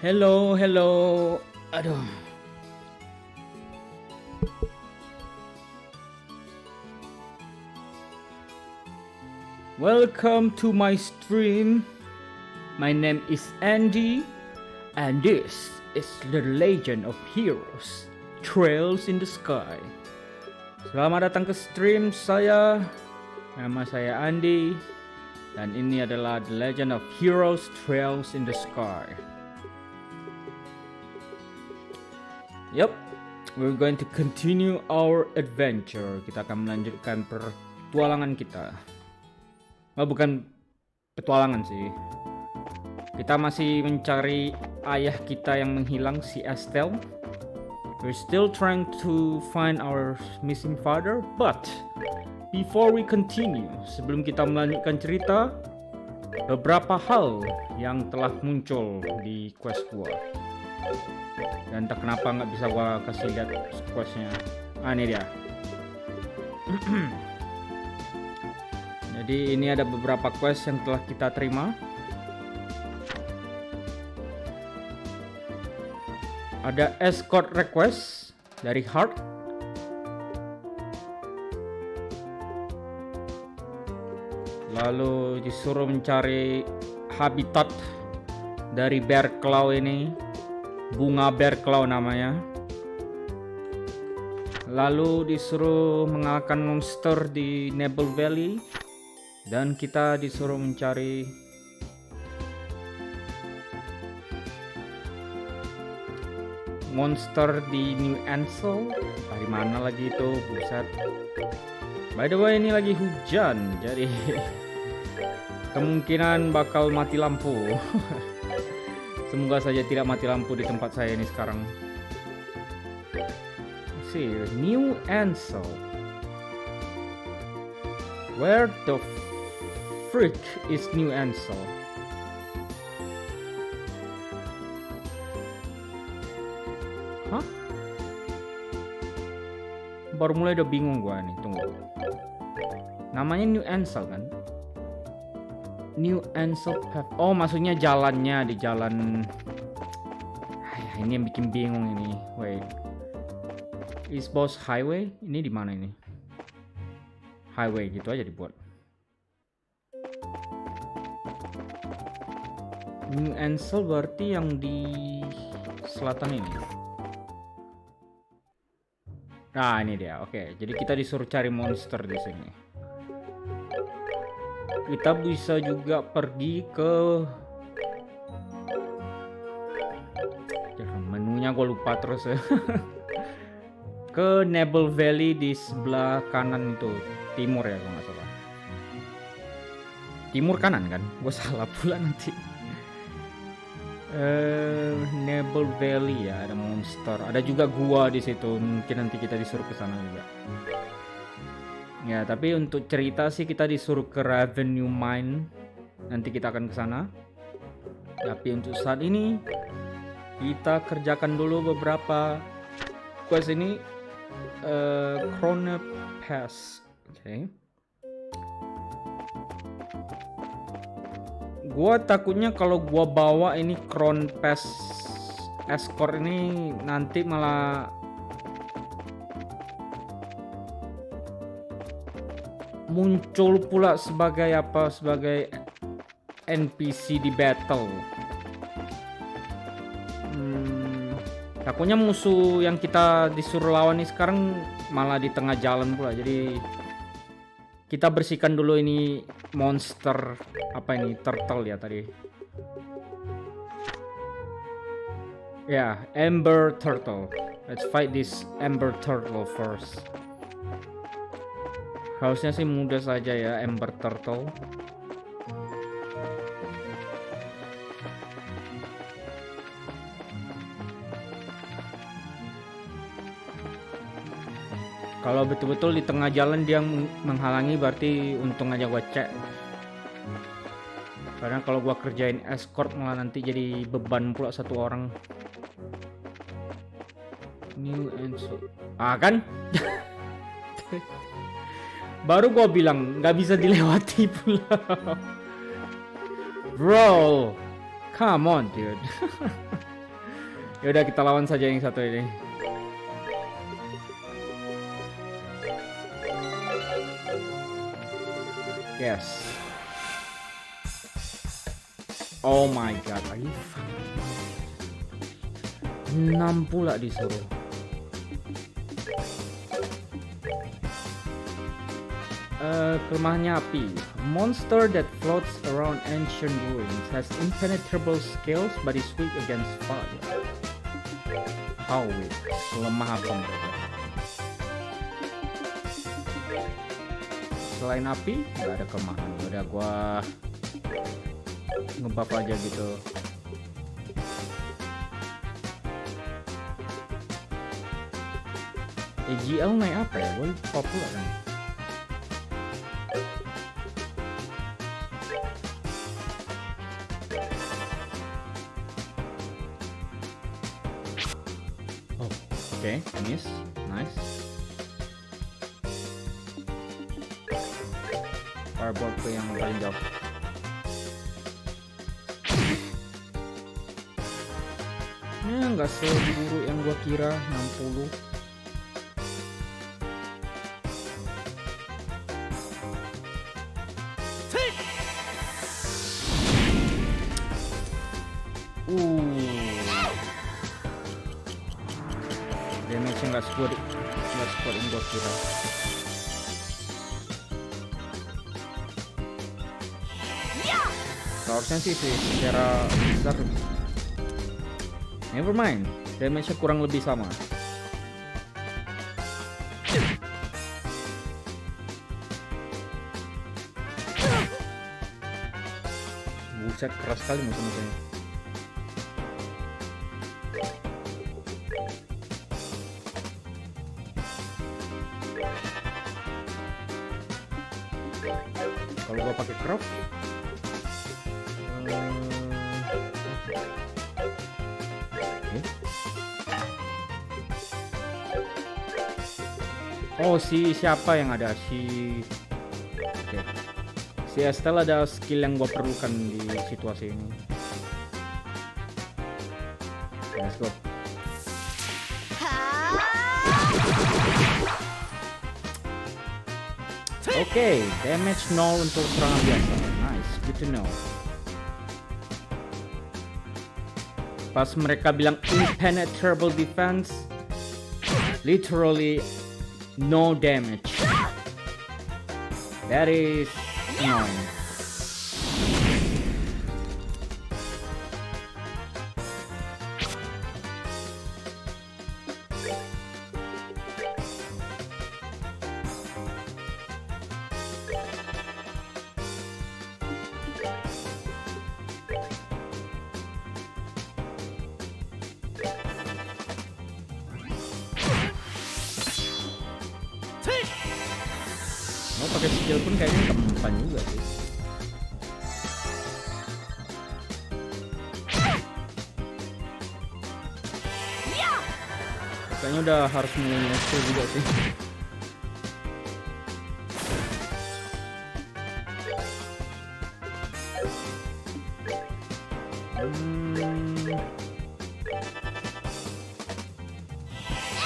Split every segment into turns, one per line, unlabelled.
Hello, hello. Aduh. Welcome to my stream. My name is Andy, and this is the Legend of Heroes, Trails in the Sky. Selamat datang ke stream saya. Nama saya Andy, dan ini adalah The Legend of Heroes, Trails in the Sky. Yup, we're going to continue our adventure. Kita akan melanjutkan petualangan kita. Oh, bukan petualangan sih. Kita masih mencari ayah kita yang menghilang, si Estelle. We're still trying to find our missing father, but before we continue, sebelum kita melanjutkan cerita, beberapa hal yang telah muncul di quest gua. Dan entah kenapa nggak bisa gua kasih lihat questnya. Ini dia. Jadi ini ada beberapa quest yang telah kita terima. Ada escort request dari Harap. Lalu disuruh mencari habitat dari bear claw ini. Bunga bear claw namanya. Lalu disuruh mengalahkan monster di Nebel Valley. Dan kita disuruh mencari monster di New Ansel. Dari mana lagi itu? Buset. By the way, ini lagi hujan, jadi kemungkinan bakal mati lampu. Semoga saja tidak mati lampu di tempat saya ini sekarang. See, New Ansel. Where the freak is New Ansel? Hah? Baru mulai udah bingung gua nih, tunggu. Namanya New Ansel kan? New Ansel Path. Oh, maksudnya jalannya di jalan. Ini yang bikin bingung ini. Wait. East Boss Highway? Ini di mana ini? Highway gitu aja dibuat. New Ansel berarti yang di selatan ini. Nah, ini dia. Oke, jadi kita disuruh cari monster di sini. Kita bisa juga pergi ke menunya, gue lupa terus ya. Ke Nebel Valley di sebelah kanan itu, timur ya kalau nggak salah. Timur kanan kan? Gue salah pula nanti. Nebel Valley ya, ada monster, ada juga gua di situ. Mungkin nanti kita disuruh ke sana juga. Ya, tapi untuk cerita sih kita disuruh ke Revenue Mine. Nanti kita akan ke sana. Tapi untuk saat ini kita kerjakan dulu beberapa quest ini. Chrono Pass. Oke. Gua takutnya kalau gua bawa ini Chrono Pass escort ini nanti malah muncul pula sebagai apa, sebagai NPC di battle. Takutnya musuh yang kita disuruh lawan ini sekarang malah di tengah jalan pula. Jadi kita bersihkan dulu ini monster, apa ini, turtle ya tadi. Ya, Ember Turtle. Let's fight this Ember Turtle first. Harusnya sih mudah saja ya, Ember Turtle. Kalau betul-betul di tengah jalan dia menghalangi, berarti untung aja gua cek. Karena kalau gua kerjain escort malah nanti jadi beban pula satu orang. New Ansel. Ah kan? Baru gua bilang nggak bisa dilewati pula. Bro, Come on, dude. Yaudah kita lawan saja yang satu ini. Yes. Oh my god, are you fucking 6 pula disuruh. Kelemahannya api. Monster that floats around ancient ruins has impenetrable skills but is weak against fire. How weak? Lemah apa mereka? Selain api, nggak ada kelemahan. Udah gua ngebuff aja gitu. AGL naik apa ya? Gue lupa pula kan. Oh, oke, miss, nice. Fireball ke yang paling jauh. Ya nggak seburuk yang gua kira, 60. Damage-nya nggak sekuat yang gua kira. Seharusnya sih secara besar. Never mind, damage-nya kurang lebih sama. Buset, keras sekali musuh-musuhnya. Kalau gua pakai crop, oh si siapa yang ada si Estelle ada skill yang gua perlukan di situasi ini. Let's go. Oke, damage 0 untuk serangan biasa. Nice, good to know. Pas mereka bilang impenetrable defense, literally no damage. That is annoying. Mau pakai skill pun kayaknya keempat juga sih. Kayaknya udah harus mulai skill juga sih.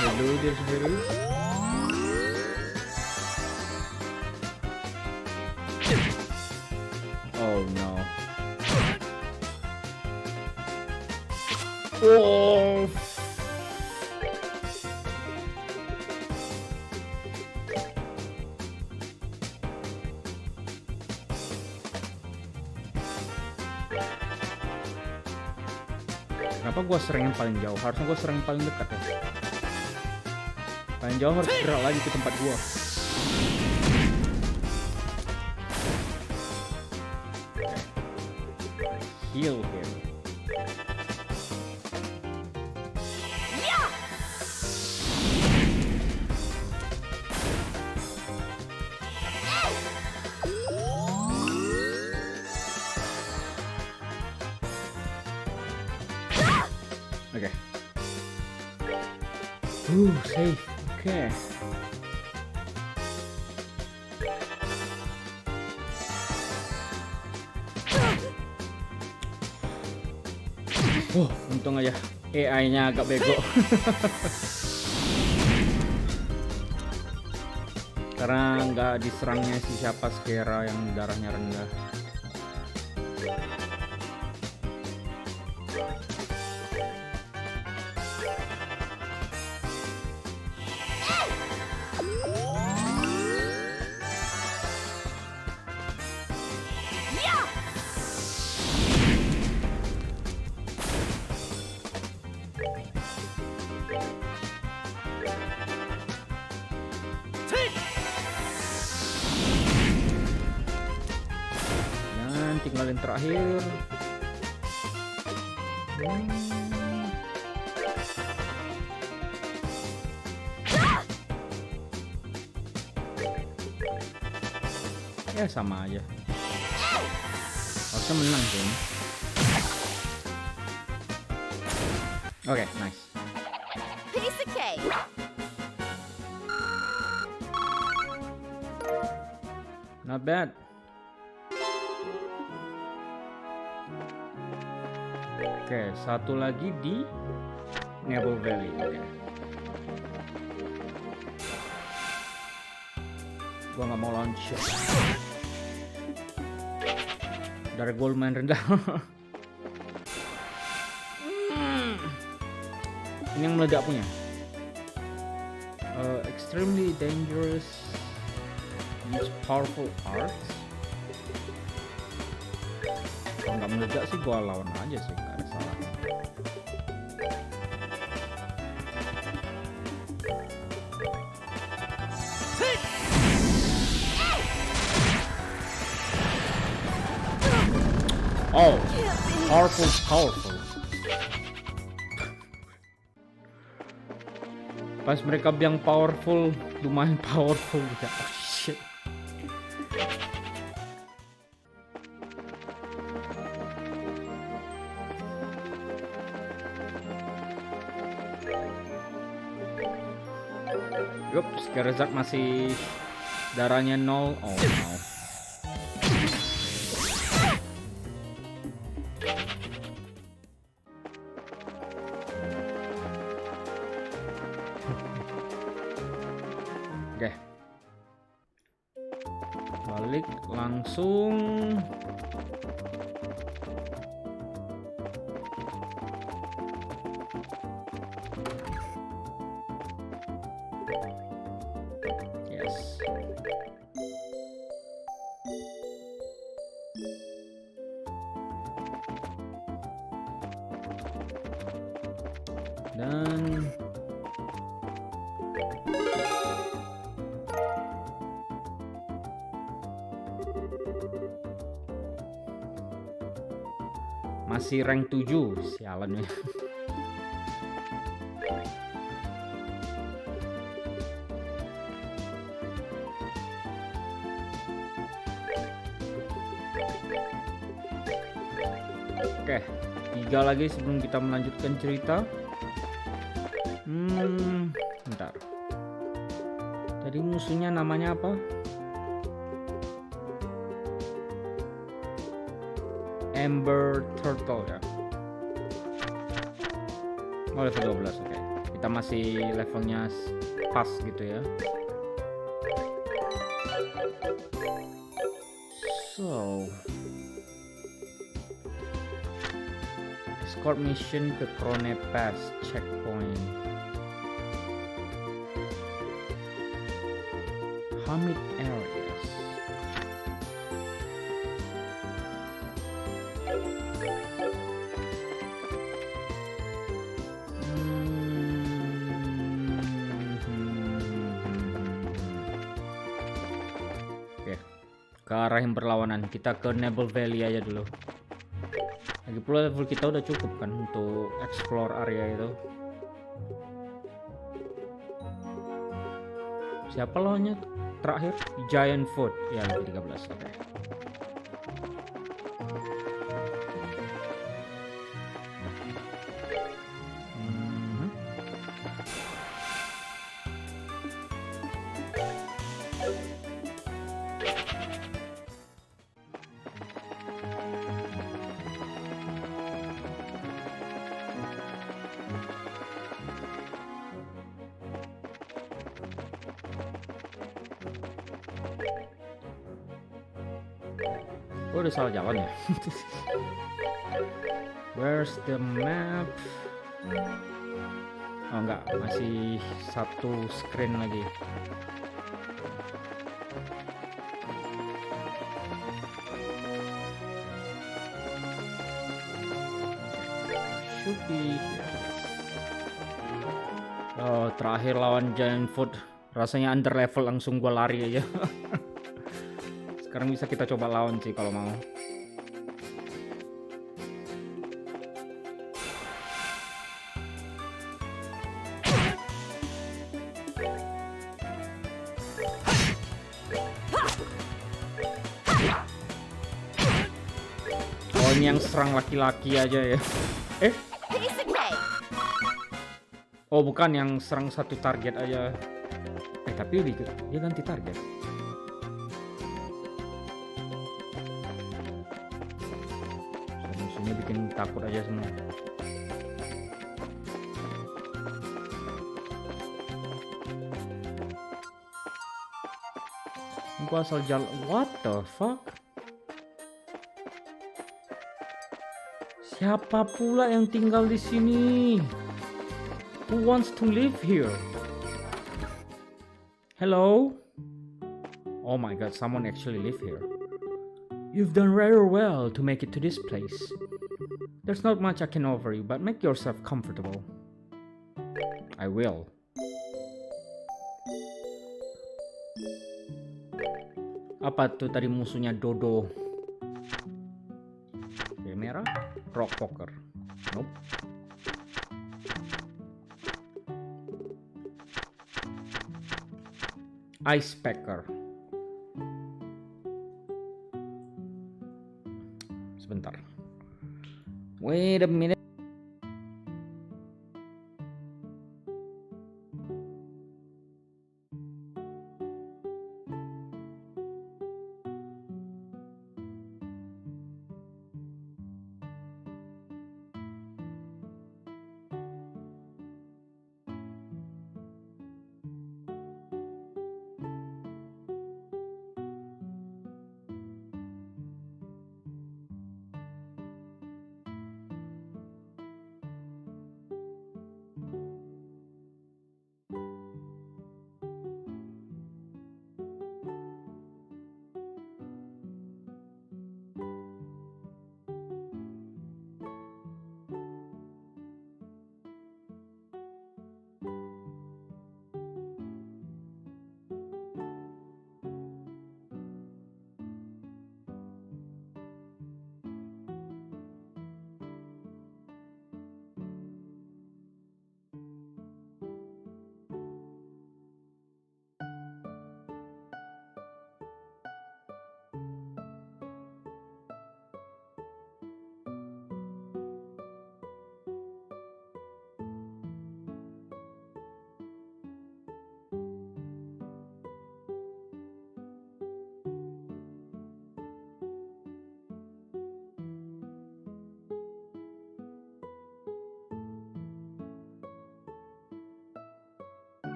Hello dear series. Oh no. Oh. Kenapa gua sering yang paling jauh? Harusnya gua sering yang paling dekat ya. Paling jauh harus gerak lagi ke tempat gua. Heal him. Oke. Safe. Oke. Untung aja AI-nya agak bego. Karena nggak diserangnya si siapa Skera yang darahnya rendah. Tinggal yang terakhir. Ya sama aja. Harusnya menang sih. Oke, nice.
Piece of cake.
Not bad. Oke, satu lagi di Nihon Valley. Oke. Gua nggak mau launch. Dari gua lumayan rendah. Ini yang meledak punya. Extremely dangerous. Use powerful arts. Kalau nggak meledak sih gua lawan aja sih, nggak ada salah. Oh, powerful. Pas mereka bilang powerful, lumayan powerful juga. Oh shit. Yup, Skerzak masih darahnya 0. Oh no. Oke. Balik langsung. Dan masih rank 7, sialan ya. Oke, 3 lagi sebelum kita melanjutkan cerita. Bentar. Tadi musuhnya namanya apa? Ember Turtle ya. Oh, level 12, oke. Kita masih levelnya pas gitu ya. So, escort mission ke Krone Pass checkpoint. Hamid areas. Oke, ke arah yang berlawanan. Kita ke Nihon Valley aja dulu. Lagi pula level kita udah cukup kan untuk explore area itu. Siapa lawannya terakhir? Giant Food ya, level 13. Oke. Gue udah salah jalan ya. Where's the map? Oh enggak, masih satu screen lagi. Should be here. Oh, terakhir lawan Giant Food. Rasanya under level, langsung gua lari aja. Sekarang bisa kita coba lawan sih kalau mau. Oh, ini yang serang laki-laki aja ya.
Piece of cake.
Oh, bukan yang serang satu target aja. Tapi dia ganti target. Musuhnya bikin takut aja semua. Gua asal jalan. What the fuck? Siapa pula yang tinggal di sini? Who wants to live here? Hello? Oh my god, someone actually live here. You've done rather well to make it to this place. There's not much I can offer you, but make yourself comfortable. I will. Apa tuh tadi musuhnya Dodo? Oke, merah. Rock poker. Nope. Ice Packer. Sebentar. Wait a minute.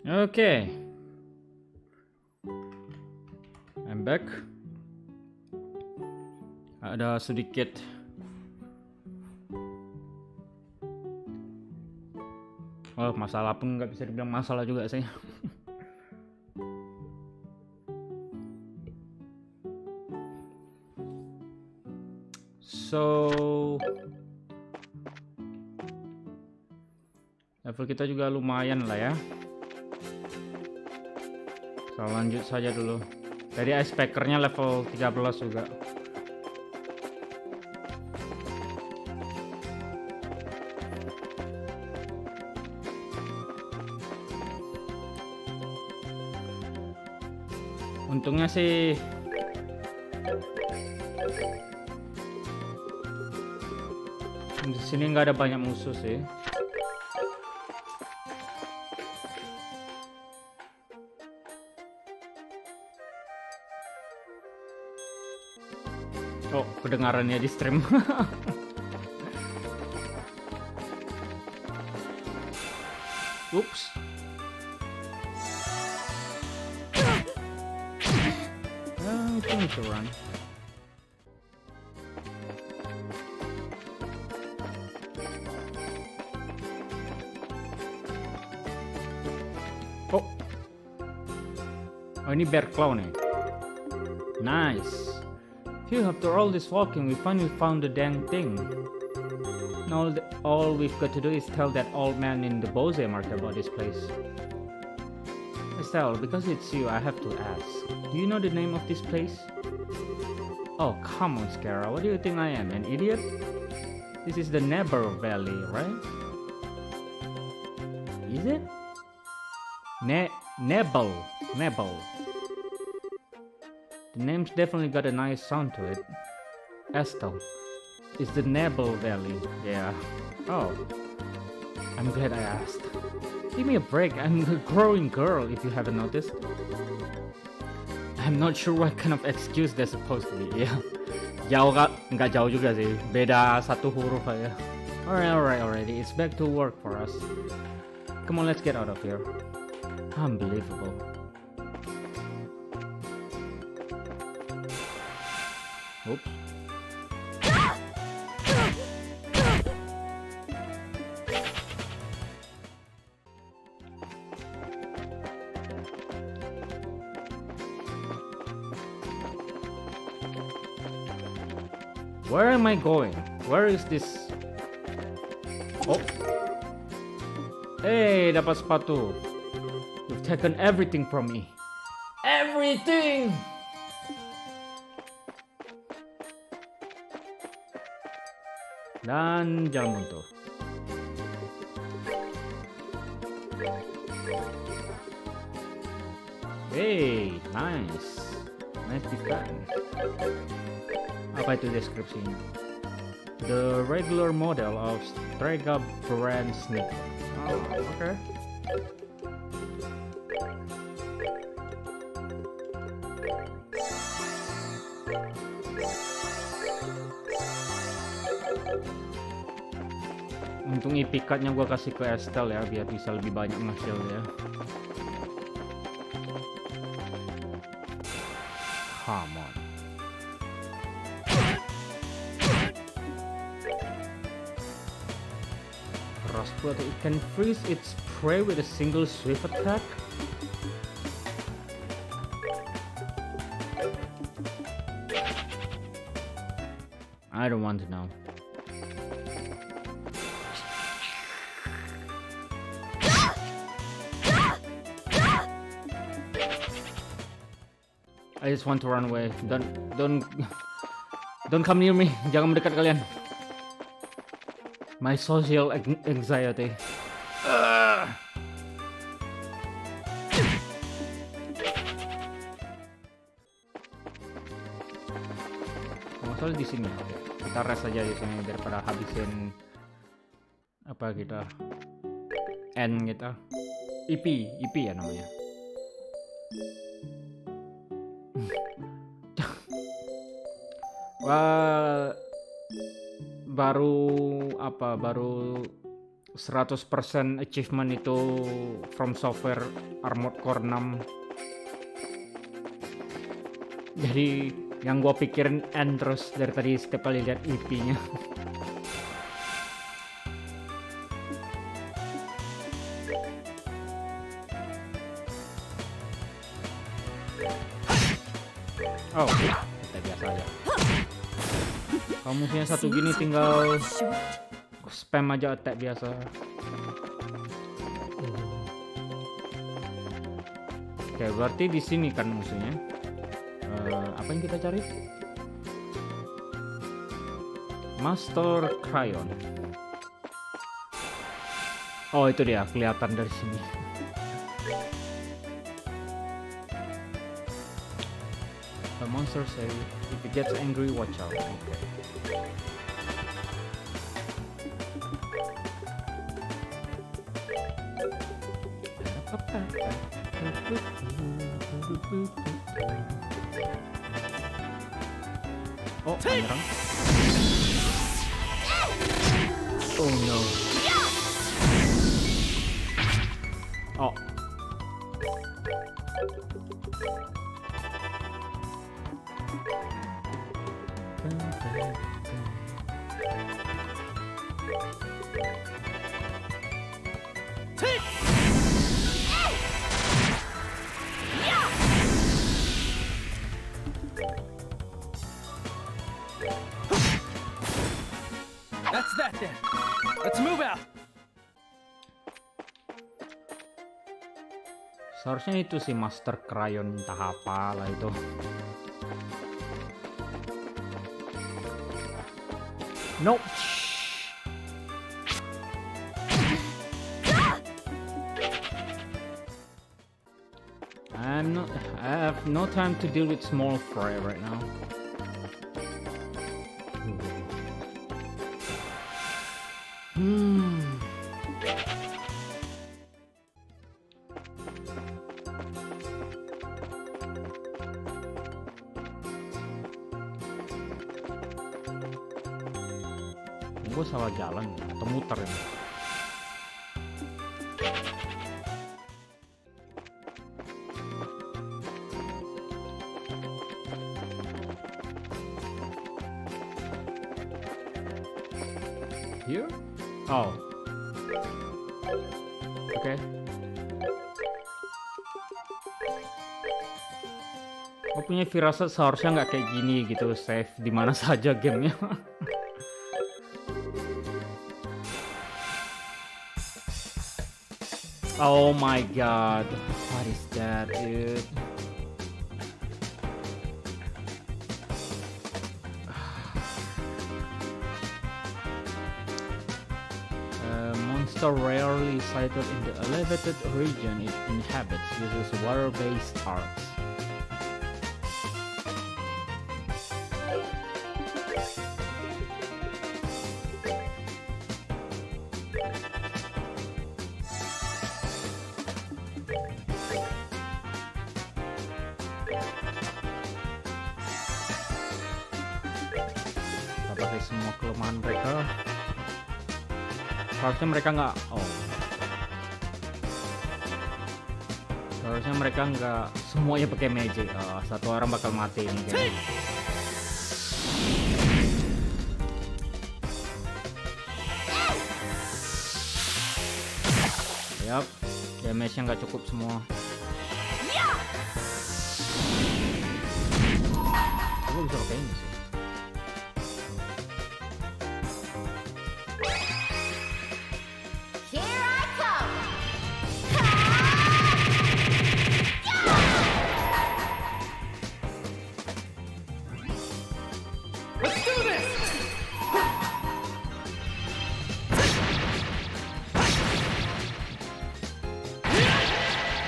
Oke. I'm back. Ada sedikit masalah pun nggak bisa dibilang masalah juga sih. So level kita juga lumayan lah ya. So lanjut saja dulu. Tadi icebreakernya level 13 juga. Untungnya sih di sini nggak ada banyak musuh sih. Oh, kedengarannya di stream. Oops. Itu bisa run. Oh, ini bear claw nih. Nice. Phew, after all this walking, we finally found the dang thing. Now all we've got to do is tell that old man in the Bose market about this place. Estelle, because it's you, I have to ask. Do you know the name of this place? Oh, come on, Scara. What do you think I am, an idiot? This is the Never Valley, right? Is it? Nebel. The name's definitely got a nice sound to it. Estelle. It's the Nebel Valley, yeah. Oh. I'm glad I asked. Give me a break, I'm a growing girl if you haven't noticed. I'm not sure what kind of excuse they're supposed to be, yeah. Jauh kak, nggak jauh juga sih, beda satu huruf aja. Alright, it's back to work for us. Come on, let's get out of here. Unbelievable. Oops. Where am I going? Where is this? Oh. Hey, dapat sepatu. You've taken everything from me. Everything! Dan jalan buntu. Hey, nice defense. Apa itu deskripsinya? The regular model of Strega brand sneaker. Oh, okay. Untung ipikatnya gue kasih ke Estelle ya, biar bisa lebih banyak nge-heal ya. Come on. Rasputin, it can freeze its prey with a single swift attack. I don't want to know. I just want to run away. Don't come near me. Jangan mendekat kalian. My social anxiety. Masalah di sini. Kita rest aja di sini daripada habisin apa kita N kita. IP ya namanya. Wah, baru 100% achievement itu From Software Armored Core 6. Jadi yang gua pikirin end terus dari tadi setiap kali lihat IP-nya. Oh, kita biasa aja. Kalau musuhnya satu gini tinggal spam aja attack biasa. Oke, berarti di sini kan musuhnya. Apa yang kita cari? Master Crayon. Oh, itu dia, kelihatan dari sini. The monster say if it gets angry, watch out. Oh, menyerang. Oh no. Oh.
That's that then. Let's move out.
Seharusnya itu sih Master Crayon, entah apa lah itu. Nope. I have no time to deal with small fry right now. Gue salah jalan atau muter ini. Here? Oh. Oke. Gue punya firasat seharusnya nggak kayak gini gitu, save di mana saja gamenya. Oh my god, what is that, dude? Monster rarely sighted in the elevated region it inhabits, uses water-based arts. Pakai semua kelemahan mereka. Seharusnya mereka nggak. Oh. Seharusnya mereka nggak semuanya pakai magic. Oh, satu orang bakal mati ini kayaknya. Yap, damage-nya nggak cukup semua. Aku bisa pakai ini sih.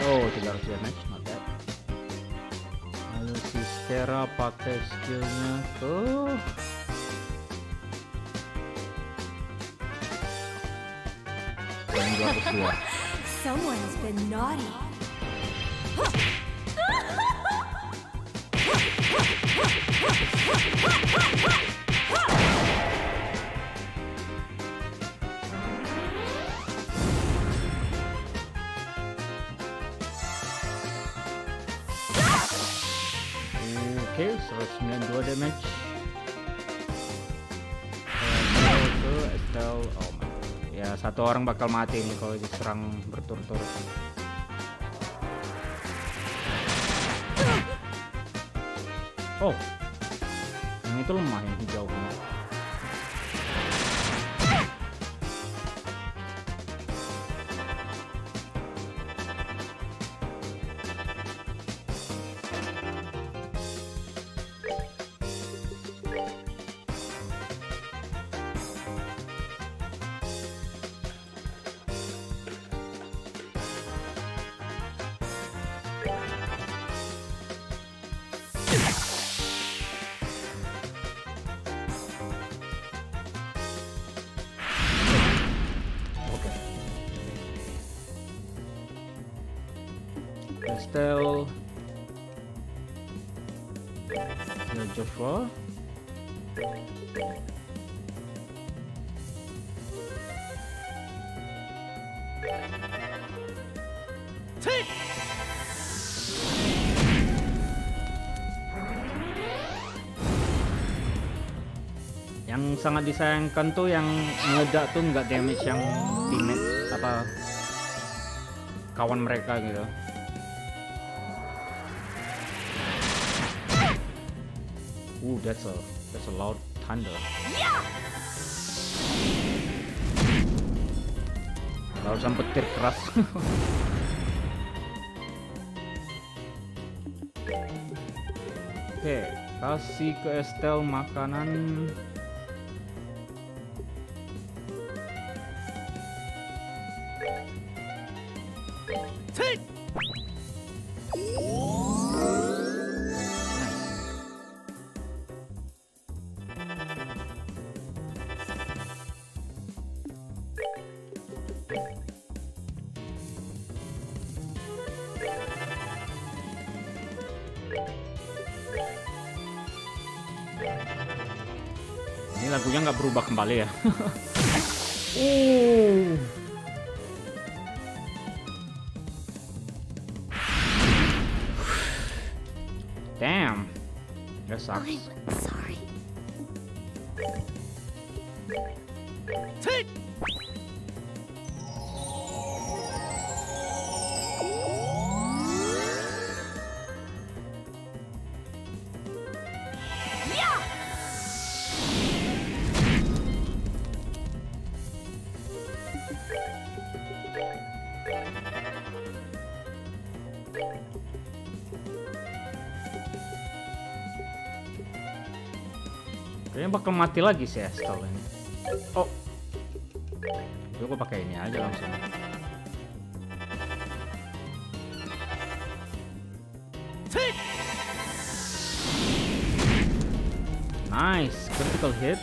Oh, 300 damage, not bad. Lalu si Stera pakai skillnya ke yang 202.
Someone's been naughty.
Oke, 192 damage. Ke Estelle. Oh my god. Ya, satu orang bakal mati nih kalau diserang berturut-turut. Oh, yang itu lemah, yang hijau. Estelle, Joshua, yang sangat disayangkan tuh yang meledak tuh nggak damage yang teammate apa kawan mereka gitu. That's a loud thunder. Barusan petir keras. Oke, kasih ke Estelle makanan. Ini lagunya nggak berubah kembali ya. Damn, that sucks.
I'm sorry.
Kayaknya bakal mati lagi sih Estelle ini. Oh, gue pakai ini aja langsung. Nice, critical hit.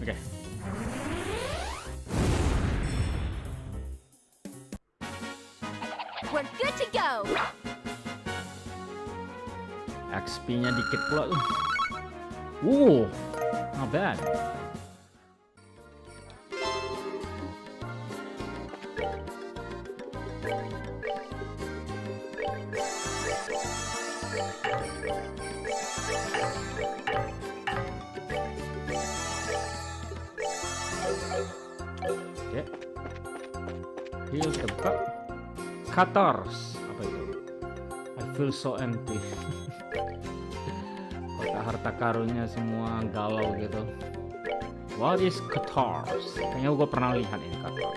Oke.
We're good to go.
XP-nya dikit pula tuh. Not bad. Oke. Heal kebuka. Catars, apa itu? I feel so empty. Kotak harta karunnya semua galau gitu. What is catars? Kayaknya gue pernah lihat ini Qatar.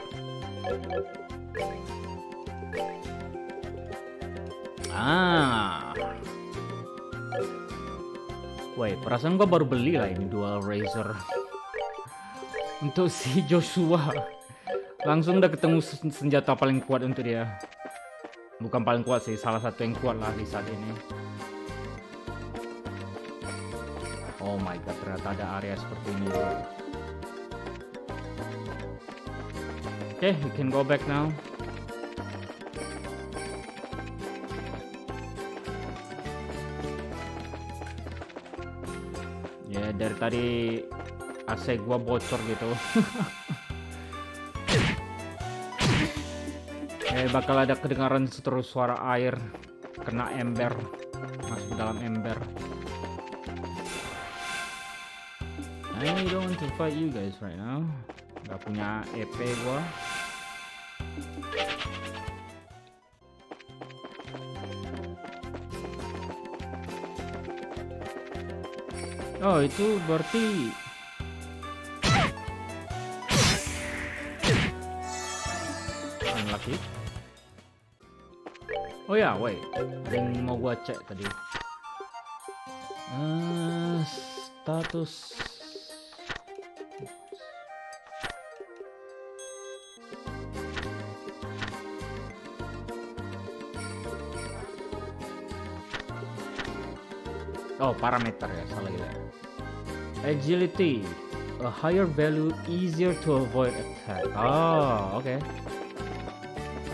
Wait, perasaan gue baru beli lah ini dual razor untuk si Joshua. Langsung udah ketemu senjata paling kuat untuk dia. Bukan paling kuat sih, salah satu yang kuat lah di saat ini. Oh my god, ternyata ada area seperti ini. Okay, we can go back now. Ya, dari tadi AC gua bocor gitu. Bakal ada kedengaran terus suara air kena ember, masuk dalam ember. I don't want to fight you guys right now. Gak punya EP gua. Oh, itu berarti unlucky. Oh ya, wait. Ada yang mau gua cek tadi. Status. Oh, parameter ya, salah gila. Agility, a higher value, easier to avoid attack. Oh, oke.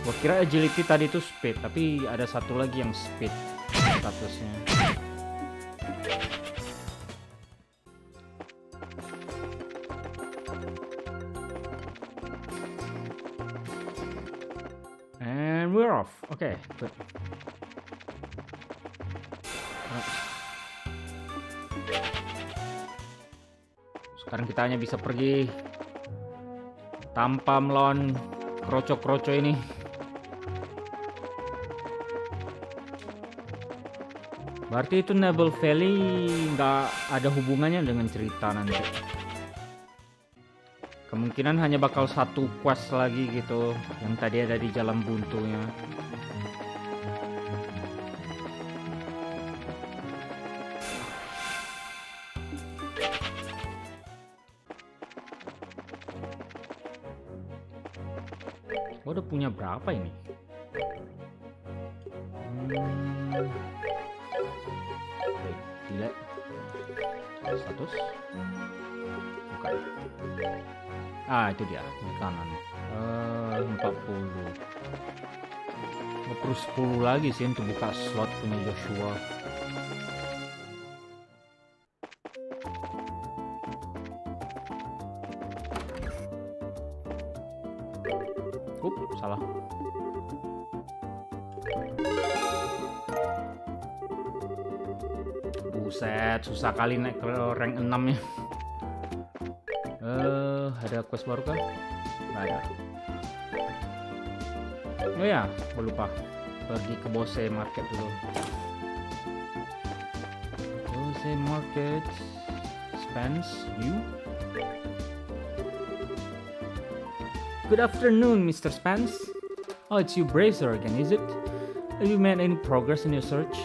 Gua kira agility tadi itu speed, tapi ada satu lagi yang speed statusnya. And we're off. Okay, good. Sekarang kita hanya bisa pergi tanpa melawan kroco-kroco ini. Berarti itu Nihon Valley nggak ada hubungannya dengan cerita nanti. Kemungkinan hanya bakal satu quest lagi gitu, yang tadi ada di jalan buntunya. Gua udah punya berapa ini? Tidak. Status. Bukan. Itu dia di kanan. 40. Nggak perlu 10 lagi sih untuk buka slot punya Joshua. Salah. Buset, susah kali naik ke rank 6 ya. Ada quest baru kah? Nggak ada. Oh ya, gue lupa. Pergi ke Bose Market dulu. Bose Market. Spence, you? Good afternoon, Mr. Spence. Oh, it's you, Bracer, again, is it? Have you made any progress in your search?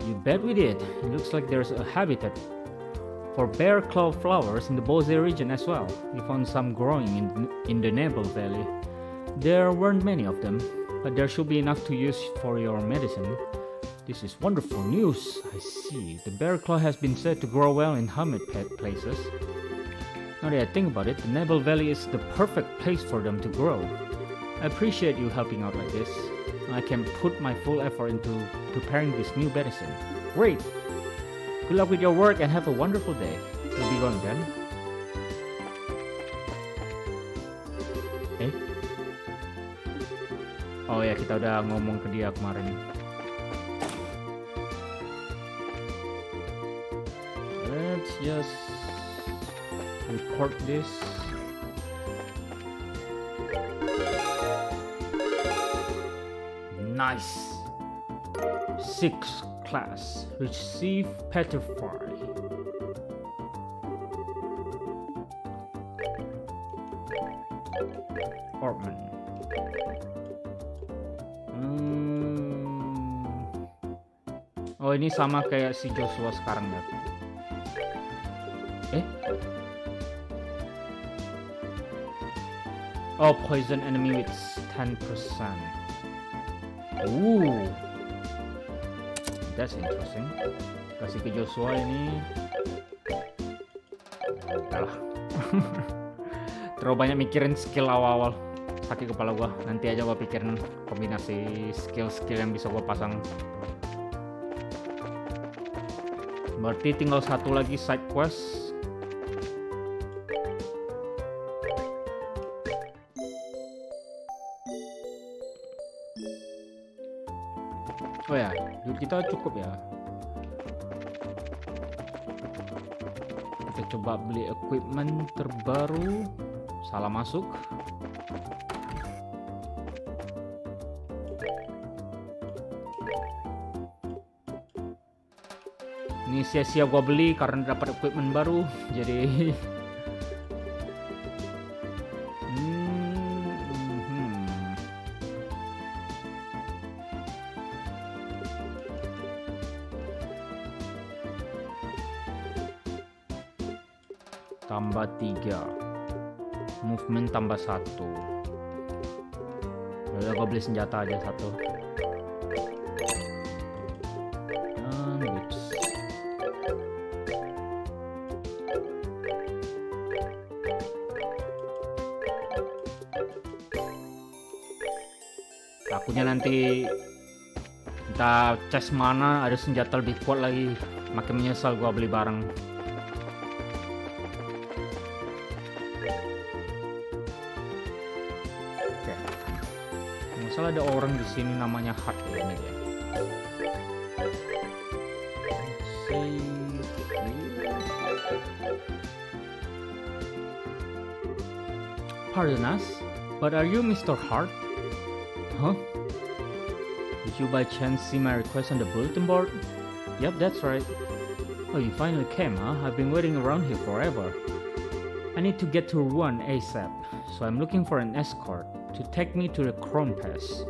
You bet we did. It looks like there's a habitat for bear claw flowers in the Bose region as well. We found some growing in the Nihon Valley. There weren't many of them, but there should be enough to use for your medicine. This is wonderful news. I see. The bear claw has been said to grow well in humid places. Now that I think about it, the Nihon Valley is the perfect place for them to grow. I appreciate you helping out like this. I can put my full effort into preparing this new medicine. Great! Good luck with your work and have a wonderful day. We'll be going then. Oh ya, kita udah ngomong ke dia kemarin. Let's just report this. Nice. 6th class. Receive petrify. Orman. Oh, ini sama kayak si Joshua sekarang ya. Oh, poison enemy with 10%. Ooh, that's interesting. Kasih ke Joshua ini. Udah. Terlalu banyak mikirin skill awal-awal. Sakit kepala gua. Nanti aja gua pikirin kombinasi skill-skill yang bisa gua pasang. Berarti tinggal satu lagi side quest. kita cukup ya. Kita coba beli equipment terbaru. Salah masuk. Ini sia-sia gua beli karena dapat equipment baru. Jadi tambah 3, movement tambah 1. Udah gua beli senjata aja 1. Dan boots. Takutnya nanti kita cek mana ada senjata lebih kuat lagi, makin menyesal gua beli barang. Masalah ada orang di sini namanya Harap ya, ini ya. Pardon us, but are you Mr. Harap? Huh? Did you by chance see my request on the bulletin board? Yep, that's right. Oh, you finally came, huh? I've been waiting around here forever. I need to get to Rouen ASAP, so I'm looking for an escort to take me to the Crown Pass.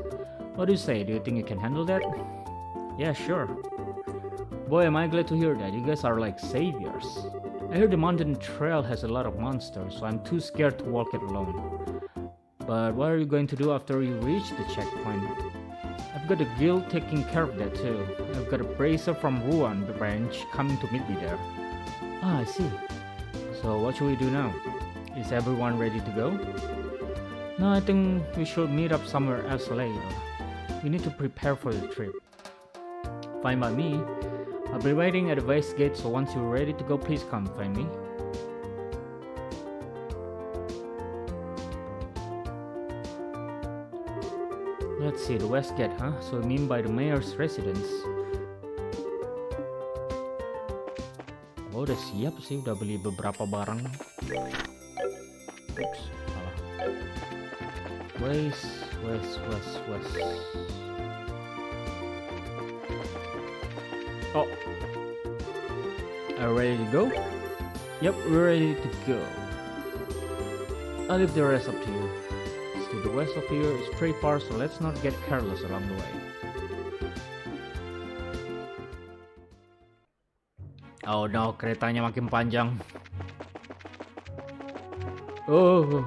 What do you say? Do you think you can handle that? Yeah, sure. Boy, am I glad to hear that. You guys are like saviors. I heard the mountain trail has a lot of monsters, so I'm too scared to walk it alone. But what are you going to do after you reach the checkpoint? I've got a guild taking care of that too. I've got a bracer from Rouen branch coming to meet me there. Ah, I see. So what should we do now? Is everyone ready to go? No, I think we should meet up somewhere else later. We need to prepare for the trip. Fine by me. I'll be waiting at the west gate, so once you're ready to go, please come find me. Let's see, the west gate, huh? So you mean by the mayor's residence? Oh, udah siap sih, udah beli beberapa barang. Oops, salah. West. Oh, are you ready to go? Yep, we're ready to go. I'll leave the rest up to you. To the west of here is pretty far, so let's not get careless along the way. Oh no, keretanya makin panjang. Oh,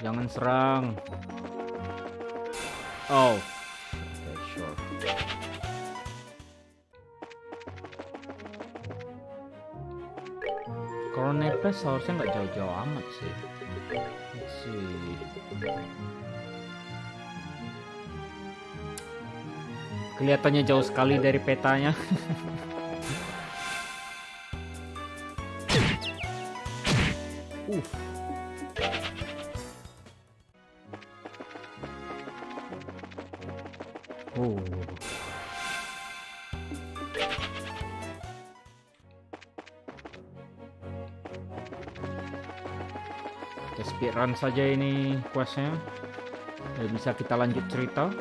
jangan serang. Oh, okay, sure. Kalau nepes harusnya nggak jauh-jauh amat sih. Let's see. Kelihatannya jauh sekali dari petanya. Oh. Kita speedrun saja ini questnya. Biar bisa kita lanjut cerita.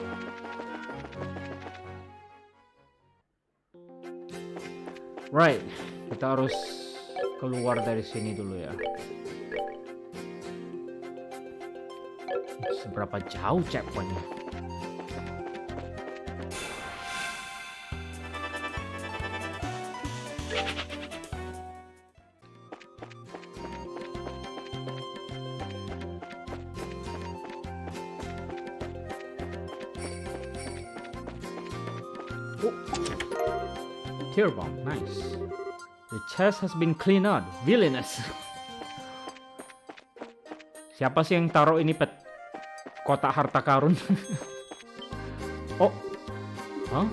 Right, kita harus keluar dari sini dulu ya. Seberapa jauh checkpointnya? Oh. Tear bomb, nice. The chest has been cleaned out. Villainous. Siapa sih yang taruh ini kotak harta karun? Oh, huh?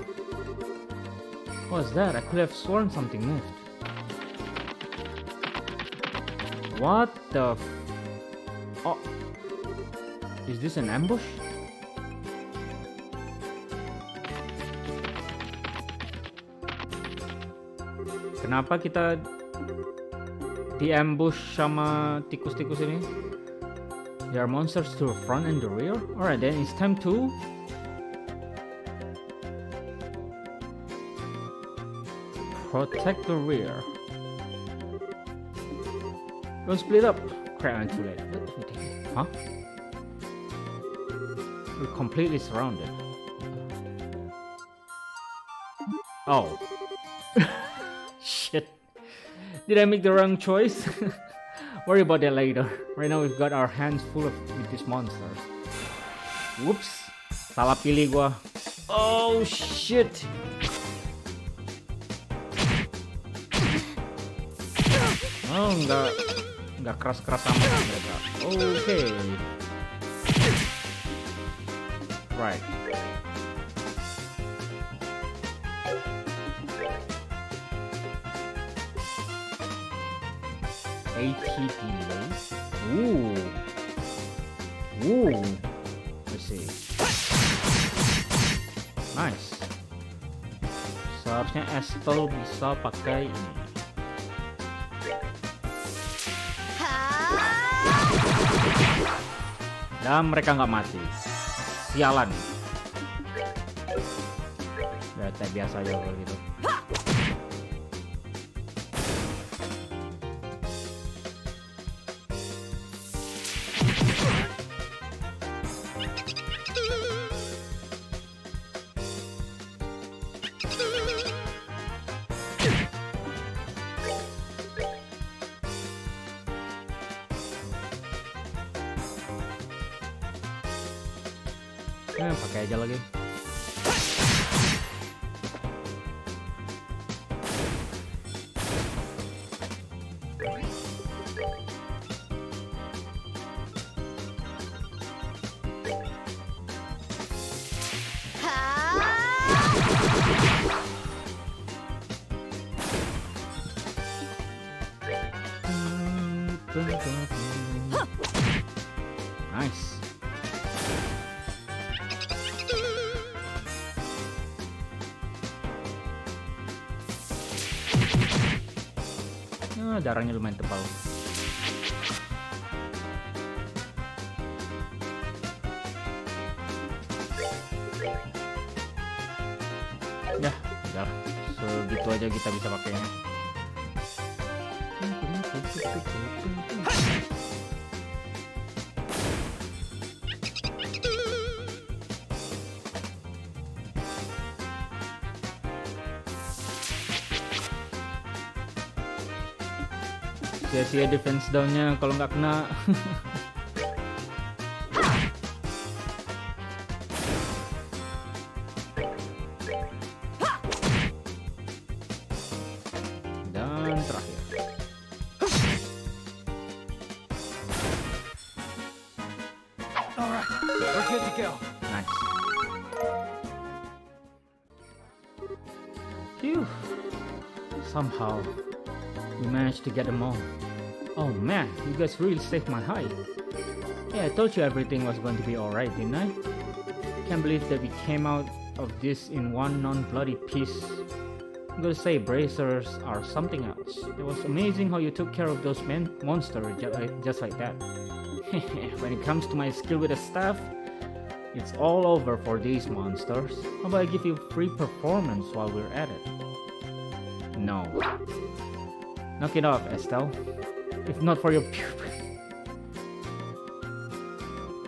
What's that? I could have sworn something moved. What the? Oh, is this an ambush? kenapa kita di-ambush sama tikus-tikus ini? There are monsters to the front and the rear. Alright, then it's time to protect the rear. Don't split up. Crap, I'm too late. Huh? We're completely surrounded. Oh. Shit. Did I make the wrong choice? Worry about that later. Right now we've got our hands full with these monsters. Whoops. Salah pilih gua. Oh shit. Oh enggak keras-keras amat mereka. Okay. Right. ATP delay. Ooh. Let's see. Nice. Seharusnya Estel bisa pakai ini. Dan mereka nggak mati. Sialan. Ya, kayak biasa aja kalau gitu. Pakai aja lagi. Nice. Darahnya lumayan tebal. Ya, udah segitu aja kita bisa pakainya. Sia-sia defense down-nya kalau nggak kena. Dan terakhir.
Alright, we're good to go.
Nice. Phew. Somehow we managed to get them all. Oh man, you guys really saved my hide. Yeah, I told you everything was going to be alright, didn't I? Can't believe that we came out of this in one non-bloody piece. I'm gonna say bracers are something else. It was amazing how you took care of those monsters just like that. When it comes to my skill with the staff, it's all over for these monsters. How about I give you free performance while we're at it? No. Knock it off, Estelle. If not for your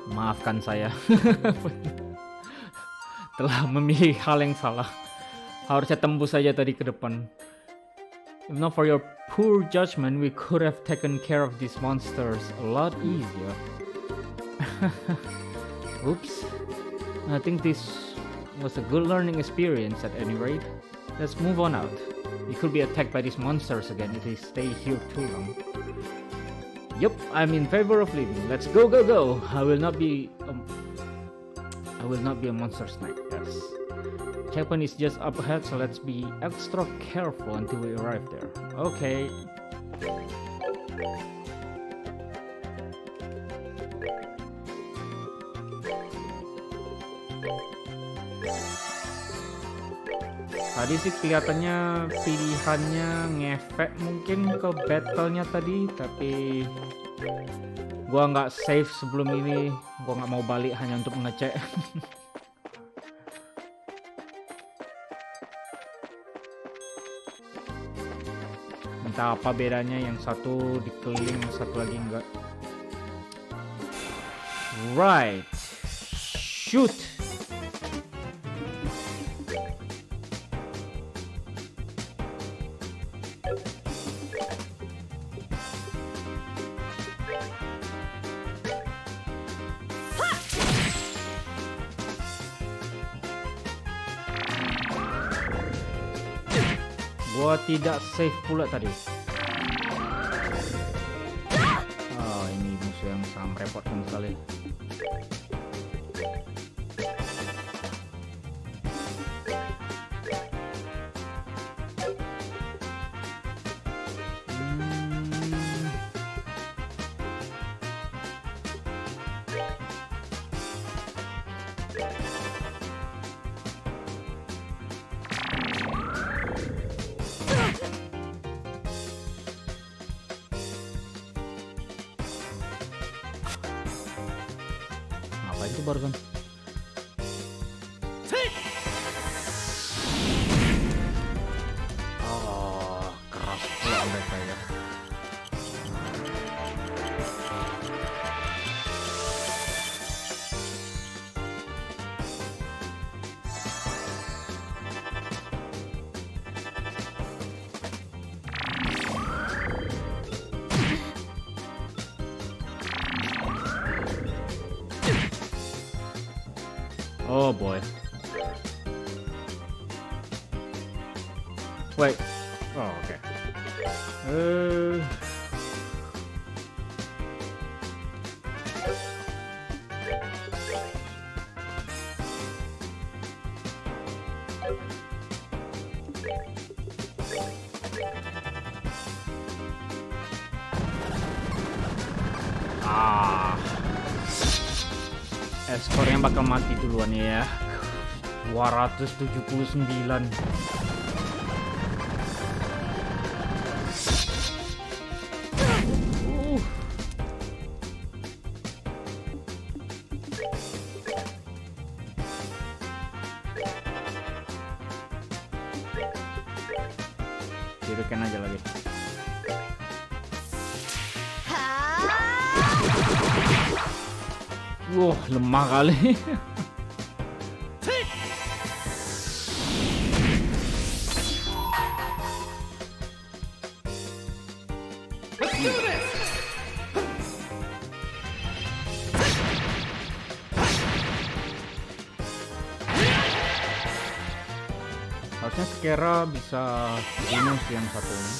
maafkan saya. Telah memilih hal yang salah. Harusnya tembus saja tadi ke depan. If not for your poor judgment, we could have taken care of these monsters a lot easier. Oops. I think this was a good learning experience at any rate. Let's move on out. We could be attacked by these monsters again if we stay here too long. Yup, I'm in favor of leaving. Let's go, go, go! I will not be a monster snipe. Yes. Checkpoint is just up ahead, so let's be extra careful until we arrive there. Okay. Tadi sih kelihatannya pilihannya ngefek mungkin ke battle-nya tadi, tapi gua nggak save sebelum ini. Gua nggak mau balik hanya untuk mengecek. Entah apa bedanya, yang satu dikeliling, yang satu lagi enggak. Right, shoot. Gua tidak save pula tadi. Oh, ini musuh yang sangat merepotkan sekali. Apa itu barusan? Oh, keras pula mereka ya. Oh boy. Wait. Oh, okay. Skornya bakal mati duluan ya. 279. Hidupkan aja lagi. Wah, lemah kali. Harusnya sekira bisa bunuh yang satunya.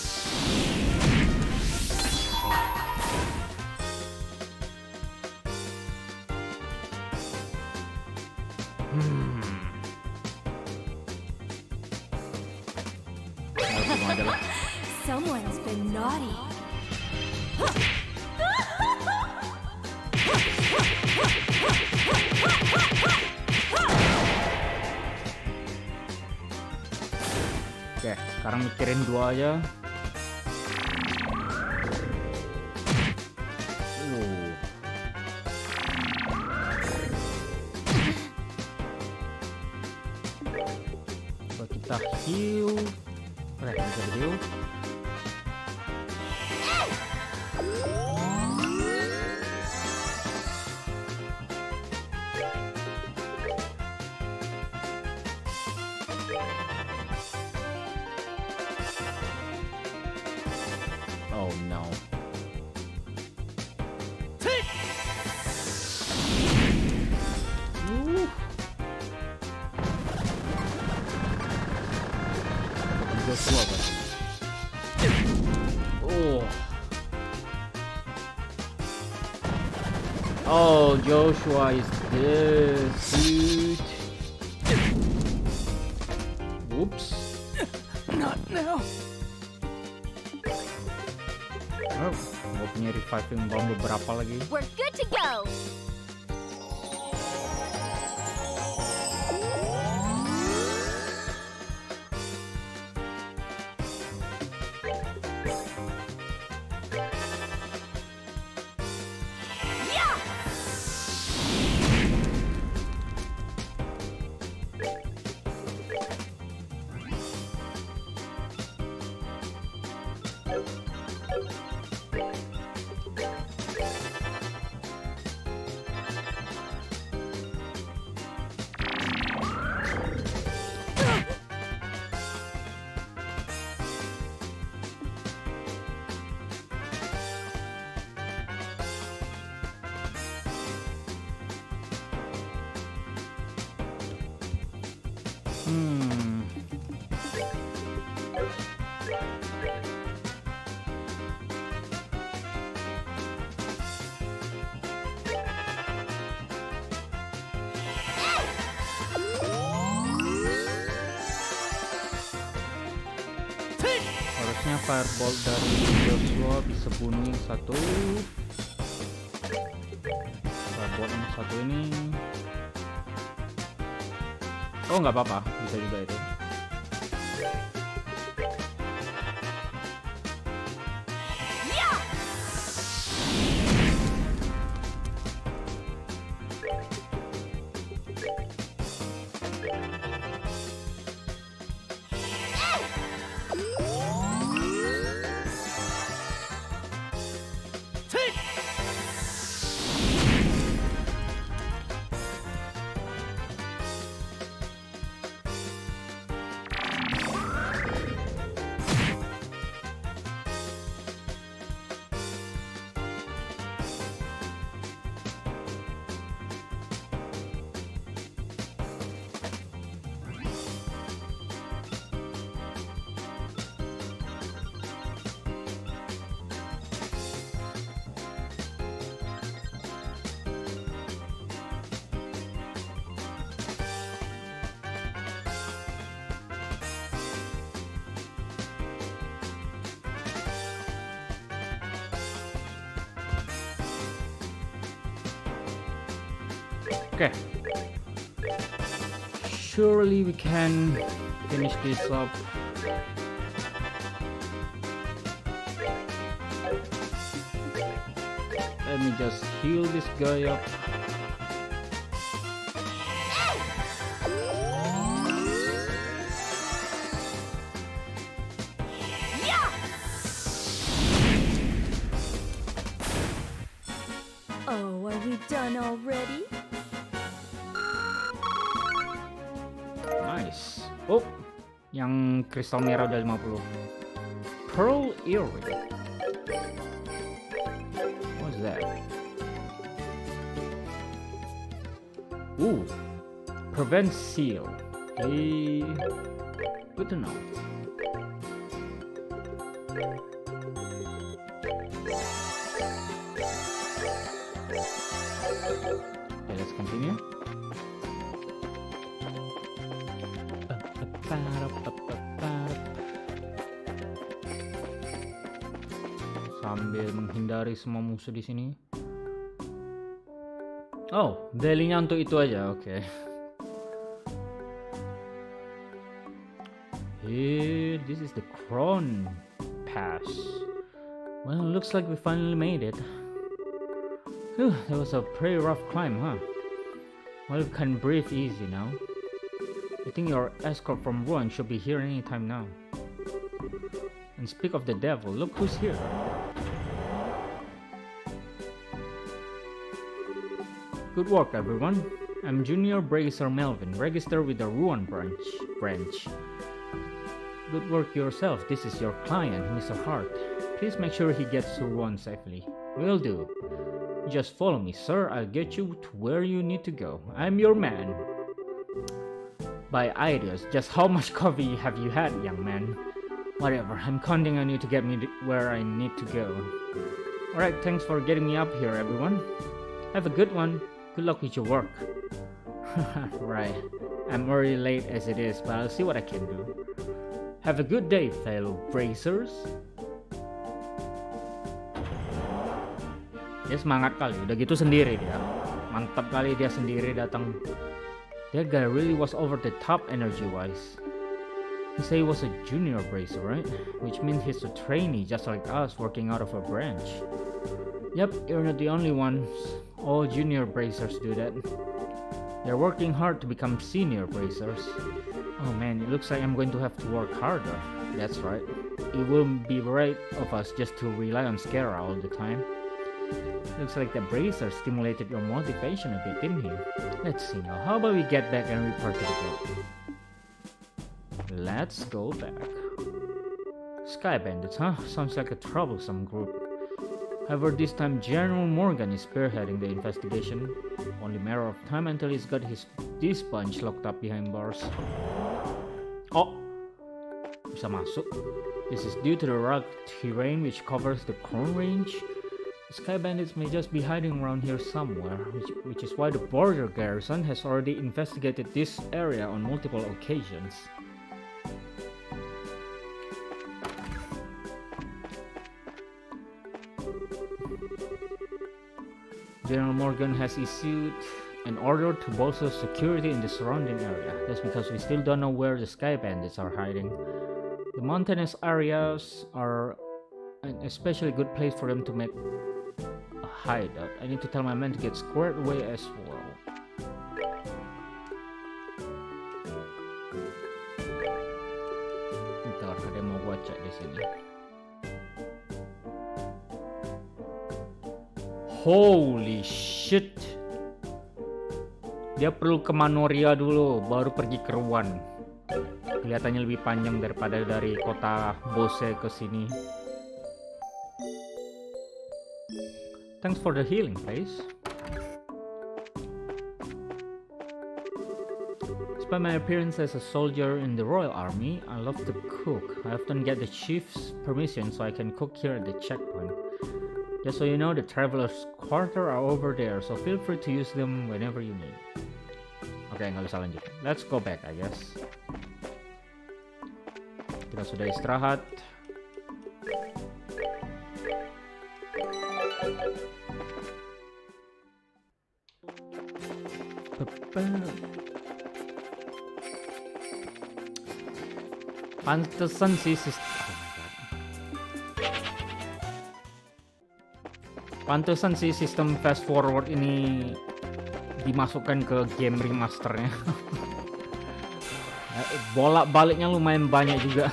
Someone's been naughty.
Oke, sekarang mikirin dua aja. Coba kita heal. Bisa heal. Oh no. Joshua kan? Oh, Joshua is dead, dude. Whoops.
Not now.
Oh, gue punya reviving bomb beberapa lagi.
We're good to go.
Harusnya firebolt dari Joshua bisa bunuh yang satu. Firebolt yang satu ini. Oh nggak apa-apa, bisa juga itu. Okay. Surely we can finish this up. Let me just heal this guy up.
Oh, are we done already?
Nice. Oh, yang kristal merah udah 50. Pearl earring. What's that? Ooh, prevent seal. Hey, good to know. Okay, let's continue. Sambil menghindari semua musuh di sini. Oh, daily-nya untuk itu aja, oke. Okay. Here, this is the Crown Pass. Well, looks like we finally made it. Whew, that was a pretty rough climb, huh? Well, you can breathe easy now. I think your escort from Ruan should be here anytime now. And speak of the devil, look who's here. Good work, everyone. I'm Junior Bracer Melvin, registered with the Ruan branch. Good work yourself. This is your client, Mr. Hart. Please make sure he gets to Ruan safely. Will do. Just follow me, sir. I'll get you to where you need to go. I'm your man. By ideas, just how much coffee have you had, young man? Whatever, I'm counting on you to get me where I need to go. Alright, thanks for getting me up here, everyone. Have a good one. Good luck with your work. Right, I'm already late as it is, but I'll see what I can do. Have a good day, fellow bracers. Dia semangat kali, udah gitu sendiri dia. Mantap kali dia sendiri datang. That guy really was over the top energy-wise. He said he was a junior bracer, right? Which means he's a trainee just like us working out of a branch. Yep, you're not the only ones. All junior bracers do that. They're working hard to become senior bracers. Oh man, it looks like I'm going to have to work harder. That's right. it wouldn't be right of us just to rely on Scare all the time. Looks like the bracer stimulated your motivation a bit, didn't he? Let's see now. How about we get back and report to the group? Let's go back. Sky Bandits, huh? Sounds like a troublesome group. However, this time General Morgan is spearheading the investigation. Only matter of time until he's got this bunch locked up behind bars. Oh! Bisa masuk. This is due to the rugged terrain which covers the corn range. Sky Bandits may just be hiding around here somewhere, which is why the border garrison has already investigated this area on multiple occasions. General Morgan has issued an order to bolster security in the surrounding area. That's because we still don't know where the Sky Bandits are hiding. The mountainous areas are an especially good place for them to make a hideout. I need to tell my men to get squared away as well. Ntar ada yang mau gua cek di sini. Holy shit. Dia perlu ke Manoria dulu, baru pergi ke Ruan. Kelihatannya lebih panjang daripada dari kota Bose ke sini. Thanks for the healing, please. Despite my appearance as a soldier in the Royal Army, I love to cook. I often get the chief's permission so I can cook here at the checkpoint. Just so you know, the travelers' quarter are over there, so feel free to use them whenever you need. Oke, nggak usah lanjut. Let's go back, I guess. Kita sudah istirahat. Pantesan sih Pantesan sih sistem fast forward ini dimasukkan ke game remasternya. Bolak-baliknya lumayan banyak juga.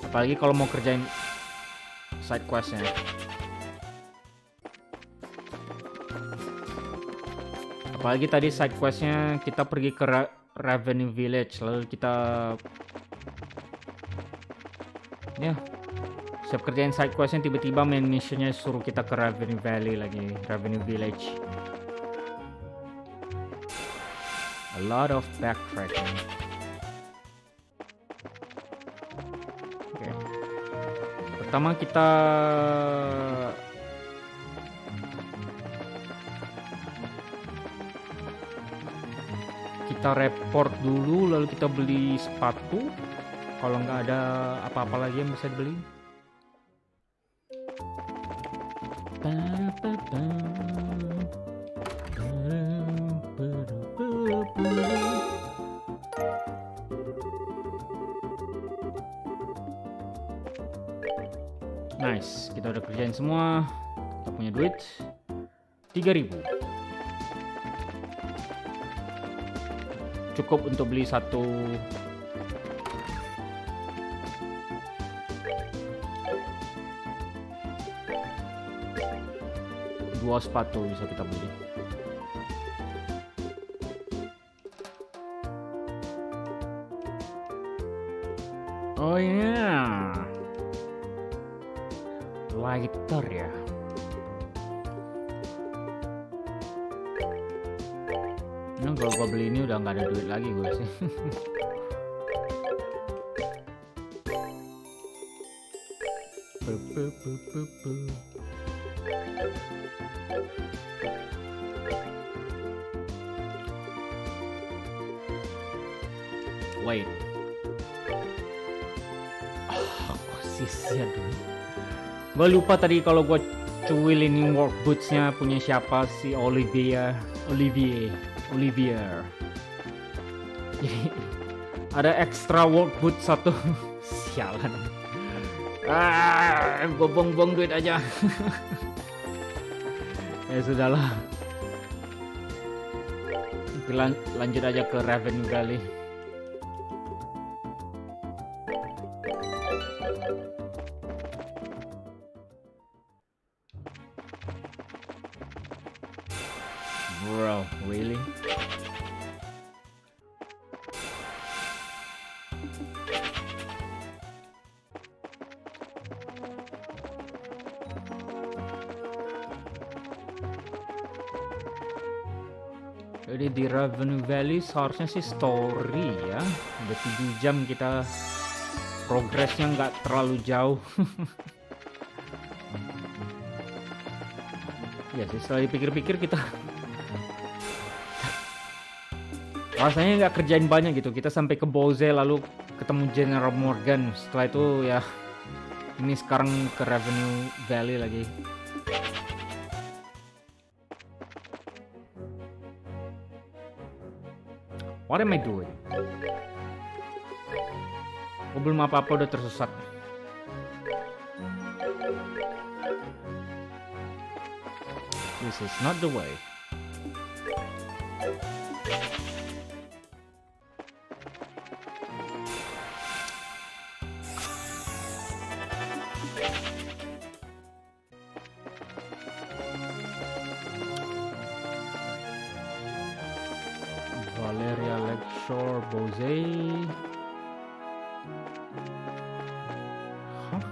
Apalagi kalau mau kerjain side questnya. Apalagi tadi side questnya kita pergi ke Revenue Village, lalu kita siap kerjain side questnya, tiba-tiba main missionnya suruh kita ke Revenue Valley lagi, Revenue Village. A lot of backtracking. Oke. Pertama kita report dulu, lalu kita beli sepatu. Kalau nggak ada apa-apa lagi yang bisa dibeli. Nice, kita udah kerjain semua. Kita punya duit 3.000. Cukup untuk beli satu dua sepatu bisa kita beli. Oh ya, lighter ya. Nah, kalau gua beli ini udah nggak ada duit lagi gue sih. Wait. Sisa dulu. Gue lupa tadi kalau gue cuilin work boots-nya punya siapa, si Olivier. Jadi ada extra work boot satu. Sialan. Gue buang-buang duit aja. Ya sudahlah. Lanjut aja ke Revenue Valley. Bro, really? Jadi di Revenue Valley seharusnya sih story ya. Udah 7 jam kita progresnya nggak terlalu jauh. Ya sih, setelah dipikir-pikir kita rasanya nggak kerjain banyak gitu. Kita sampai ke Bose lalu ketemu General Morgan. Setelah itu ya ini sekarang ke Revenue Valley lagi. What am I doing? Oh, belum apa-apa udah tersesat. This is not the way. Valeria Lakeshore, Bose. Hah?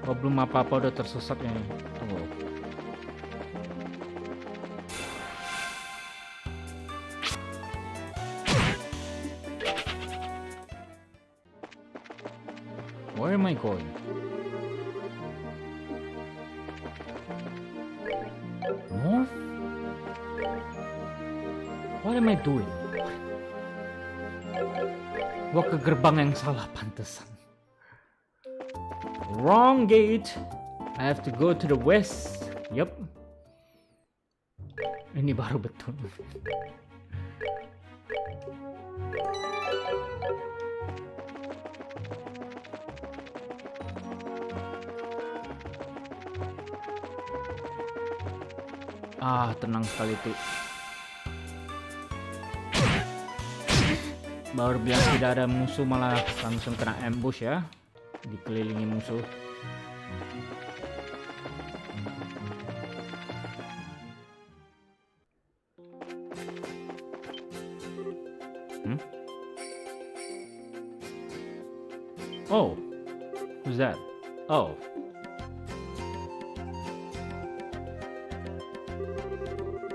Oh, belum apa-apa udah tersesat ya. Tunggu. Where am I going? North? What am I doing? Gua ke gerbang yang salah, pantesan. Wrong gate. I have to go to the west. Yup. Ini baru betul. Ah, tenang sekali tuh. Baru bilang tidak ada musuh malah langsung kena ambush ya. Dikelilingi musuh. Oh, who's that? Oh.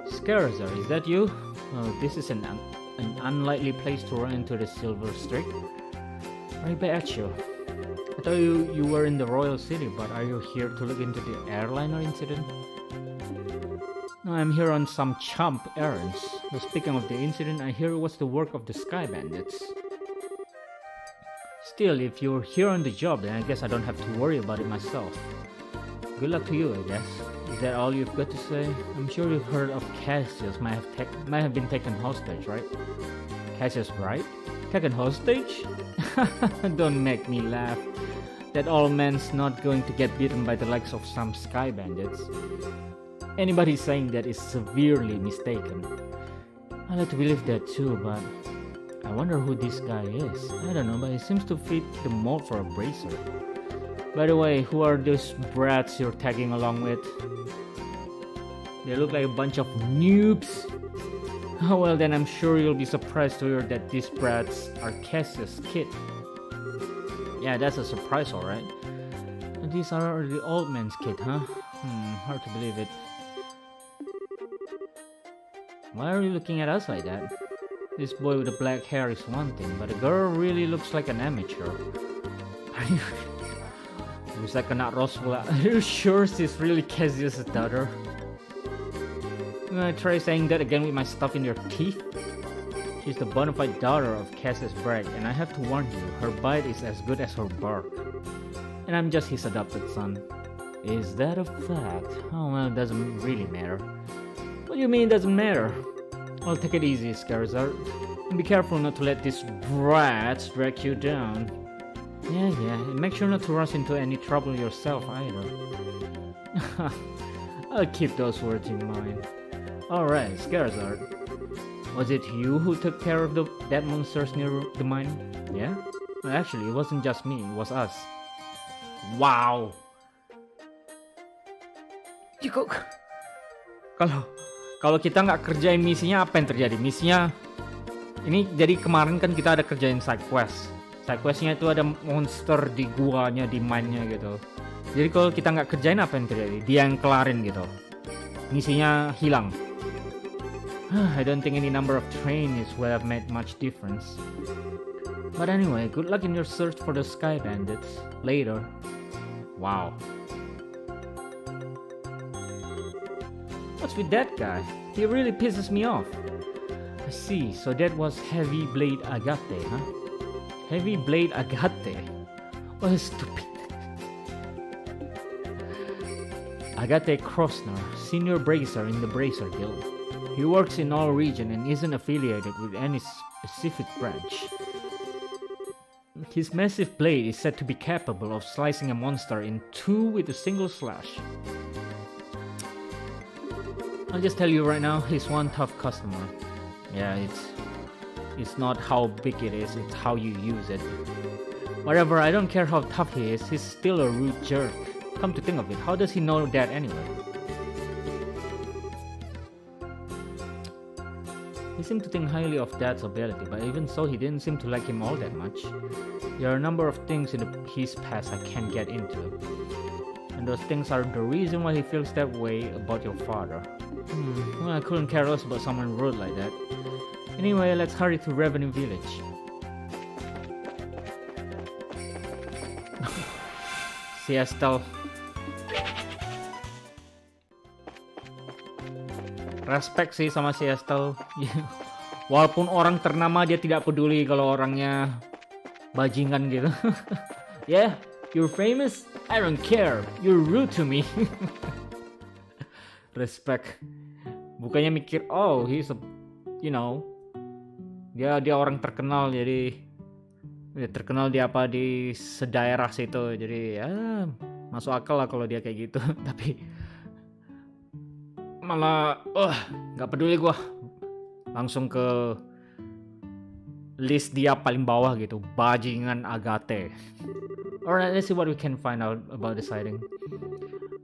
Scarazar, is that you? Oh, this is an unlikely place to run into the Silver Streak. Right back at you. I thought you were in the Royal City, but are you here to look into the airliner incident? No, I'm here on some chump errands. But speaking of the incident, I hear it was the work of the Sky Bandits. Still, if you're here on the job, then I guess I don't have to worry about it myself. Good luck to you, I guess. Is that all you've got to say? I'm sure you've heard of Cassius might have been taken hostage, right? Cassius, right? Taken hostage? Don't make me laugh. That old man's not going to get beaten by the likes of some Sky Bandits. Anybody saying that is severely mistaken. I like to believe that too, but I wonder who this guy is. I don't know, but he seems to fit the mold for a bracer. By the way, who are those brats you're tagging along with? They look like a bunch of noobs. Oh well, then I'm sure you'll be surprised to hear that these brats are Cassius' kid. Yeah, that's a surprise, alright. These are the old man's kid, huh? Hard to believe it. Why are you looking at us like that? This boy with the black hair is one thing, but the girl really looks like an amateur. Are you... Bisa kena roast pula. Are you sure she's really Cassius' daughter? I'm gonna try saying that again with my stuff in your teeth. She's the bona fide daughter of Cassius Bragg, and I have to warn you, her bite is as good as her bark. And I'm just his adopted son. Is that a fact? Oh well, it doesn't really matter. What do you mean it doesn't matter? Well, take it easy, Scarazard. And be careful not to let these brats drag you down. Yeah, and make sure not to rush into any trouble yourself either. I'll keep those words in mind. Alright, Scarazard. Was it you who took care of that monsters near the mine? Yeah? Well, actually, it wasn't just me, it was us. Wow. Kalau kita nggak kerjain misinya, apa yang terjadi? Misinya ini jadi kemarin kan kita ada kerjain side quest. Side questnya itu ada monster di guanya, di mine-nya gitu. Jadi kalau kita nggak kerjain, apa yang terjadi? Dia yang kelarin gitu. Misinya hilang. I don't think any number of trains would have made much difference. But anyway, good luck in your search for the Sky Bandits later. Wow. What's with that guy? He really pisses me off. I see, so that was Heavy Blade Agate, huh? Heavy Blade Agate? What a stupid. Agate Krosner, Senior Bracer in the Bracer Guild. He works in all region and isn't affiliated with any specific branch. His massive blade is said to be capable of slicing a monster in two with a single slash. I'll just tell you right now, he's one tough customer. Yeah, it's not how big it is, it's how you use it. Whatever, I don't care how tough he is, he's still a rude jerk. Come to think of it, how does he know that anyway? He seemed to think highly of Dad's ability, but even so, he didn't seem to like him all that much. There are a number of things in his past I can't get into. And those things are the reason why he feels that way about your father. Well, I couldn't care less about someone rude like that. Anyway, let's hurry to Revenue Village. Si Estelle. Respect sih sama si Estelle. Walaupun orang ternama, dia tidak peduli kalau orangnya bajingan gitu. Yeah, you're famous? I don't care. You're rude to me. Respect. Bukannya mikir, oh, he's a, you know, dia orang terkenal, jadi terkenal di apa di sedaerah situ, jadi ya masuk akal lah kalau dia kayak gitu. Tapi malah nggak peduli gua, langsung ke list dia paling bawah gitu, bajingan Agate. Alright, let's see what we can find out about the sighting.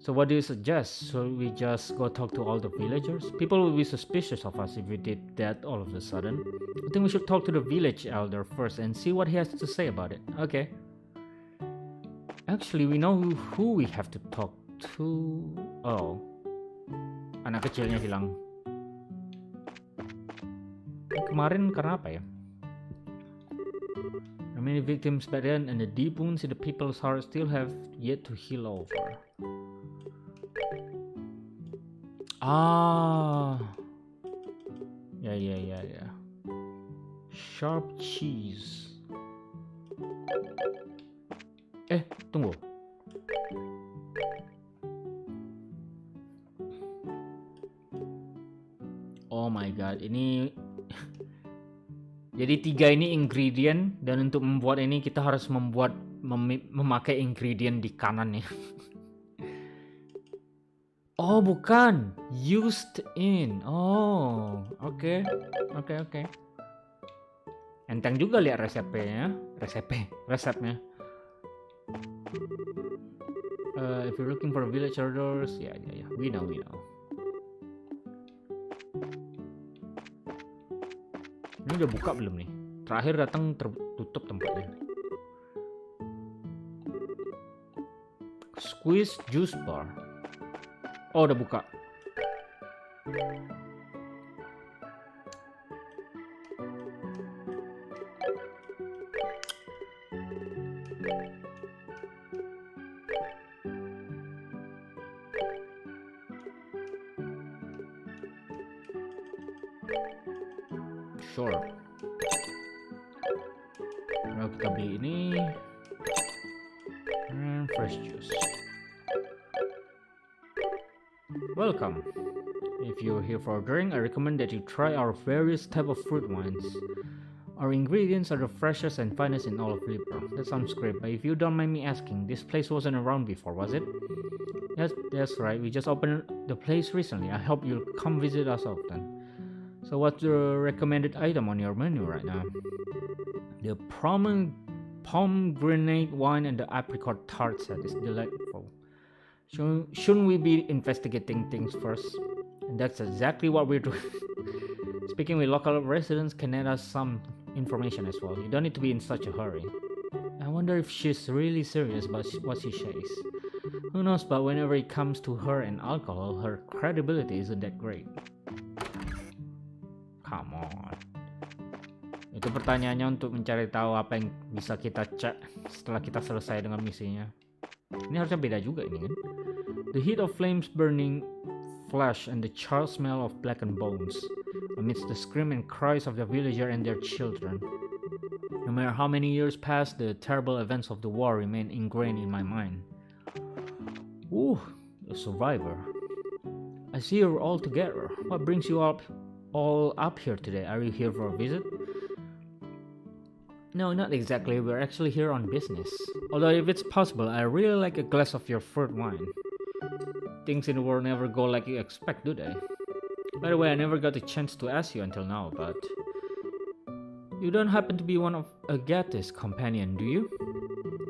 So what do you suggest? Should we just go talk to all the villagers? People will be suspicious of us if we did that all of a sudden. I think we should talk to the village elder first and see what he has to say about it. Okay. Actually, we know who we have to talk to. Oh. Anak kecilnya hilang. Kemarin karena apa ya? There are many victims back then, and the deep wounds in the people's hearts still have yet to heal over. Ah. Yeah. Sharp cheese. Tunggu. Oh my god, ini jadi 3 ini ingredient, dan untuk membuat ini kita harus memakai ingredient di kanan nih. Oh bukan, used in. Oh, oke. Enteng juga lihat resepnya. If you're looking for village orders, yeah, we know. Ini udah buka belum nih? Terakhir datang tertutup tempatnya. Squeeze juice bar. Oh, udah buka. Sure. Nah, kita beli ini. Fresh juice. Welcome. If you're here for a drink, I recommend that you try our various type of fruit wines. Our ingredients are the freshest and finest in all of Libra. That sounds great, but if you don't mind me asking, this place wasn't around before, was it? Yes, that's right. We just opened the place recently. I hope you'll come visit us often. So what's the recommended item on your menu right now? The pomegranate wine and the apricot tart set is delightful. Shouldn't we be investigating things first? And that's exactly what we're doing. Speaking with local residents can add us some information as well. You don't need to be in such a hurry. I wonder if she's really serious about what she says. Who knows, but whenever it comes to her and alcohol, her credibility isn't that great. Come on. Itu pertanyaannya untuk mencari tahu apa yang bisa kita cek setelah kita selesai dengan misinya. Ini harusnya beda juga ini kan. The heat of flames burning flesh and the charred smell of blackened bones amidst the scream and cries of the villager and their children. No matter how many years pass, the terrible events of the war remain ingrained in my mind. Ooh, a survivor. I see you're all together. What brings you all up here today? Are you here for a visit? No, not exactly. We're actually here on business. Although if it's possible, I really like a glass of your fruit wine. Things in the world never go like you expect, do they? By the way, I never got a chance to ask you until now, but you don't happen to be one of Agate's companion, do you?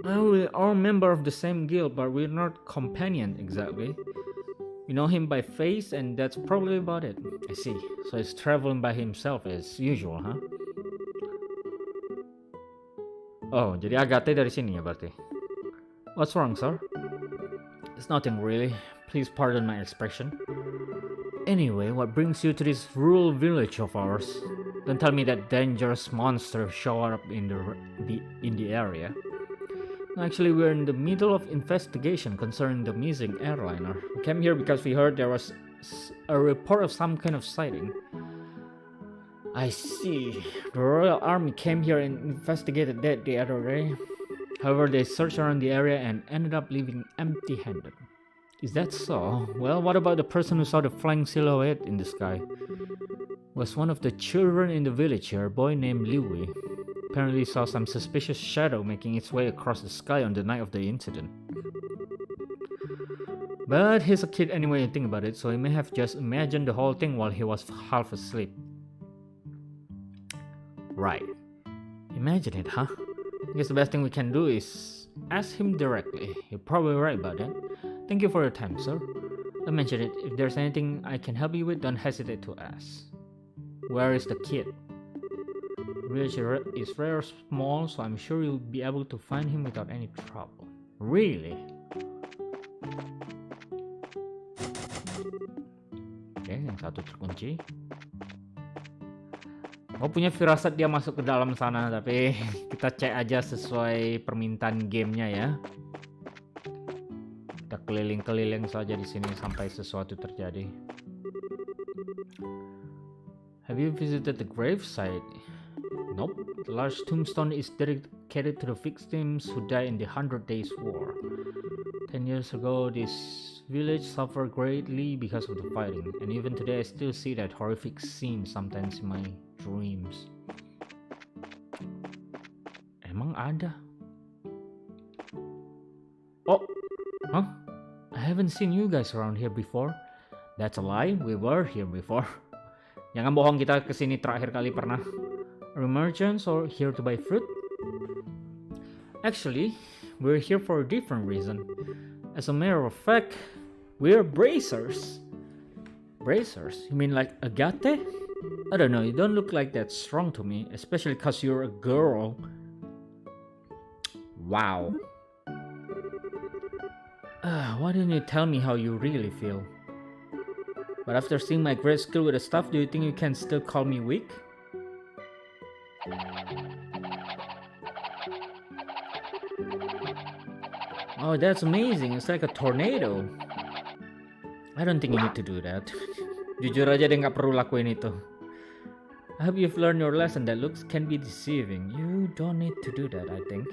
We're all member of the same guild, but we're not companion exactly. You know him by face, and that's probably about it. I see. So he's traveling by himself as usual, huh? Oh, jadi Agate dari sini ya berarti. What's wrong, sir? It's nothing really. Please pardon my expression. Anyway, what brings you to this rural village of ours? Don't tell me that dangerous monster showed up in the area. Actually, we're in the middle of investigation concerning the missing airliner. We came here because we heard there was a report of some kind of sighting. I see. The Royal Army came here and investigated that the other day. However, they searched around the area and ended up leaving empty-handed. Is that so? Well, what about the person who saw the flying silhouette in the sky? Was one of the children in the village here, a boy named Liwi. Apparently saw some suspicious shadow making its way across the sky on the night of the incident. But he's a kid anyway, you think about it, so he may have just imagined the whole thing while he was half asleep. Right. Imagine it, huh? I guess the best thing we can do is ask him directly. You're probably right about that. Thank you for your time, sir. I mentioned it. If there's anything I can help you with, don't hesitate to ask. Where is the kid? The village is very small, so I'm sure you'll be able to find him without any trouble. Really? Oke, yang satu terkunci. Aku punya firasat dia masuk ke dalam sana, tapi kita cek aja sesuai permintaan gamenya ya. Kita keliling-keliling saja di sini sampai sesuatu terjadi. Have you visited the gravesite? Nope. The large tombstone is dedicated to the victims who died in the 100 Days War. 10 years ago, this village suffered greatly because of the fighting, and even today I still see that horrific scene sometimes in my dreams. Emang ada? Oh, huh? I haven't seen you guys around here before. That's a lie. We were here before. Jangan bohong, kita kesini terakhir kali pernah. Are merchants or here to buy fruit? Actually, we're here for a different reason. As a matter of fact, we're bracers. Bracers? You mean like Agate? I don't know, you don't look like that strong to me, especially cause you're a girl. Wow. Why didn't you tell me how you really feel? But after seeing my great skill with the stuff, do you think you can still call me weak? Oh, that's amazing. It's like a tornado. I don't think you need to do that. Jujur aja deh, nggak perlu lakuin itu. I hope you've learned your lesson that looks can be deceiving. You don't need to do that, I think.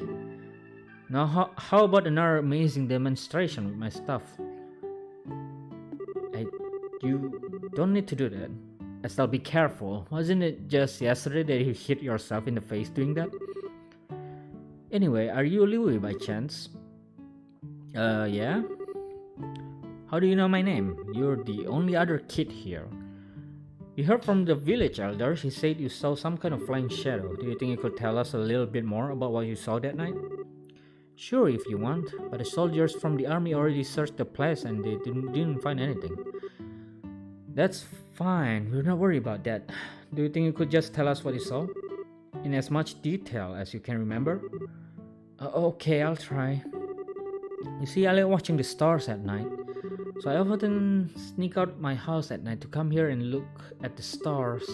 Now, how about another amazing demonstration with my stuff? You don't need to do that. Estelle, be careful. Wasn't it just yesterday that you hit yourself in the face doing that? Anyway, are you Louis by chance? Yeah? How do you know my name? You're the only other kid here. You heard from the village elder. He said you saw some kind of flying shadow. Do you think you could tell us a little bit more about what you saw that night? Sure, if you want, but the soldiers from the army already searched the place and they didn't find anything. That's fine, we're not worried about that. Do you think you could just tell us what you saw? In as much detail as you can remember? Okay, I'll try. You see, I like watching the stars at night. So I often sneak out my house at night to come here and look at the stars.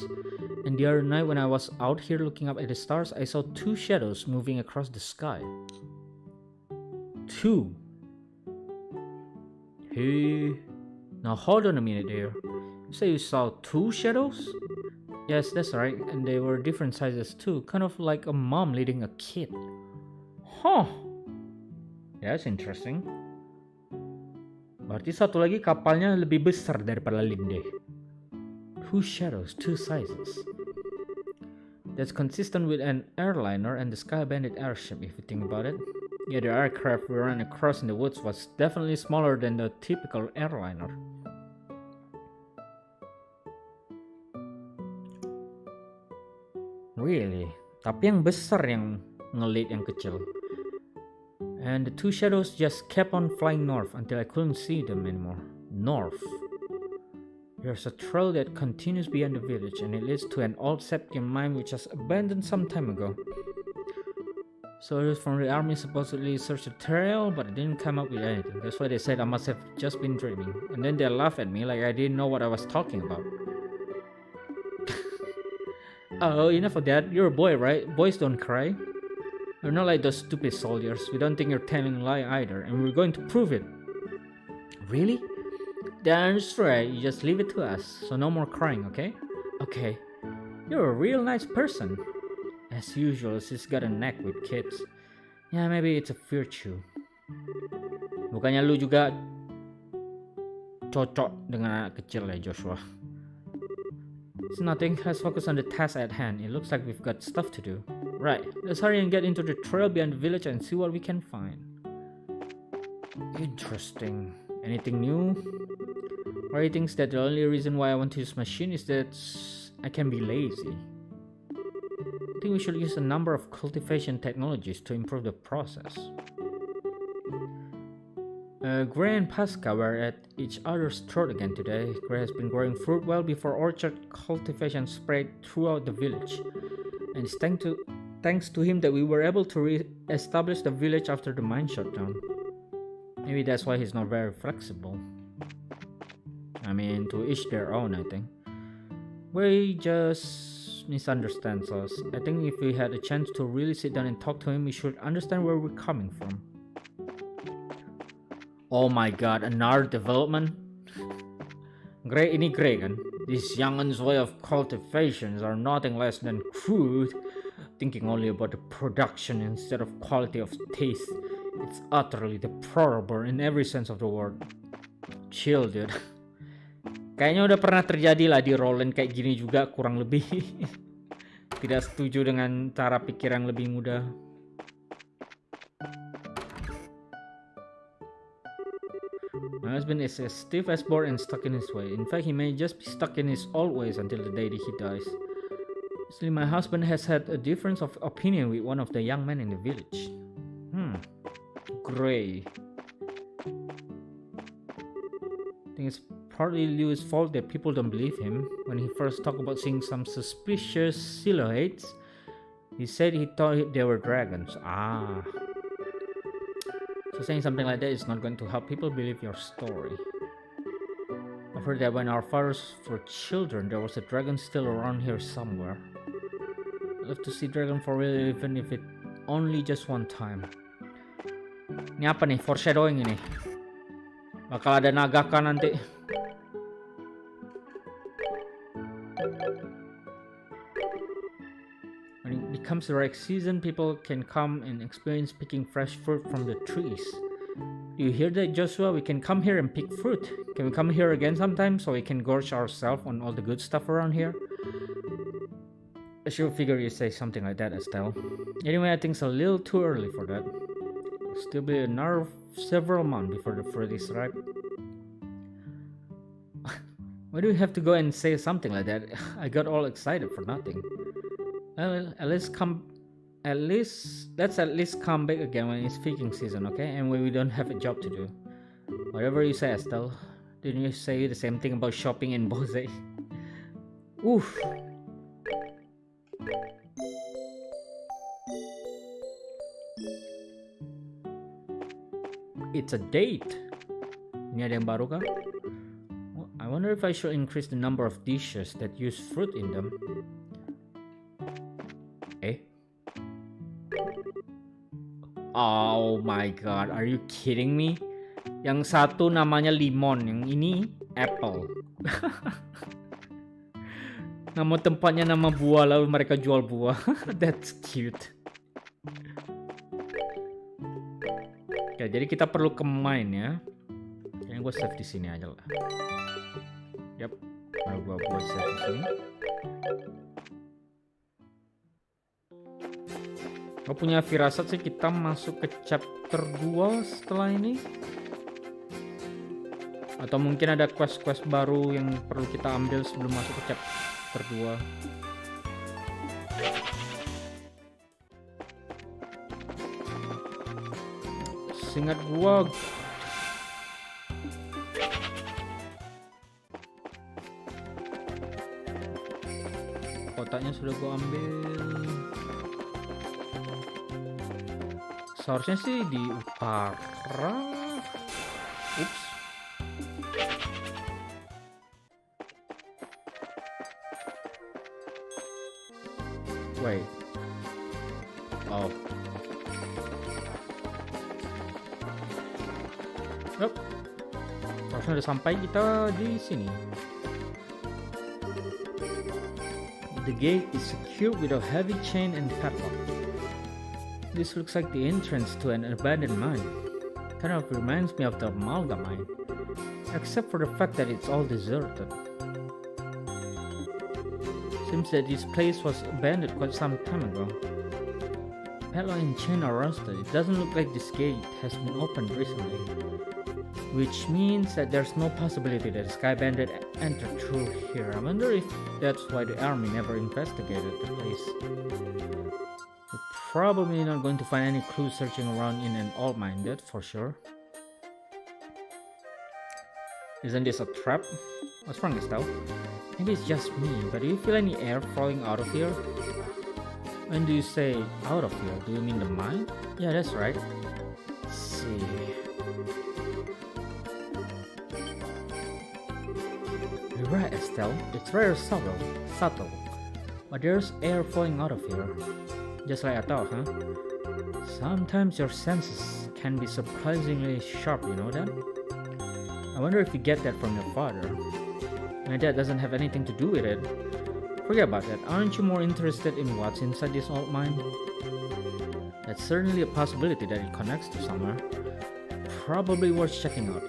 And the other night when I was out here looking up at the stars, I saw two shadows moving across the sky. Two. Hey. Now hold on a minute there. You say you saw two shadows? Yes, that's right. And they were different sizes too. Kind of like a mom leading a kid. Huh. That's interesting. Berarti satu lagi kapalnya lebih besar daripada Linde. Two shadows, two sizes. That's consistent with an airliner and the Sky Bandit airship if you think about it. Yeah, the aircraft we ran across in the woods was definitely smaller than the typical airliner. Really? Tapi yang besar yang ngelit yang kecil. And the two shadows just kept on flying north until I couldn't see them anymore. North. There's a trail that continues beyond the village and it leads to an old septic mine which was abandoned some time ago. Soldiers from the army supposedly searched the trail but didn't come up with anything. That's why they said I must have just been dreaming. And then they laughed at me like I didn't know what I was talking about. Oh, enough of that. You're a boy, right? Boys don't cry. We're not like those stupid soldiers. We don't think you're telling a lie either, and we're going to prove it. Really? That's right. You just leave it to us. So no more crying, okay? Okay. You're a real nice person. As usual, she's got a knack with kids. Yeah, maybe it's a virtue. Bukannya lu juga cocok dengan anak kecil ya, Joshua? It's nothing. Let's focus on the task at hand. It looks like we've got stuff to do. Right, let's hurry and get into the trail beyond the village and see what we can find. Interesting. Anything new? Or he thinks that the only reason why I want to use machine is that I can be lazy. I think we should use a number of cultivation technologies to improve the process. Gray and Pasca were at each other's throat again today. Gray has been growing fruit well before orchard cultivation spread throughout the village. And it's thanks to him that we were able to re-establish the village after the mine shut down. Maybe that's why he's not very flexible. I mean, to each their own, I think. Gray just misunderstands us. I think if we had a chance to really sit down and talk to him, we should understand where we're coming from. Oh my god, another development? Gray kan? These young'uns' way of cultivations are nothing less than crude, thinking only about the production instead of quality of taste. It's utterly deplorable in every sense of the word. Chill, dude. Kayaknya udah pernah terjadi lah di Roland kayak gini juga kurang lebih. Tidak setuju dengan cara pikir yang lebih mudah. My husband is as stiff as board and stuck in his way. In fact, he may just be stuck in his old ways until the day that he dies. Actually, my husband has had a difference of opinion with one of the young men in the village. Gray. I think it's partly Louis' fault that people don't believe him. When he first talked about seeing some suspicious silhouettes, he said he thought they were dragons. So saying something like that is not going to help people believe your story. I've heard that when our fathers were children, there was a dragon still around here somewhere. I'd love to see dragon for real, even if it only just one time. Ini apa nih? Foreshadowing ini. Bakal ada naga kan nanti. When it becomes the right season, people can come and experience picking fresh fruit from the trees. Do you hear that, Joshua? We can come here and pick fruit. Can we come here again sometime so we can gorge ourselves on all the good stuff around here? I should figure you say something like that, Estelle. Anyway, I think it's a little too early for that. Still be another several months before the fruit is ripe. Why do you have to go and say something like that? I got all excited for nothing. Well, let's at least come back again when it's speaking season, okay? And when we don't have a job to do. Whatever you say, Estelle. Didn't you say the same thing about shopping in Bose? Oof. It's a date. Ini ada yang baru kah? Well, I wonder if I should increase the number of dishes that use fruit in them. Oh my god, are you kidding me? Yang satu namanya limon, yang ini apple. Nama tempatnya nama buah, lalu mereka jual buah. That's cute. Oke, jadi kita perlu ke mine ya. Kayaknya gue save di sini aja lah. Yap, gue save di sini. Gue punya firasat sih kita masuk ke chapter 2 setelah ini. Atau mungkin ada quest-quest baru yang perlu kita ambil sebelum masuk ke chapter 2. Seingat gua kotaknya sudah gua ambil. Seharusnya sih di utara. Ups. Wait. Oh. Yup. Harusnya udah sampai kita di sini. The gate is secured with a heavy chain and padlock. This looks like the entrance to an abandoned mine. Kind of reminds me of the Amalgam mine, except for the fact that it's all deserted. Seems that this place was abandoned quite some time ago. Padlock and chain are rusted. It doesn't look like this gate has been opened recently, which means that there's no possibility that a Sky Bandit entered through here. I wonder if that's why the army never investigated the place. We're probably not going to find any clues searching around in an old mine, that's for sure. Isn't this a trap? What's wrong, Estelle? Maybe it's just me, but do you feel any air flowing out of here? When do you say out of here? Do you mean the mine? Yeah, that's right. Let's see. You're right, Estelle. It's very subtle. But there's air flowing out of here. Just like I thought, huh? Sometimes your senses can be surprisingly sharp, you know that? I wonder if you get that from your father. My dad doesn't have anything to do with it. Forget about that. Aren't you more interested in what's inside this old mine? That's certainly a possibility that it connects to somewhere. Probably worth checking out.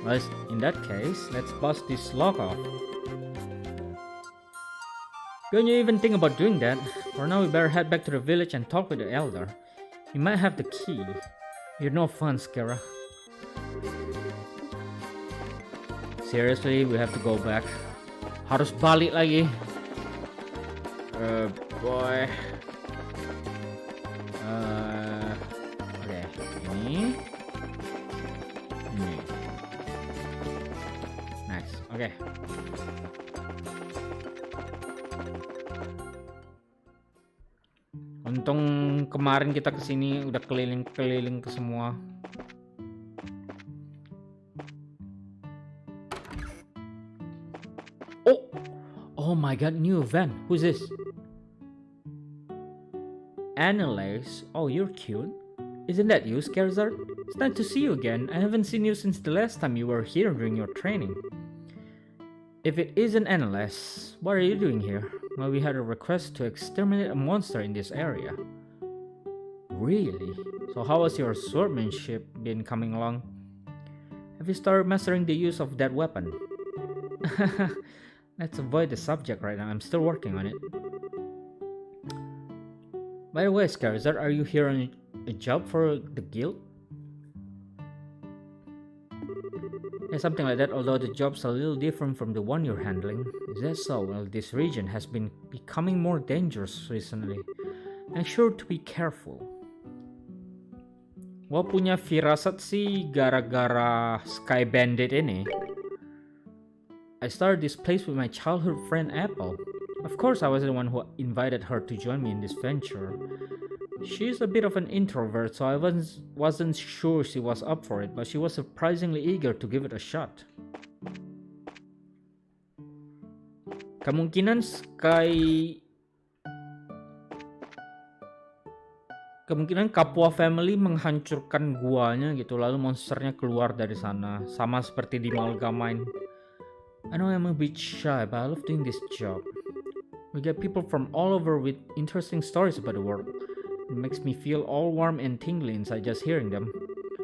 Well, in that case, let's bust this lock off. Don't you even think about doing that? For now, we better head back to the village and talk with the elder. He might have the key. You're no fun, Skara. Seriously, we have to go back. Harus balik lagi. Boy. Oke, ini. Next, oke. Untung kemarin kita kesini udah keliling-keliling ke semua. Oh my god, new event. Who's this? Annalise. Oh, you're cute. Isn't that you, Scarizard? It's nice to see you again. I haven't seen you since the last time you were here during your training. If it isn't Annalise, what are you doing here? Well, we had a request to exterminate a monster in this area. Really? So how has your swordsmanship been coming along? Have you started mastering the use of that weapon? Let's avoid the subject right now. I'm still working on it. By the way, Scarizard, are you here on a job for the guild? Yeah, something like that, although the job's a little different from the one you're handling. Is that so? Well, this region has been becoming more dangerous recently. Make sure to be careful. Gua punya firasat sih gara-gara Sky Bandit ini. I started this place with my childhood friend Apple. Of course, I was the one who invited her to join me in this venture. She's a bit of an introvert, so I wasn't sure she was up for it, but she was surprisingly eager to give it a shot. Kemungkinan Kapua family menghancurkan guanya gitu, lalu monsternya keluar dari sana, sama seperti di Malgamine. I know I'm a bit shy, but I love doing this job. We get people from all over with interesting stories about the world. It makes me feel all warm and tingly inside just hearing them.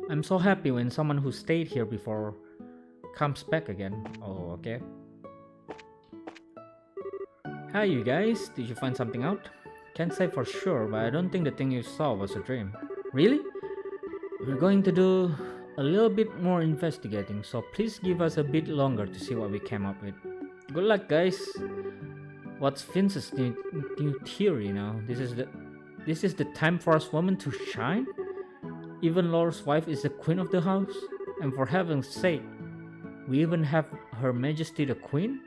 I'm so happy when someone who stayed here before comes back again. Oh, okay. Hi, you guys. Did you find something out? Can't say for sure, but I don't think the thing you saw was a dream. Really? We're going to do a little bit more investigating, so please give us a bit longer to see what we came up with. Good luck, guys. What's Vince's new theory now? This is the time for us women to shine? Even Lord's wife is the queen of the house? And for heaven's sake, we even have Her Majesty the Queen?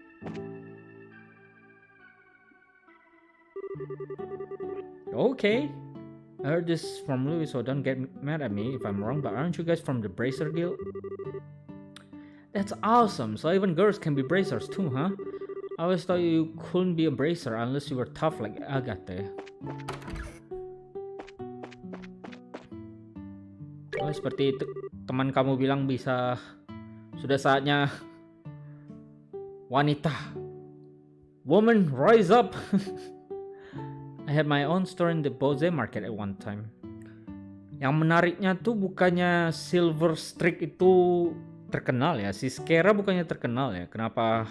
Okay. I heard this from Louis, so don't get mad at me if I'm wrong, but aren't you guys from the Bracer Guild? That's awesome, so even girls can be bracers too, huh? I always thought you couldn't be a bracer unless you were tough like Agathe. Oh, seperti itu teman kamu bilang bisa sudah saatnya wanita. Woman, rise up. I had my own store in the Bose market at one time. Yang menariknya tuh bukannya Silver Streak itu terkenal ya, si Skera bukannya terkenal ya. Kenapa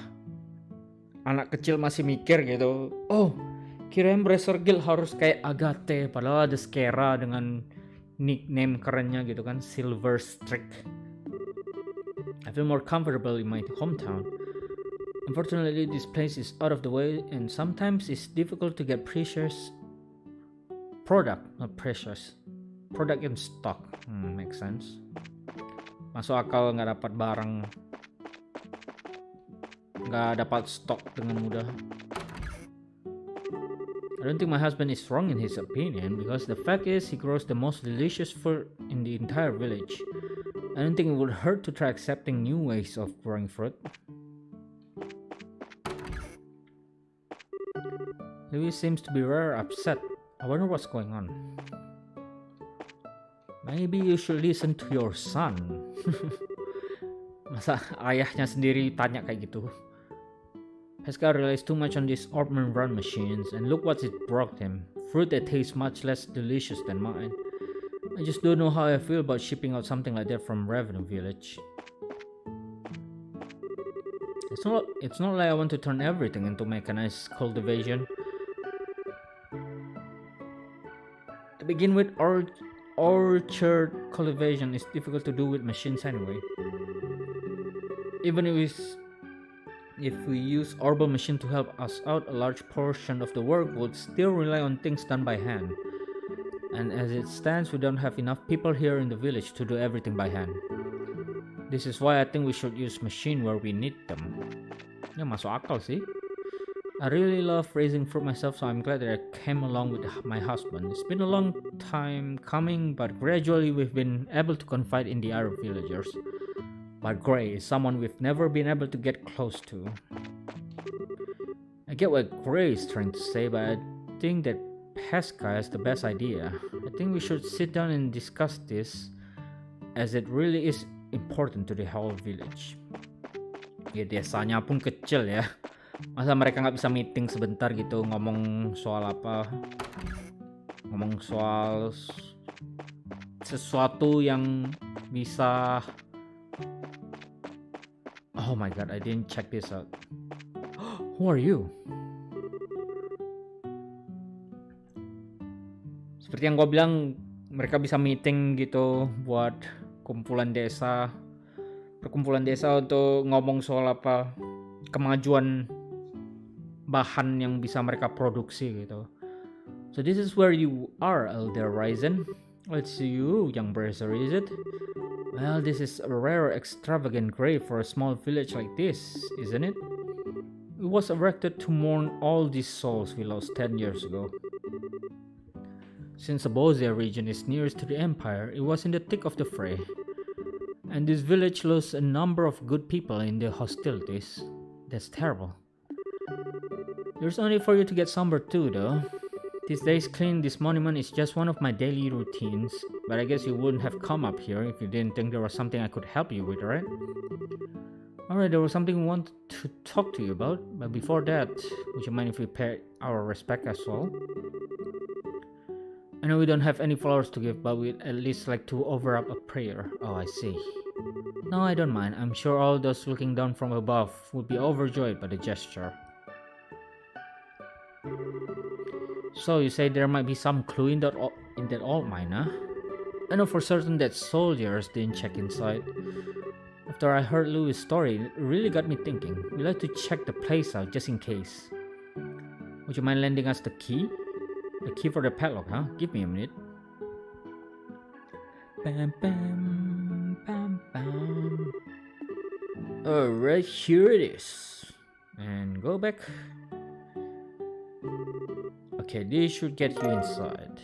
anak kecil masih mikir gitu, oh kirain Bracer Guild harus kayak Agathe, padahal ada Skera dengan nickname kerennya gitu kan, Silver Streak. I feel more comfortable in my hometown. Unfortunately, this place is out of the way and sometimes it's difficult to get precious product in stock. Makes sense. Masuk akal nggak dapat barang, nggak dapat stok dengan mudah. I don't think my husband is wrong in his opinion, because the fact is he grows the most delicious fruit in the entire village. I don't think it would hurt to try accepting new ways of growing fruit. Louis seems to be rather upset. I wonder what's going on. Maybe you should listen to your son. Masa ayahnya sendiri tanya kayak gitu? Pascal relies too much on these Orpman run machines, and look what it brought him. Fruit that tastes much less delicious than mine. I just don't know how I feel about shipping out something like that from Revenue Village. It's not like I want to turn everything into mechanized cultivation. To begin with, orchard cultivation is difficult to do with machines anyway. Even if we use Orbital machine to help us out, a large portion of the work would still rely on things done by hand. And as it stands, we don't have enough people here in the village to do everything by hand. This is why I think we should use machine where we need them. Ya masuk akal sih. I really love raising fruit myself, so I'm glad that I came along with my husband. It's been a long time coming, but gradually we've been able to confide in the other villagers. But Gray is someone we've never been able to get close to. I get what Gray is trying to say, but I think that Pesca has the best idea. I think we should sit down and discuss this, as it really is important to the whole village. Ya desanya pun kecil ya. Masa mereka nggak bisa meeting sebentar gitu, ngomong soal apa? Ngomong soal sesuatu yang bisa. Oh my god, I didn't check this out. Who are you? Seperti yang gue bilang, mereka bisa meeting gitu buat kumpulan desa. perkumpulan desa untuk ngomong soal apa kemajuan bahan yang bisa mereka produksi gitu. So this is where you are, Elder Ryzen. Let's see you, young Bracer, is it? Well, this is a rare, extravagant grave for a small village like this, isn't it? It was erected to mourn all these souls we lost 10 years ago. Since the Bosnia region is nearest to the Empire, it was in the thick of the fray. And this village lost a number of good people in the hostilities. That's terrible. There's only for you to get somber too, though. These days cleaning this monument is just one of my daily routines, but I guess you wouldn't have come up here if you didn't think there was something I could help you with, right? Alright, there was something we wanted to talk to you about, but before that, would you mind if we pay our respect as well? I know we don't have any flowers to give, but we'd at least like to offer up a prayer. Oh, I see. No, I don't mind. I'm sure all those looking down from above would be overjoyed by the gesture. So you say there might be some clue in that old mine, huh? I know for certain that soldiers didn't check inside. After I heard Louis' story, it really got me thinking. We'd like to check the place out just in case. Would you mind lending us the key? The key for the padlock, huh? Give me a minute. Bam, bam, bam, bam. Alright, here it is. And go back. Okay, this should get you inside.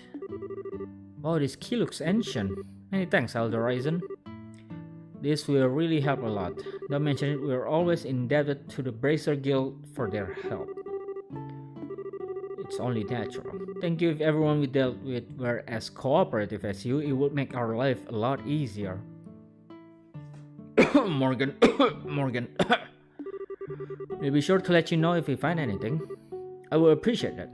Wow, this key looks ancient. Many thanks, Elder Ryzen. This will really help a lot. Don't mention it, we are always indebted to the Bracer Guild for their help. It's only natural. Thank you if everyone we dealt with were as cooperative as you. It would make our life a lot easier. Morgan. Morgan. We'll be sure to let you know if we find anything. I will appreciate that.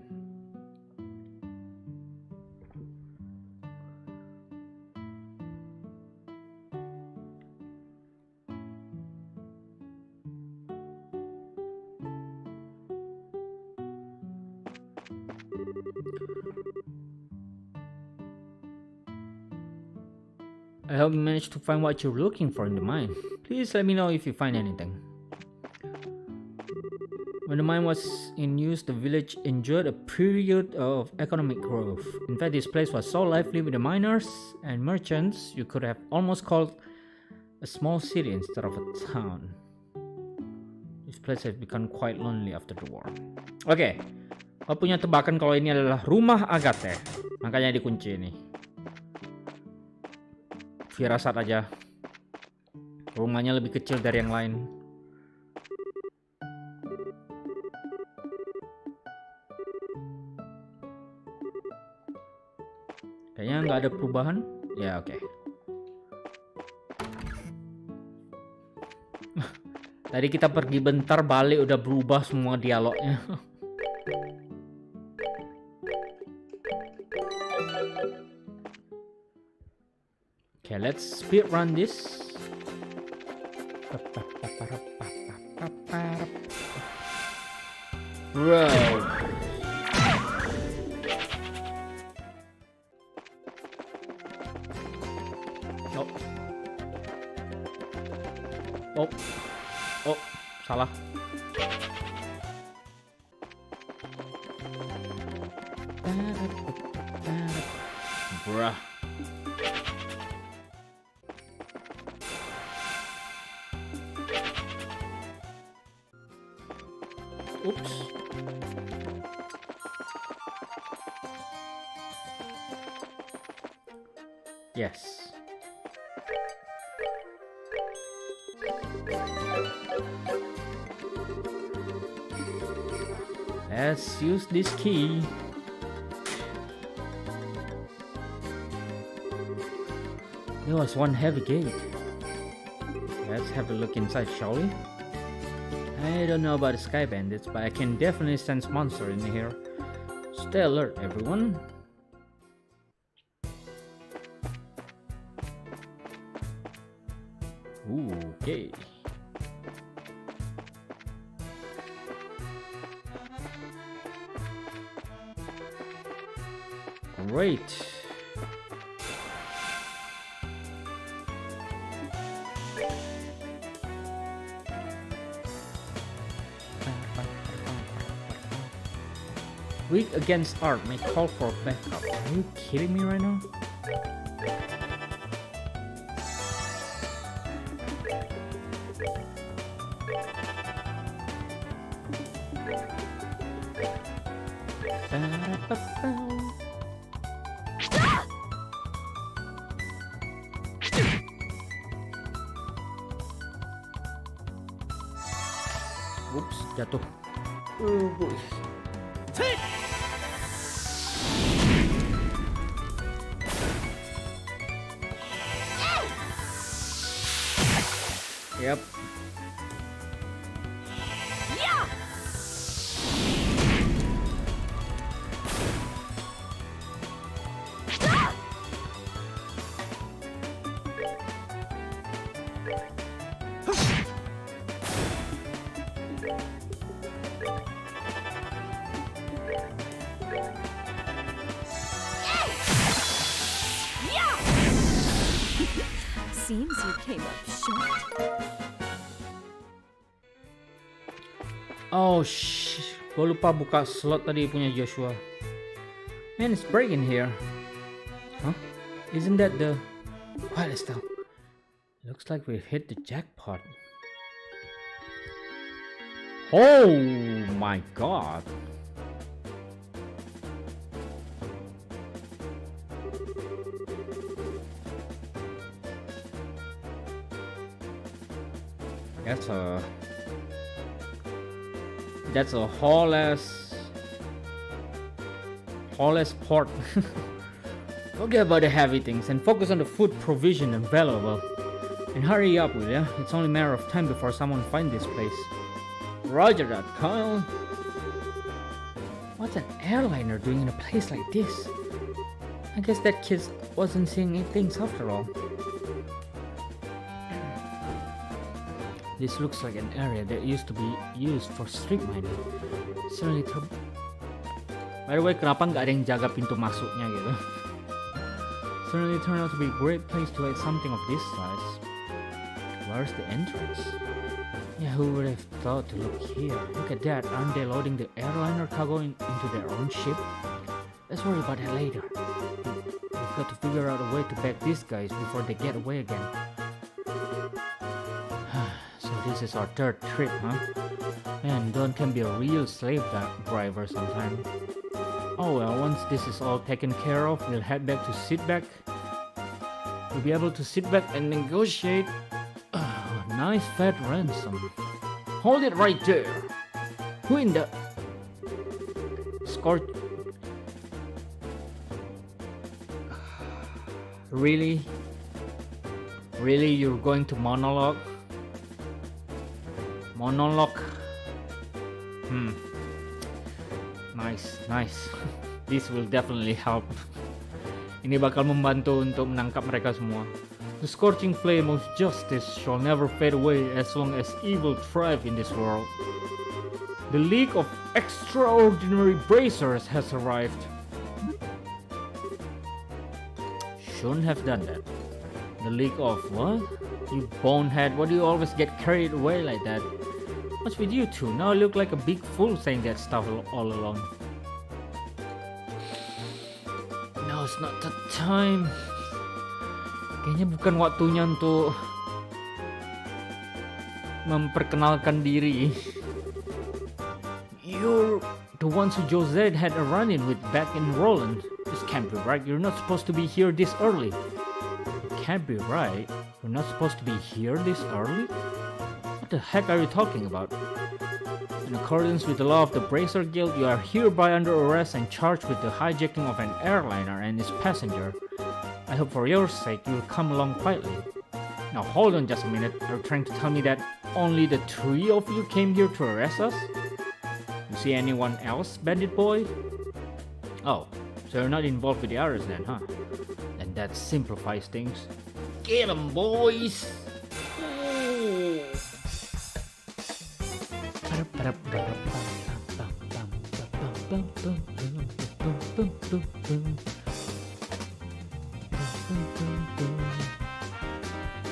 I hope you managed to find what you're looking for in the mine. Please let me know if you find anything. When the mine was in use, the village enjoyed a period of economic growth. In fact, this place was so lively with the miners and merchants, you could have almost called a small city instead of a town. This place has become quite lonely after the war. Oke, aku punya tebakan kalau ini adalah rumah Agathe. Makanya dikunci ini. Firasat aja. Rumahnya lebih kecil dari yang lain. Kayaknya nggak ada perubahan. Ya, oke. Tadi kita pergi bentar, balik udah berubah semua dialognya. Okay, let's speed run this. Bro. Oh. Oh. Oh, salah. Bruh. Oops. Yes. Let's use this key. There was one heavy gate. Let's have a look inside, shall we? I don't know about the sky bandits, but I can definitely sense monster in here. Stay alert, everyone. Ooh, okay. Great. Weak against art may call for backup. Are you kidding me right now? Oops, jatuh. Boy. Yep.
Seems you came up short.
Oh gue lupa buka slot tadi punya Joshua. Man, it's breaking here. Huh? Isn't that the... Quiet as though. Looks like we've hit the jackpot. Oh my god. That's a whole ass port. Forget about the heavy things and focus on the food provision available. And hurry up, will ya? It's only a matter of time before someone finds this place. Roger that, Kyle. What's an airliner doing in a place like this? I guess that kid wasn't seeing things after all. This looks like an area that used to be used for street mining. Certainly By the way, kenapa nggak ada yang jaga pintu masuknya gitu? Certainly turned out to be a great place to hide something of this size. Where's the entrance? Yeah, who would have thought to look here? Look at that, aren't they loading the airliner cargo into their own ship? Let's worry about that later. We've got to figure out a way to bag these guys before they get away again. So this is our third trip, huh? Man, Don can be a real slave driver sometime. Oh well, once this is all taken care of, we'll head back to sit back. We'll be able to sit back and negotiate a nice fat ransom. Hold it right there. Who in the... Scorch... Really? Really, you're going to monologue? Monologue. Nice. This will definitely help. Ini bakal membantu untuk menangkap mereka semua. The scorching flame of justice shall never fade away as long as evil thrive in this world. The League of Extraordinary Bracers has arrived. Shouldn't have done that. The League of what? You bonehead, why do you always get carried away like that? What's with you two? Now I look like a big fool saying that stuff all alone. No, it's not the time. Kayaknya bukan waktunya untuk memperkenalkan diri. You're the ones who Jose had a run-in with back in Roland. This can't be right. You're not supposed to be here this early. It can't be right. We're not supposed to be here this early? What the heck are you talking about? In accordance with the law of the Bracer Guild, you are hereby under arrest and charged with the hijacking of an airliner and its passenger. I hope for your sake you'll come along quietly. Now hold on just a minute. You're trying to tell me that only the three of you came here to arrest us? You see anyone else, bandit boy? Oh, so you're not involved with the others then, huh? And that simplifies things. Get 'em, boys!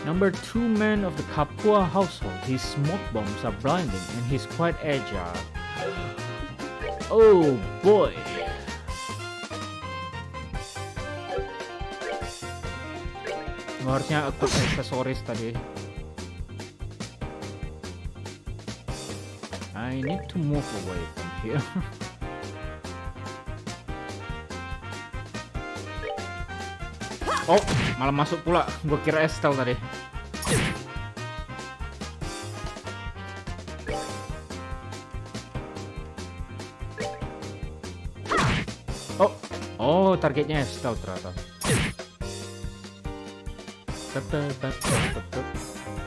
Number 2 man of the Kapua household. His smoke bombs are blinding and he's quite agile. Oh boy. Harusnya aku aksesoris tadi. I need to move away from here. Oh, malah masuk pula. Gue kira Estelle tadi. Oh, targetnya Estelle ternyata.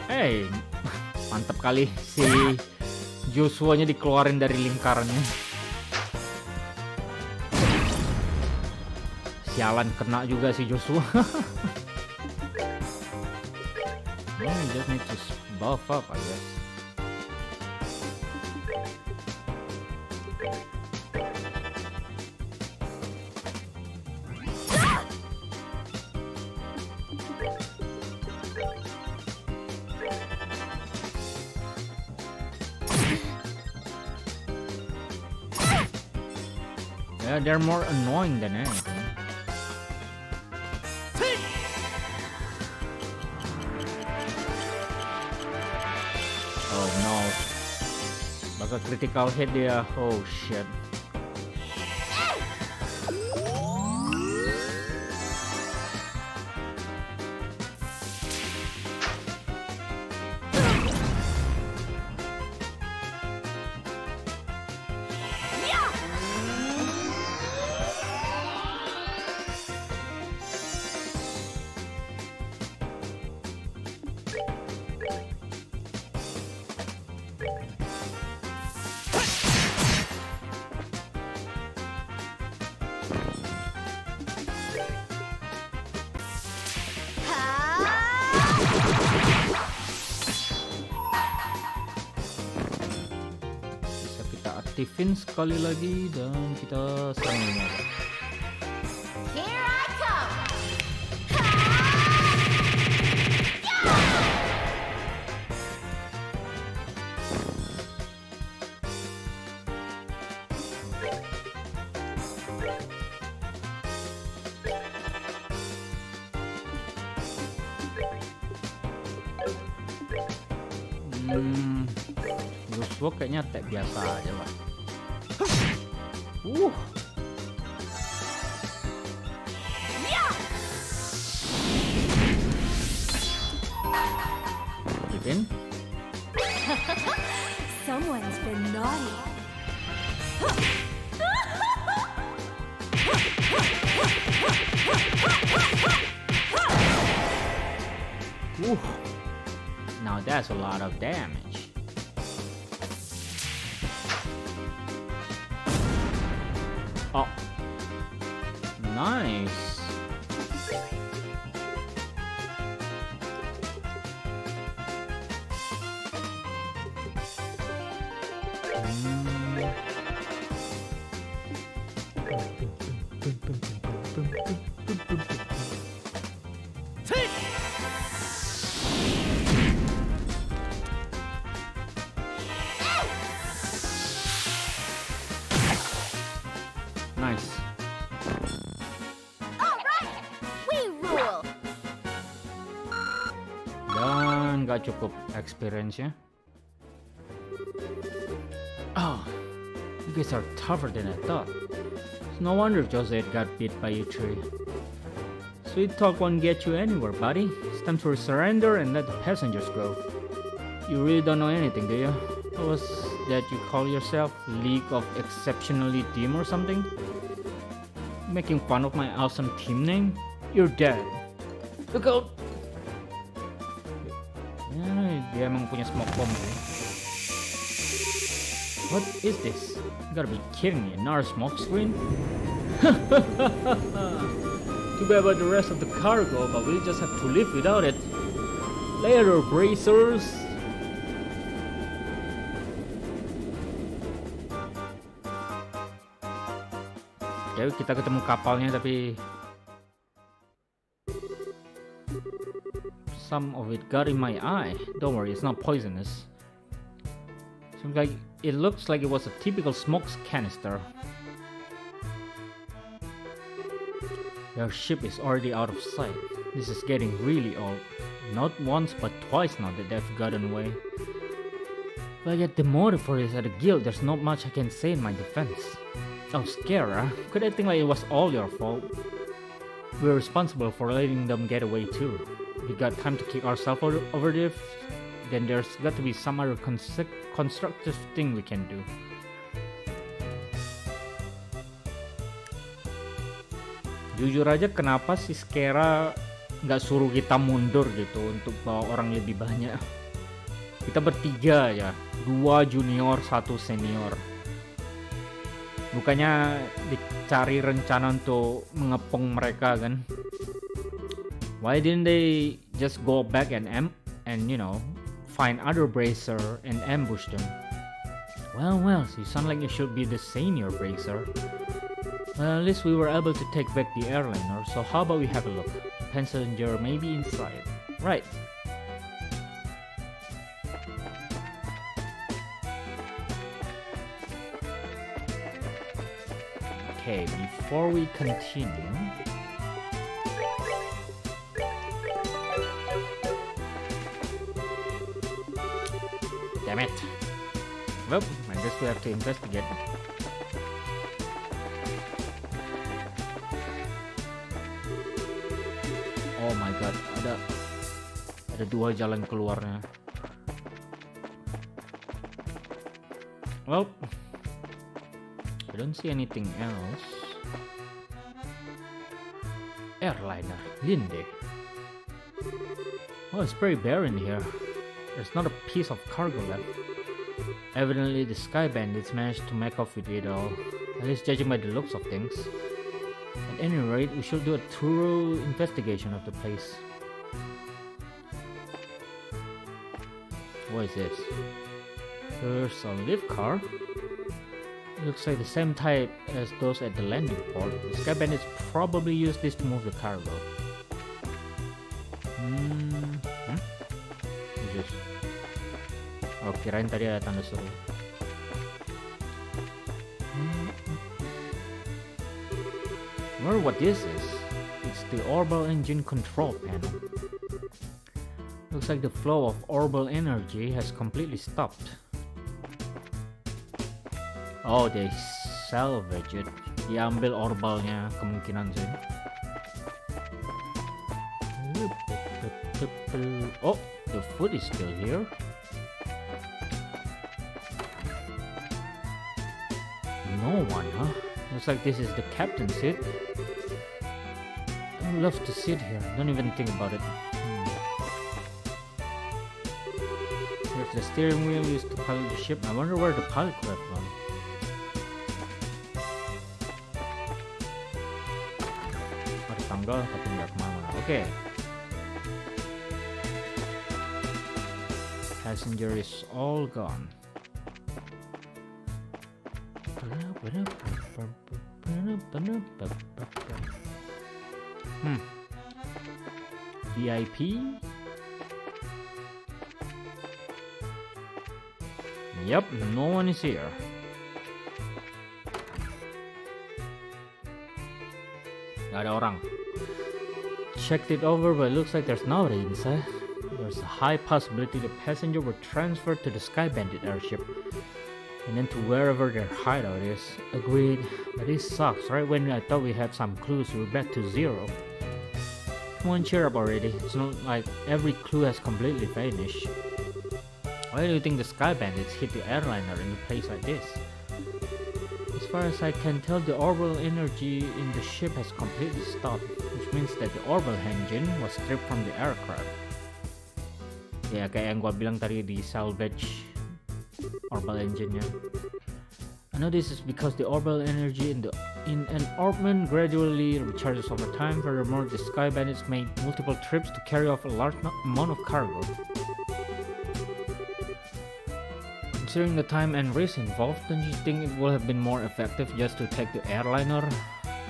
Hey, mantap kali si Joshua-nya dikeluarin dari lingkarannya. Sialan, kena juga si Joshua. Just need to buff up, I guess. Yeah, they're more annoying than anything. Oh no. Bakal critical hit dia. Oh shit. Bisa kita aktifin sekali lagi dan kita serang ini.
Here I come.
Joshua kayaknya attack biasa aja lah. Even?
Someone's been naughty.
Now that's a lot of damage. Oh, nice. Nice.
Alright, we rule.
Dan nggak cukup experience-nya. Oh, you guys are tougher than I thought. It's no wonder Jose got beat by you three. Sweet talk won't get you anywhere, buddy. It's time to surrender and let the passengers go. You really don't know anything, do you? What was that you call yourself? League of Exceptionally Team or something? Making fun of my awesome team name? You're dead. Look out! Ya, dia emang punya smoke bomb sih. What is this? You gotta be kidding me, another smoke screen? Too bad about the rest of the cargo, but we'll just have to live without it. Later, bracers! Ya, kita ketemu kapalnya tapi some of it got in my eye. Don't worry, it's not poisonous. Seems like it looks like it was a typical smoke canister. Their ship is already out of sight. This is getting really old. Not once but twice now that they've gotten away. If I get demoted for this at the guild, there's not much I can say in my defense. Oh, Skara, could I think like it was all your fault? We're responsible for letting them get away too. We got time to kick ourselves over this, then there's got to be some other constructive thing we can do. Jujur aja, kenapa si Skara nggak suruh kita mundur gitu untuk bawa orang lebih banyak? Kita bertiga ya, 2 junior, 1 senior. Bukannya dicari rencana untuk mengepung mereka kan? Why didn't they just go back and you know, find other bracer and ambush them? Well, you sound like you should be the senior bracer. Well, at least we were able to take back the airliner, so how about we have a look? Passenger may be inside. Right. Okay, before we continue, damn it. Well, I guess we have to investigate. Oh my god, ada 2 jalan keluarnya. Well, I don't see anything else. Airliner, Linde. Oh, it's pretty barren here. There's not a piece of cargo left. Evidently, the Sky Bandits managed to make off with it all. At least judging by the looks of things. At any rate, we should do a thorough investigation of the place. What is this? There's a lift car. It looks like the same type as those at the landing port. The Sky Bandits probably used this to move the cargo. What's this? Oh, kirain tadi ada tanda seru. I wonder what this is. It's the orbital engine control panel. Looks like the flow of orbital energy has completely stopped. Oh, they salvage it. Diambil orbalnya kemungkinan sih. Oh, the food is still here. No one, huh? Looks like this is the captain's seat. I would love to sit here. Don't even think about it. Here's the steering wheel used to pilot the ship. I wonder where the pilot could have gone. Ada tanggal tapi nggak kemana. Okay. Passenger is all gone. VIP? Yep, no one is here. Gak ada orang. Checked it over, but it looks like there's nobody inside. There's a high possibility the passenger were transferred to the Sky Bandit airship and then to wherever their hideout is. Agreed, but this sucks. Right when I thought we had some clues, we're back to zero. Come on, cheer up already. It's not like every clue has completely vanished. Why do you think the Sky Bandits hit the airliner in a place like this? As far as I can tell, the orbital energy in the ship has completely stopped, which means that the orbital engine was stripped from the aircraft. Ya, kayak yang gua bilang tadi di salvage orbital engine-nya. I know this is because the orbital energy in an orbment gradually recharges over time. Furthermore, the Sky Bandits made multiple trips to carry off a large amount of cargo. Considering the time and risk involved, don't you think it would have been more effective just to take the airliner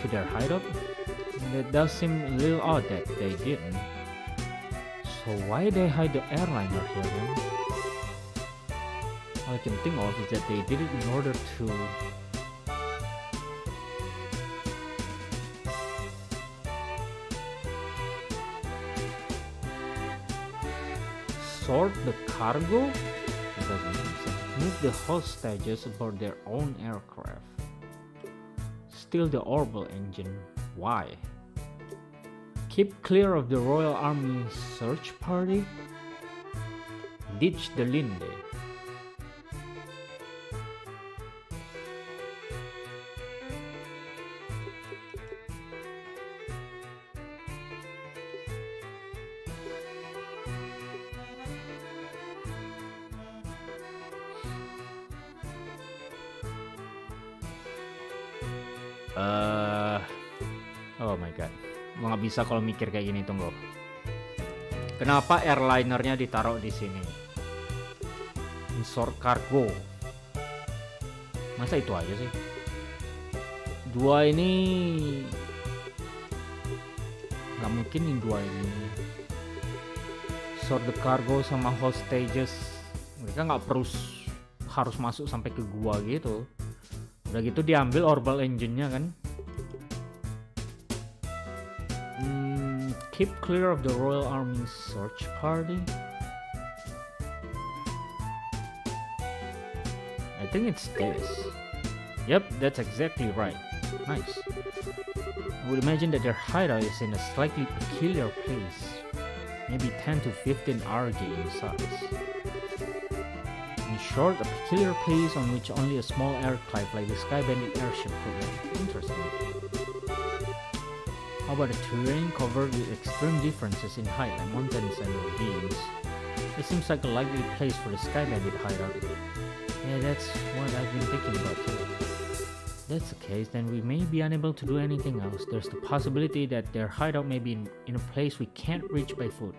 to their hideout? And it does seem a little odd that they didn't. So why they hide the airliner here then? All I can think of is that they did it in order to sort the cargo. It doesn't make sense. Move the hostages aboard their own aircraft. Steal the orbital engine. Why? Keep clear of the Royal Army search party. Ditch the Linde. Oh my god, gua nggak bisa kalau mikir kayak gini. Tunggu, kenapa airlinernya ditaruh di sini? Insert cargo, masa itu aja sih? Dua ini nggak mungkin, ini dua ini. Sort the cargo sama hostages, mereka nggak harus masuk sampai ke gua gitu. Udah gitu diambil orbital engine-nya kan. Keep clear of the Royal Army search party. I think it's this. Yep, that's exactly right. Nice. I would imagine that their hideout is in a slightly peculiar place. Maybe 10 to 15 RG in size. In short, a peculiar place on which only a small aircraft like the Sky Bandit airship could land. Interesting. How about a terrain covered with extreme differences in height like mountains and ravines? It seems like a likely place for the Sky Bandit hideout. Yeah, that's what I've been thinking about too. If that's the case, then we may be unable to do anything else. There's the possibility that their hideout may be in a place we can't reach by foot.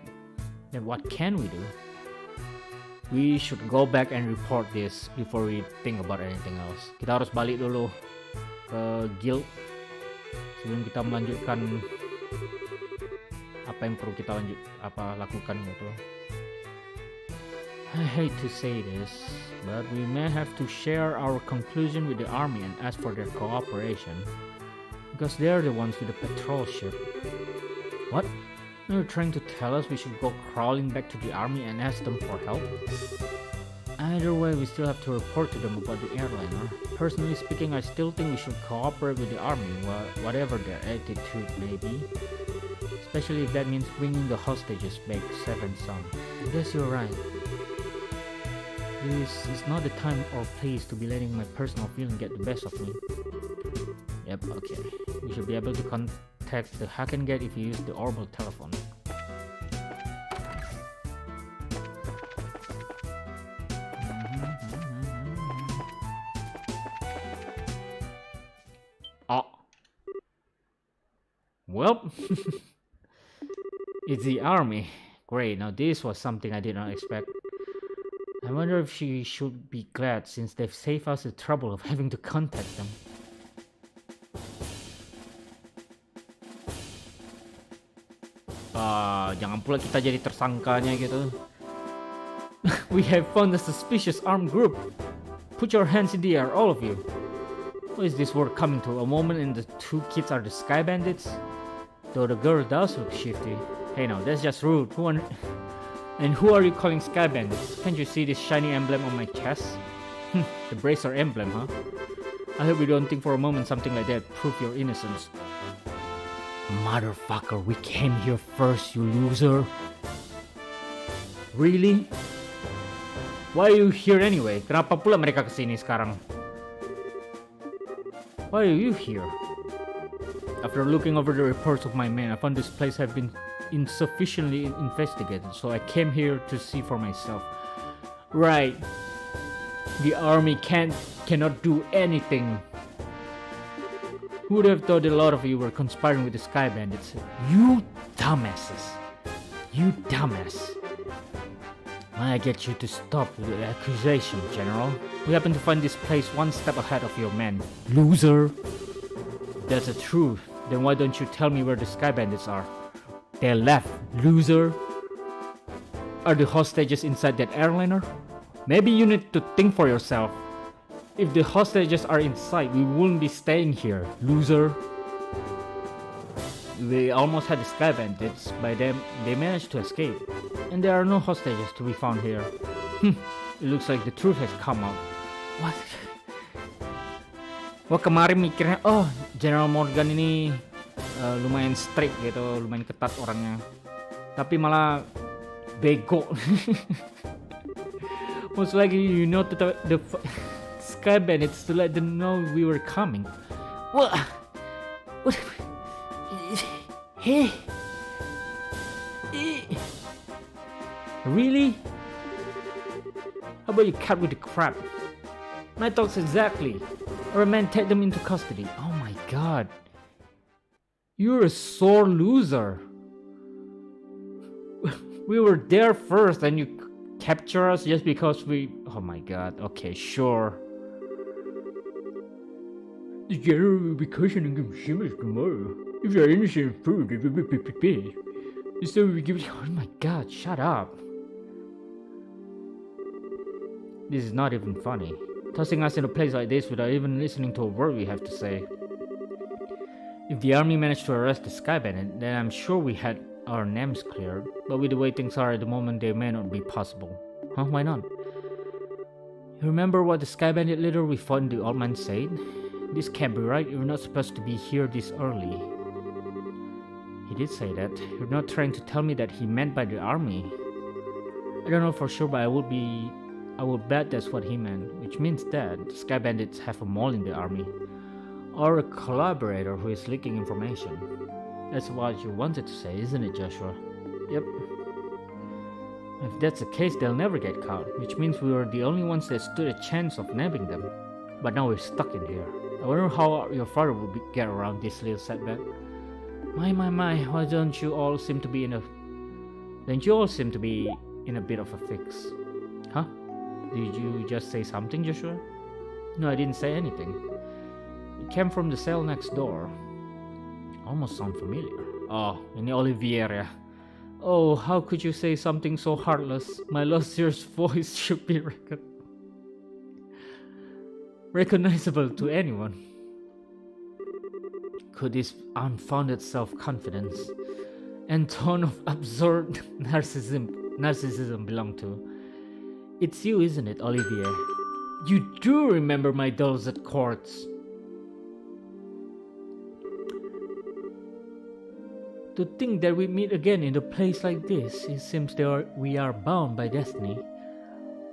Then what can we do? We should go back and report this before we think about anything else. Kita harus balik dulu ke guild sebelum kita melanjutkan apa yang perlu kita lakukan gitu. I hate to say this, but we may have to share our conclusion with the army and ask for their cooperation, because they're the ones with the patrol ship. What? You're trying to tell us we should go crawling back to the army and ask them for help? Either way, we still have to report to them about the airliner. Personally speaking, I still think we should cooperate with the army, whatever their attitude may be. Especially if that means bringing the hostages back safe and sound. I guess you're right. This is not the time or place to be letting my personal feeling get the best of me. Yep, okay. We should be able to contact the Hacken Gate if you use the orbital telephone. Well, it's the army. Great, now this was something I did not expect. I wonder if she should be glad since they've saved us the trouble of having to contact them. Jangan pula kita jadi tersangkanya gitu. We have found a suspicious armed group. Put your hands in the air, all of you. What is this world coming to? A moment and the two kids are the Sky Bandits? Though the girl does look shifty. Hey now, that's just rude. And who are you calling Sky Bandits? Can't you see this shiny emblem on my chest? The bracer emblem, huh? I hope you don't think for a moment something like that prove your innocence. Motherfucker, we came here first, you loser. Really? Why are you here anyway? Kenapa pula mereka kesini sekarang? Why are you here? After looking over the reports of my men, I found this place have been insufficiently investigated, so I came here to see for myself. Right. The army cannot do anything. Who would have thought a lot of you were conspiring with the Sky Bandits? You dumbasses. You dumbass. I get you to stop with the accusation, General. We happen to find this place one step ahead of your men. Loser. That's the truth. Then why don't you tell me where the Sky Bandits are? They left, loser. Are the hostages inside that airliner? Maybe you need to think for yourself. If the hostages are inside, we wouldn't be staying here, loser. We almost had the sky bandits, by them they managed to escape. And there are no hostages to be found here. It looks like the truth has come out. What? Wah, kemarin mikirnya, oh, General Morgan ini lumayan strict gitu, lumayan ketat orangnya. Tapi malah bego. Most likely you know the sky bandits to let them know we were coming. What? Hey. Really? How about you cut with the crap? My thoughts exactly. Or a man take them into custody. Oh my god. You're a sore loser. We were there first and you capture us just because we... Oh my god. Okay, sure. The general will be questioning consumers tomorrow. If you're innocent food, it will be prepared. So we give... Oh my god, shut up. This is not even funny. Tossing us in a place like this without even listening to a word we have to say. If the army managed to arrest the Sky Bandit, then I'm sure we had our names cleared. But with the way things are at the moment, they may not be possible. Huh? Why not? You remember what the Sky Bandit leader we fought in the old man said? This can't be right. You're not supposed to be here this early. He did say that. You're not trying to tell me that he meant by the army. I don't know for sure, but I will bet that's what he meant, which means that the Sky Bandits have a mole in the army, or a collaborator who is leaking information. That's what you wanted to say, isn't it, Joshua? Yep. If that's the case, they'll never get caught, which means we were the only ones that stood a chance of nabbing them. But now we're stuck in here. I wonder how your father will get around this little setback. My, why don't you all seem to be in a bit of a fix? Huh? Did you just say something, Joshua? No, I didn't say anything. It came from the cell next door. Almost sound familiar. Oh, ini Olivier ya. Oh, how could you say something so heartless? My lost year's voice should be recognizable to anyone. Could this unfounded self-confidence and tone of absurd narcissism belong to? It's you, isn't it, Olivier? You do remember my dolls at courts. To think that we meet again in a place like this, it seems we are bound by destiny.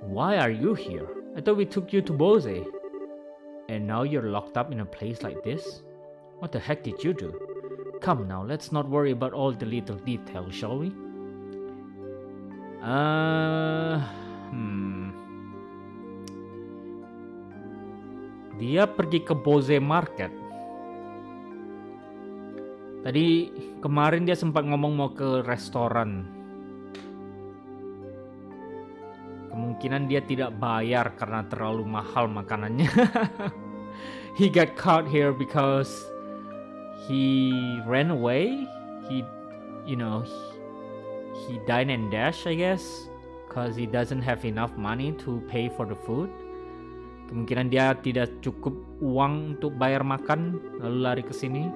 Why are you here? I thought we took you to Bose. And now you're locked up in a place like this? What the heck did you do? Come now, let's not worry about all the little details, shall we? Dia pergi ke Bose Market. Tadi kemarin dia sempat ngomong mau ke restoran. Kemungkinan dia tidak bayar karena terlalu mahal makanannya. He got caught here because he ran away. He dine and dash, I guess, because he doesn't have enough money to pay for the food. Kemungkinan dia tidak cukup uang untuk bayar makan, lalu lari ke sini.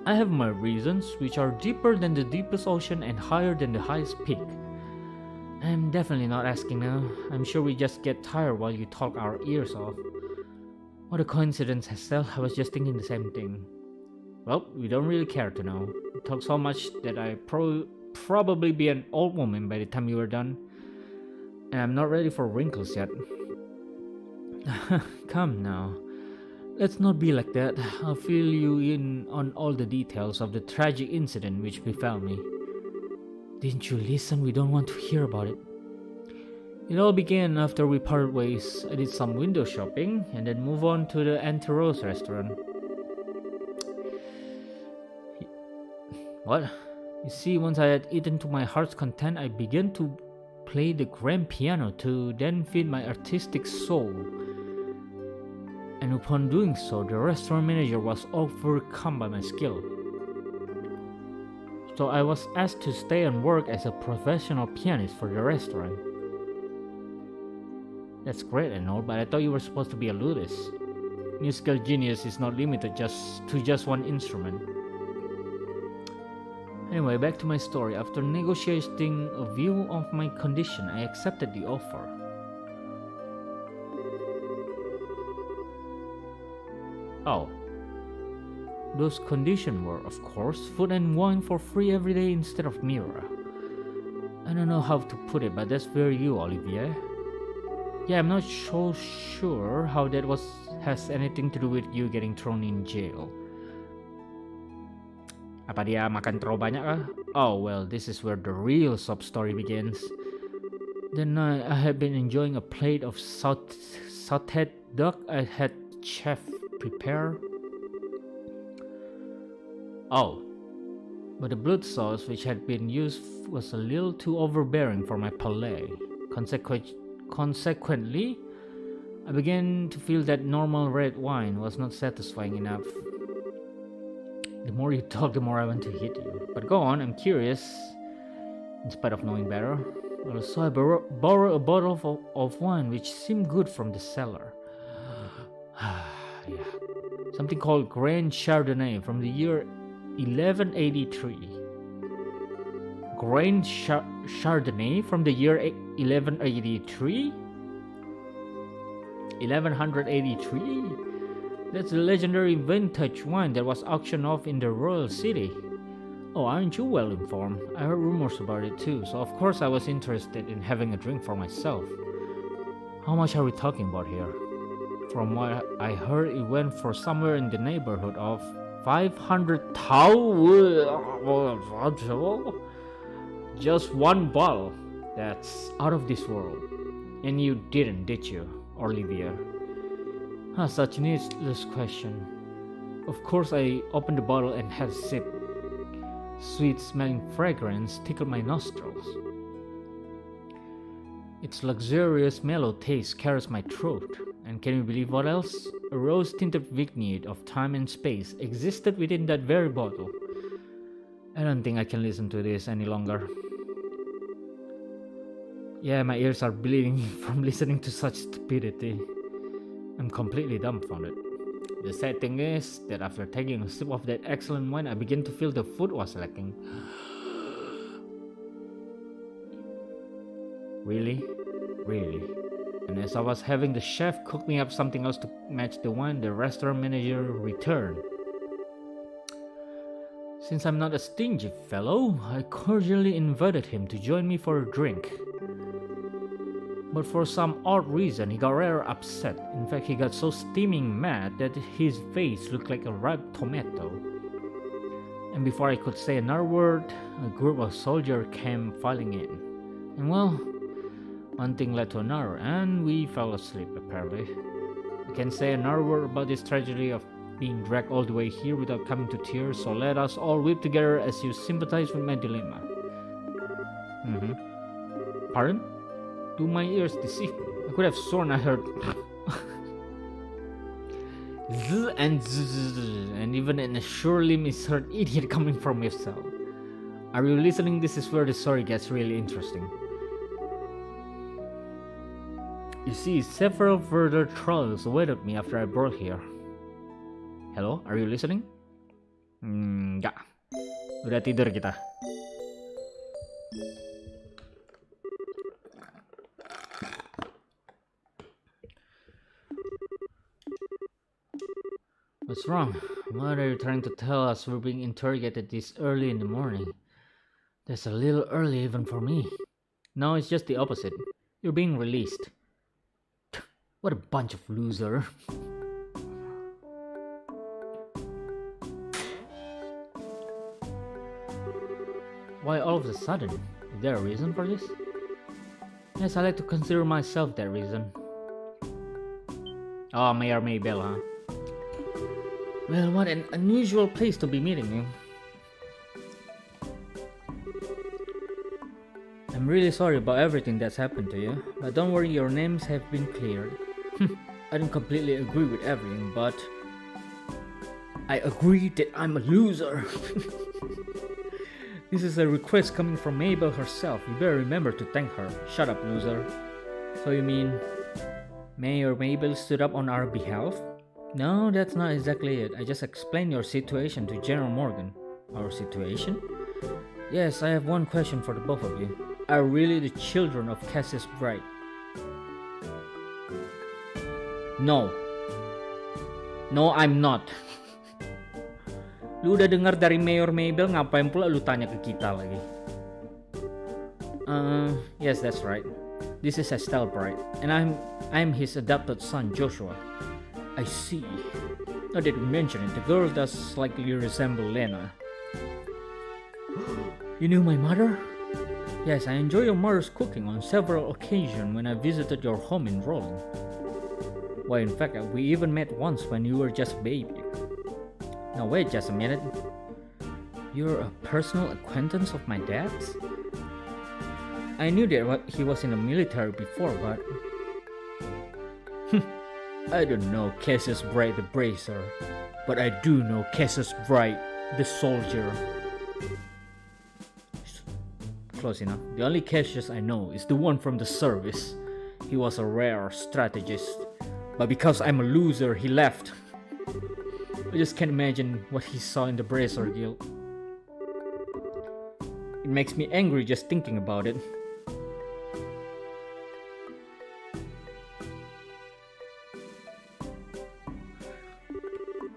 I have my reasons, which are deeper than the deepest ocean and higher than the highest peak. I'm definitely not asking now. I'm sure we just get tired while you talk our ears off. What a coincidence, Estelle. I was just thinking the same thing. Well, we don't really care to know. You talk so much that I probably be an old woman by the time you are done. And I'm not ready for wrinkles yet. Come now. Let's not be like that. I'll fill you in on all the details of the tragic incident which befell me. Didn't you listen? We don't want to hear about it. It all began after we parted ways. I did some window shopping and then move on to the Anti-Rose restaurant. What? You see, once I had eaten to my heart's content, I began to play the grand piano to then feed my artistic soul. And upon doing so, the restaurant manager was overcome by my skill. So I was asked to stay and work as a professional pianist for the restaurant. That's great and all, but I thought you were supposed to be a lutist. Musical genius is not limited to just one instrument. Anyway, back to my story. After negotiating a view of my condition, I accepted the offer. Oh. Those conditions were, of course, food and wine for free every day instead of mirror. I don't know how to put it, but that's very you, Olivia. Yeah, I'm not so sure how that has anything to do with you getting thrown in jail. Apa dia makan terlalu banyak kah? Oh well, this is where the real sob story begins. That night, I had been enjoying a plate of sauteed duck I had chef prepare. Oh, but the blood sauce which had been used was a little too overbearing for my palate. Consequently, I began to feel that normal red wine was not satisfying enough. The more you talk, the more I want to hit you. But go on, I'm curious, in spite of knowing better. Well, so I borrowed a bottle of wine which seemed good from the cellar. Yeah. Something called Grand Chardonnay from the year 1183. Grand Chardonnay from the year 1183? 1183? That's the legendary vintage wine that was auctioned off in the royal city. Oh, aren't you well informed? I heard rumors about it too, so of course I was interested in having a drink for myself. How much are we talking about here? From what I heard, it went for somewhere in the neighborhood of 500,000. Just one bottle. That's out of this world. And you didn't, did you, Olivia? Such a needless question. Of course, I opened the bottle and had a sip. Sweet-smelling fragrance tickled my nostrils. Its luxurious mellow taste carries my throat. And can you believe what else? A rose-tinted vignette of time and space existed within that very bottle. I don't think I can listen to this any longer. Yeah, my ears are bleeding from listening to such stupidity. I'm completely dumbfounded. The sad thing is that after taking a sip of that excellent wine, I began to feel the food was lacking. Really? Really? And as I was having the chef cook me up something else to match the wine, the restaurant manager returned. Since I'm not a stingy fellow, I cordially invited him to join me for a drink. But for some odd reason, he got rather upset. In fact, he got so steaming mad that his face looked like a ripe tomato. And before I could say another word, a group of soldiers came filing in. And well, one thing led to another, and we fell asleep apparently. I can't say another word about this tragedy of being dragged all the way here without coming to tears, so let us all weep together as you sympathize with my dilemma. Pardon? Do my ears deceive me? I could have sworn I heard z and z, and even an surely misheard idiot coming from yourself. Are you listening? This is where the story gets really interesting. You see, several further trials awaited me after I brought here. Hello, are you listening? Enggak. Udah tidur kita. What's wrong? What are you trying to tell us? We're being interrogated this early in the morning. That's a little early even for me. No, it's just the opposite. You're being released. What a bunch of losers. Why all of a sudden? Is there a reason for this? Yes, I like to consider myself that reason. Oh, Mayor Maybell, huh? Well, what an unusual place to be meeting you. I'm really sorry about everything that's happened to you, but don't worry, your names have been cleared. I don't completely agree with everything, but I agree that I'm a loser. This is a request coming from Mabel herself. You better remember to thank her. Shut up, loser. So you mean Mayor Mabel stood up on our behalf? No, that's not exactly it. I just explained your situation to General Morgan. Our situation? Yes, I have one question for the both of you. Are really the children of Cassius Bright? No. No, I'm not. Lu udah dengar dari Mayor Mabel, ngapain pula lu tanya ke kita lagi? Yes, that's right. This is Estelle Bright, and I'm his adopted son, Joshua. I see. Now that you mention it, the girl does slightly resemble Lena. You knew my mother? Yes, I enjoy your mother's cooking on several occasions when I visited your home in Roland. Well, in fact, we even met once when you were just a baby. Now wait just a minute. You're a personal acquaintance of my dad's? I knew that he was in the military before, but... I don't know Cassius Bright the Bracer, but I do know Cassius Bright the Soldier. Close enough. The only Cassius I know is the one from the service. He was a rare strategist, but because I'm a loser, he left. I just can't imagine what he saw in the Bracer Guild. It makes me angry just thinking about it.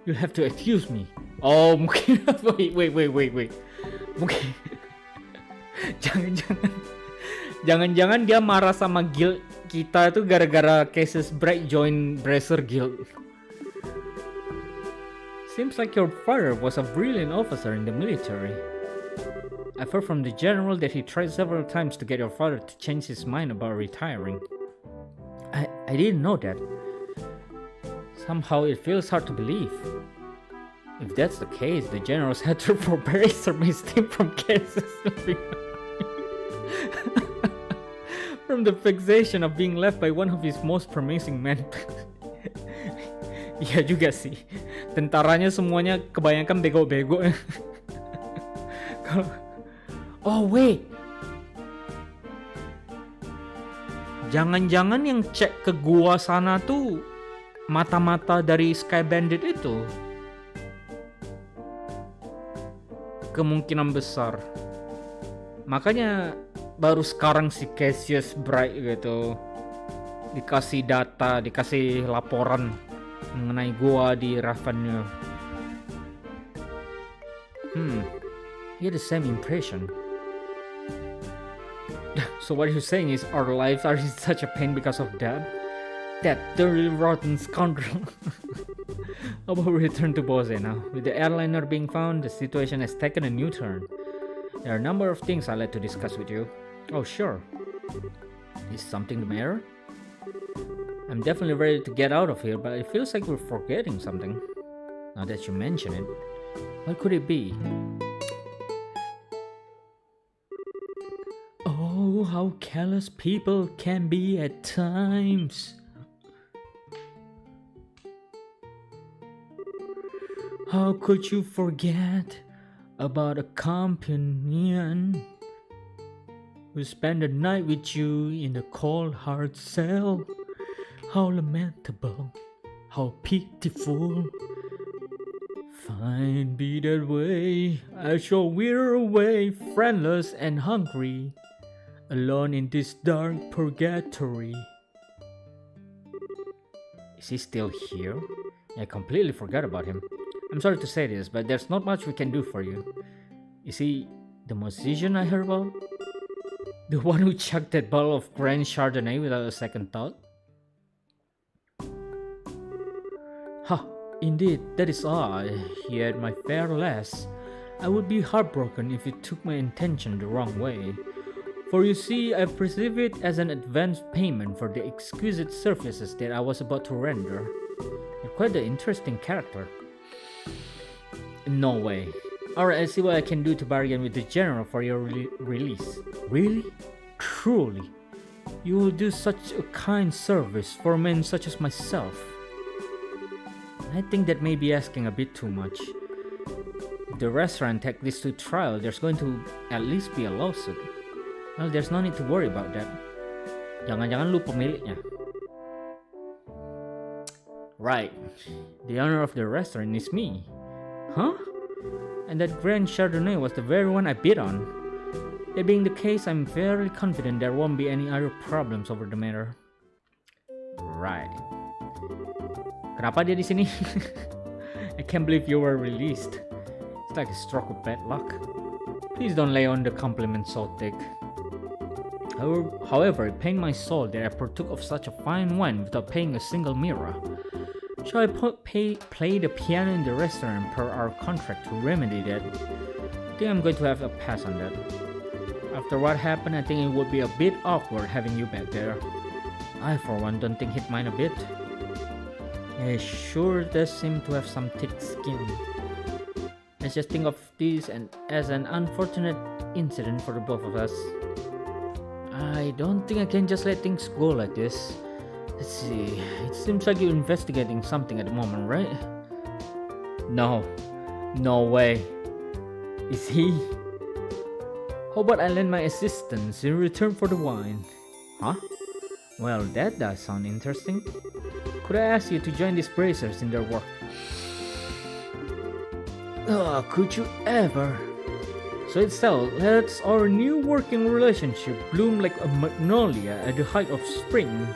You'll have to excuse me. Oh, mungkin wait. Mungkin jangan-jangan dia marah sama guild kita itu gara-gara Cassius Bright join Bracer Guild. Seems like your father was a brilliant officer in the military. I've heard from the general that he tried several times to get your father to change his mind about retiring. I didn't know that. Somehow it feels hard to believe. If that's the case, the general's hatred for Bracer may stem from Cassius. From the fixation of being left by one of his most promising men. Iya juga sih. Tentaranya semuanya kebanyakan bego-bego. Oh wait. Jangan-jangan yang cek ke gua sana tuh mata-mata dari Sky Bandit itu. Kemungkinan besar. Makanya baru sekarang si Cassius Bright gitu dikasih data, dikasih laporan mengenai gua di Ravenna. He had the same impression. So what you're saying is our lives are in such a pain because of that? That dirty rotten scoundrel. How about we return to Bose now? With the airliner being found, the situation has taken a new turn. There are a number of things I'd like to discuss with you. Oh sure. Is something the matter? I'm definitely ready to get out of here, but it feels like we're forgetting something. Now that you mention it, what could it be? Oh, how callous people can be at times. How could you forget about a companion who spent the night with you in a cold hard cell? How lamentable, how pitiful. Fine, be that way. I shall wear away, friendless and hungry, alone in this dark purgatory. Is he still here? I completely forgot about him. I'm sorry to say this, but there's not much we can do for you. Is he the musician I heard about? The one who chucked that bottle of Grand Chardonnay without a second thought? Ha, indeed, that is I. Yet my fair lass, I would be heartbroken if you took my intention the wrong way. For you see, I perceive it as an advance payment for the exquisite services that I was about to render. You're quite an interesting character. No way. Alright, I see what I can do to bargain with the general for your release. Really? Truly? You will do such a kind service for men such as myself? I think that may be asking a bit too much. If the restaurant takes this to trial, there's going to at least be a lawsuit. Well, there's no need to worry about that. Jangan-jangan lu pemiliknya. Right. The owner of the restaurant is me. Huh? And that Grand Chardonnay was the very one I bid on. That being the case, I'm fairly confident there won't be any other problems over the matter. Right. Kenapa dia di sini? I can't believe you were released. It's like a stroke of bad luck. Please don't lay on the compliment so thick. However, it pained my soul that I partook of such a fine wine without paying a single mira. Shall I play the piano in the restaurant per our contract to remedy that? I think I'm going to have a pass on that. After what happened, I think it would be a bit awkward having you back there. I, for one, don't think he'd mind a bit. He sure does seem to have some thick skin. Let's just think of this as an unfortunate incident for the both of us. I don't think I can just let things go like this. Let's see, it seems like you're investigating something at the moment, right? No way. Is he? How about I lend my assistance in return for the wine? Huh? Well, that does sound interesting. Could I ask you to join these bracers in their work? Oh, could you ever? So it's settled. Let's our new working relationship bloom like a magnolia at the height of spring.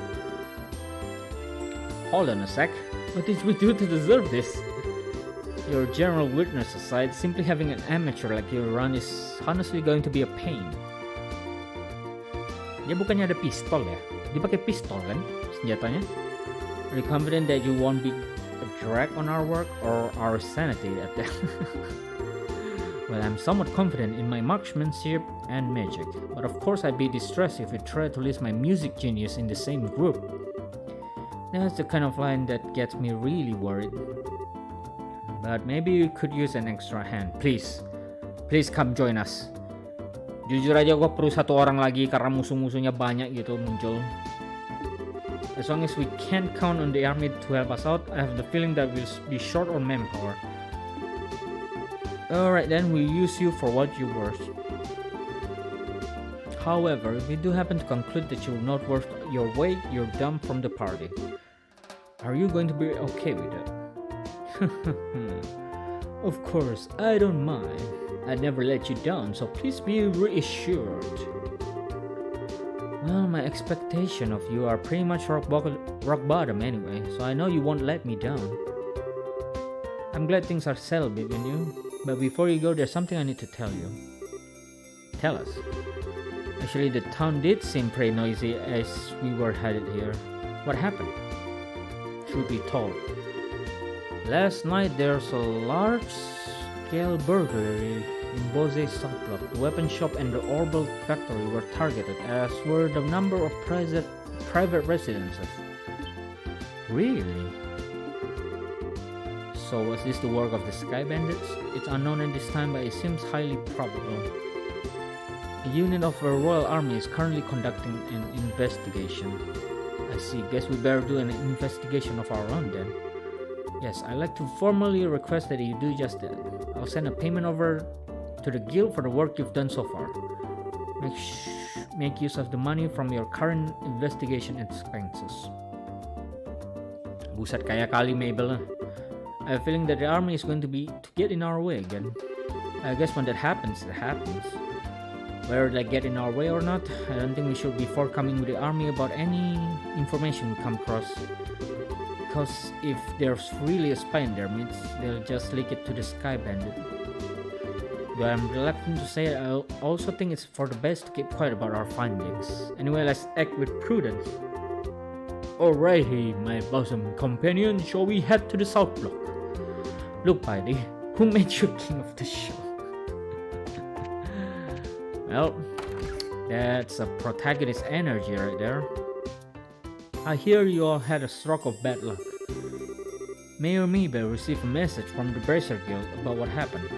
Hold on a sec. What did we do to deserve this? Your general weirdness aside, simply having an amateur like you around is honestly going to be a pain. Dia bukannya ada pistol ya? Dia pakai pistol kan senjatanya? Are you confident that you won't be a drag on our work or our sanity at that? Well, I'm somewhat confident in my marksmanship and magic, but of course I'd be distressed if you try to list my music genius in the same group. That's the kind of line that gets me really worried. But maybe you could use an extra hand. Please come join us. Jujur aja gue perlu satu orang lagi karena musuh-musuhnya banyak gitu muncul. As long as we can't count on the army to help us out, I have the feeling that we'll be short on manpower. Alright then, we'll use you for what you're worth. However, if we do happen to conclude that you're not worth your weight, you're dumped from the party. Are you going to be okay with that? Of course, I don't mind. I'd never let you down, so please be reassured. Well, my expectation of you are pretty much rock bottom anyway, so I know you won't let me down. I'm glad things are settled between you, but before you go, there's something I need to tell you. Tell us. Actually, the town did seem pretty noisy as we were headed here. What happened? Truth be told, last night there's a large-scale burglary in Bose's subplot. The weapon shop and the Orbal factory were targeted, as were the number of private residences. Really? So was this the work of the Sky Bandits? It's unknown at this time, but it seems highly probable. A unit of the Royal Army is currently conducting an investigation. I see, guess we better do an investigation of our own then. Yes, I'd like to formally request that you do just that. I'll send a payment over to the guild for the work you've done so far. Make use of the money from your current investigation expenses. Buset, kaya kali Mabel. I have a feeling that the army is going to get in our way again. I guess when that happens, it happens. Whether they get in our way or not, I don't think we should be forthcoming with the army about any information we come across. Because if there's really a spy in their midst, they'll just leak it to the Sky Bandit. Though I'm reluctant to say it, I also think it's for the best to keep quiet about our findings. Anyway, let's act with prudence. Alrighty, my bosom companion, shall we head to the South Block? Look, buddy, who made you king of the show? Well, that's a protagonist energy right there. I hear you all had a stroke of bad luck. Mayor Mabel received a message from the Bracer Guild about what happened.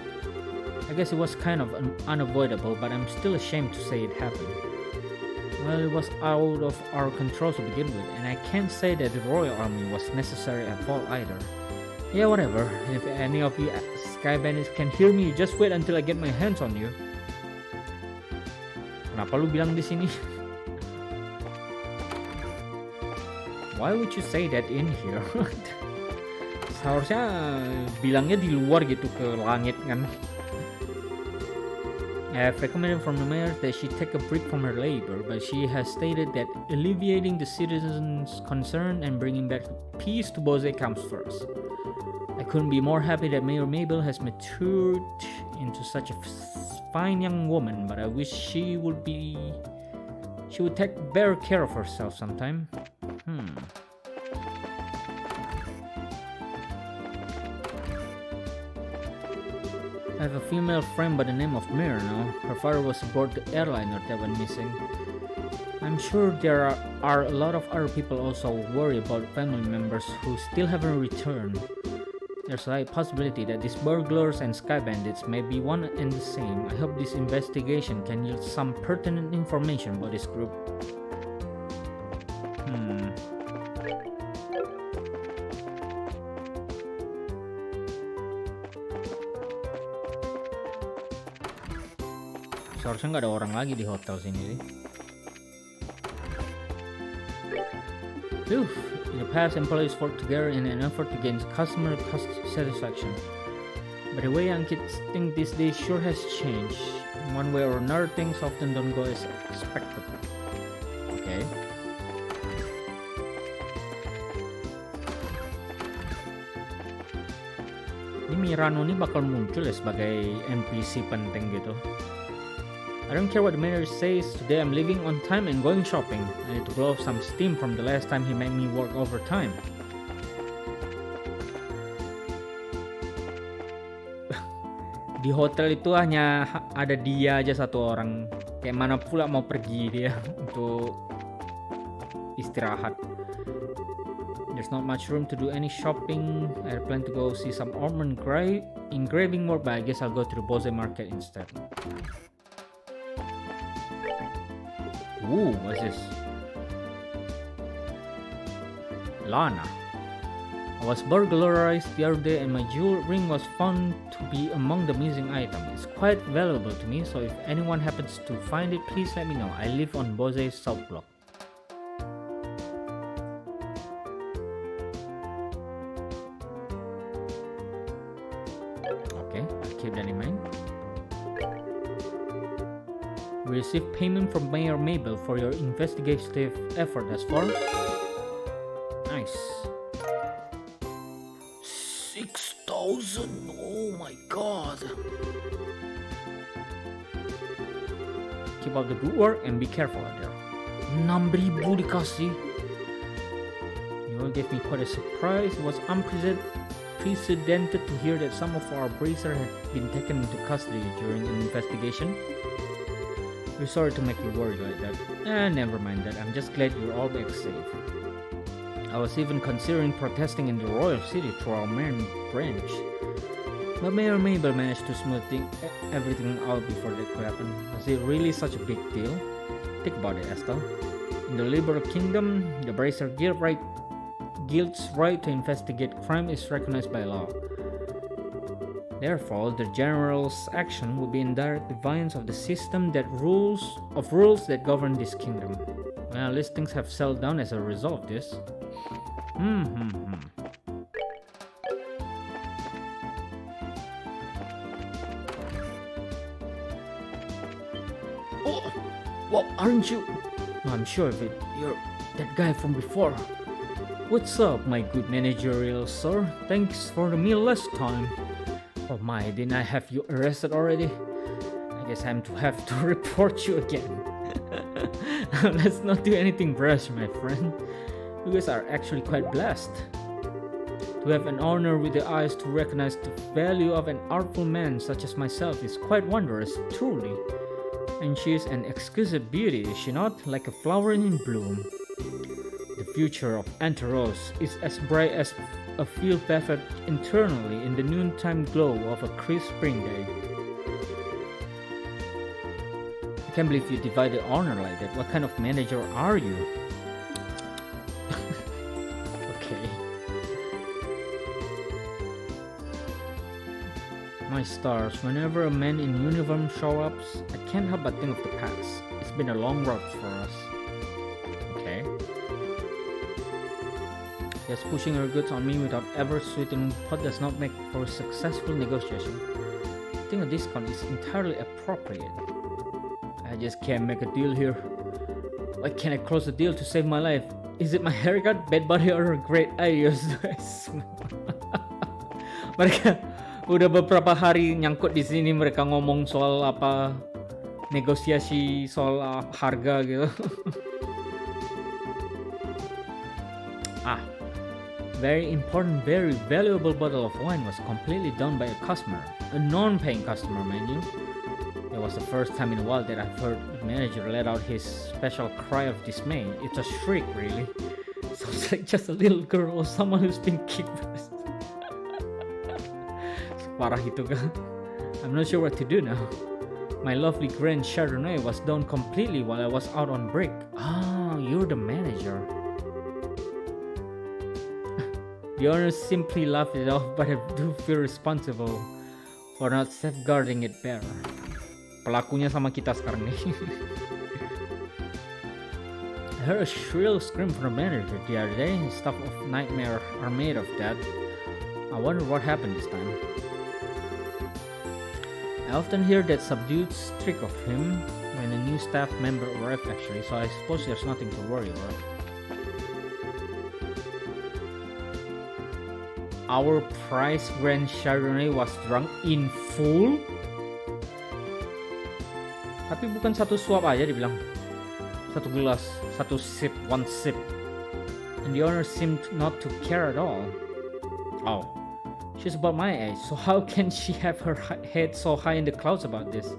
I guess it was kind of unavoidable, but I'm still ashamed to say it happened. Well, it was out of our control to begin with, and I can't say that the Royal Army was necessary at fault either. Yeah, whatever. If any of you Sky Bandits can hear me, just wait until I get my hands on you. Kenapa lu bilang di sini? Why would you say that in here? Seharusnya bilangnya di luar gitu, ke langit kan. I have recommended from the mayor that she take a break from her labor, but she has stated that alleviating the citizens' concern and bringing back peace to Bose comes first. I couldn't be more happy that Mayor Mabel has matured into such a fine young woman, but I wish she would take better care of herself sometime. I have a female friend by the name of Mir now. Her father was aboard the airliner that went missing. I'm sure there are a lot of other people also worried about family members who still haven't returned. There's a high possibility that these burglars and sky bandits may be one and the same. I hope this investigation can yield some pertinent information about this group. Seharusnya nggak ada orang lagi di hotel sini. In the past, employees worked together in an effort to gain customer satisfaction. But the way young kids think these days sure has changed. In one way or another, things often don't go as expected. Okay. Ini Mirano ini bakal muncul ya sebagai NPC penting gitu. I don't care what the mayor says, today I'm leaving on time and going shopping. I need to blow off some steam from the last time he made me work overtime. Di hotel itu hanya ada dia aja satu orang. Kayak mana pula mau pergi dia untuk istirahat. There's not much room to do any shopping. I plan to go see some ornament engraving work, but I guess I'll go to the Bose market instead. Ooh, what's this? Lana. I was burglarized the other day and my jewel ring was found to be among the missing items. It's quite valuable to me, so if anyone happens to find it, please let me know. I live on Bose South Block. Okay, I'll keep that in mind. We received payment from Mayor Mabel for your investigative effort thus far. Nice. 6,000. Oh my god. Keep up the good work and be careful out there. 6,000 dikasih. You all gave me quite a surprise. It was unprecedented to hear that some of our bracer had been taken into custody during an investigation. We're sorry to make you worried like that. Never mind that. I'm just glad you're all back safe. I was even considering protesting in the Royal City through our main branch. But Mayor Mabel managed to smooth everything out before that could happen. Was it really such a big deal? Think about it, Estelle. In the Liberal Kingdom, the Bracer Guild's right to investigate crime is recognized by law. Therefore, the General's action would be in direct defiance of the system rules that govern this kingdom. Well, at least things have settled down as a result of this. Oh, well, aren't you? No, I'm sure of it. You're that guy from before. What's up, my good managerial sir? Thanks for the meal last time. Oh my, didn't I have you arrested already? I guess I'm to have to report you again. Let's not do anything brash, my friend. You guys are actually quite blessed. To have an honor with the eyes to recognize the value of an artful man such as myself is quite wondrous, truly. And she is an exquisite beauty, is she not? Like a flower in bloom. The future of Anteros is as bright as a field bathed internally in the noontime glow of a crisp spring day. I can't believe you divide the honor like that. What kind of manager are you? Okay. My stars, whenever a man in uniform shows up, I can't help but think of the past. It's been a long road for us. Okay. Just pushing her goods on me without ever sweetening pot does not make for a successful negotiation. I think a discount is entirely appropriate. I just can't make a deal here. Why can't I close the deal to save my life? Is it my haircut, bad body, or great ideas? Mereka udah beberapa hari nyangkut di sini, mereka ngomong soal apa, negosiasi soal harga gitu. Very important, very valuable bottle of wine was completely downed by a customer, a non-paying customer, mind you. It was the first time in a while that I've heard the manager let out his special cry of dismay. It's a shriek, really. Sounds like just a little girl or someone who's been kicked. Separah itu kan? I'm not sure what to do now. My lovely grand Chardonnay was down completely while I was out on break. Ah, you're the manager. The owner simply laughed it off, but I do feel responsible for not safeguarding it better. Pelakunya sama kita sekarang nih. I heard a shrill scream from the manager the other day. Stuff of nightmare are made of that. I wonder what happened this time. I often hear that subdued streak of him when a new staff member arrives actually, so I suppose there's nothing to worry about. Our prize Grand Chardonnay was drunk in full. Tapi bukan satu suap aja dibilang. Satu gelas, satu sip, one sip. And the owner seemed not to care at all. Oh, she's about my age, so how can she have her head so high in the clouds about this?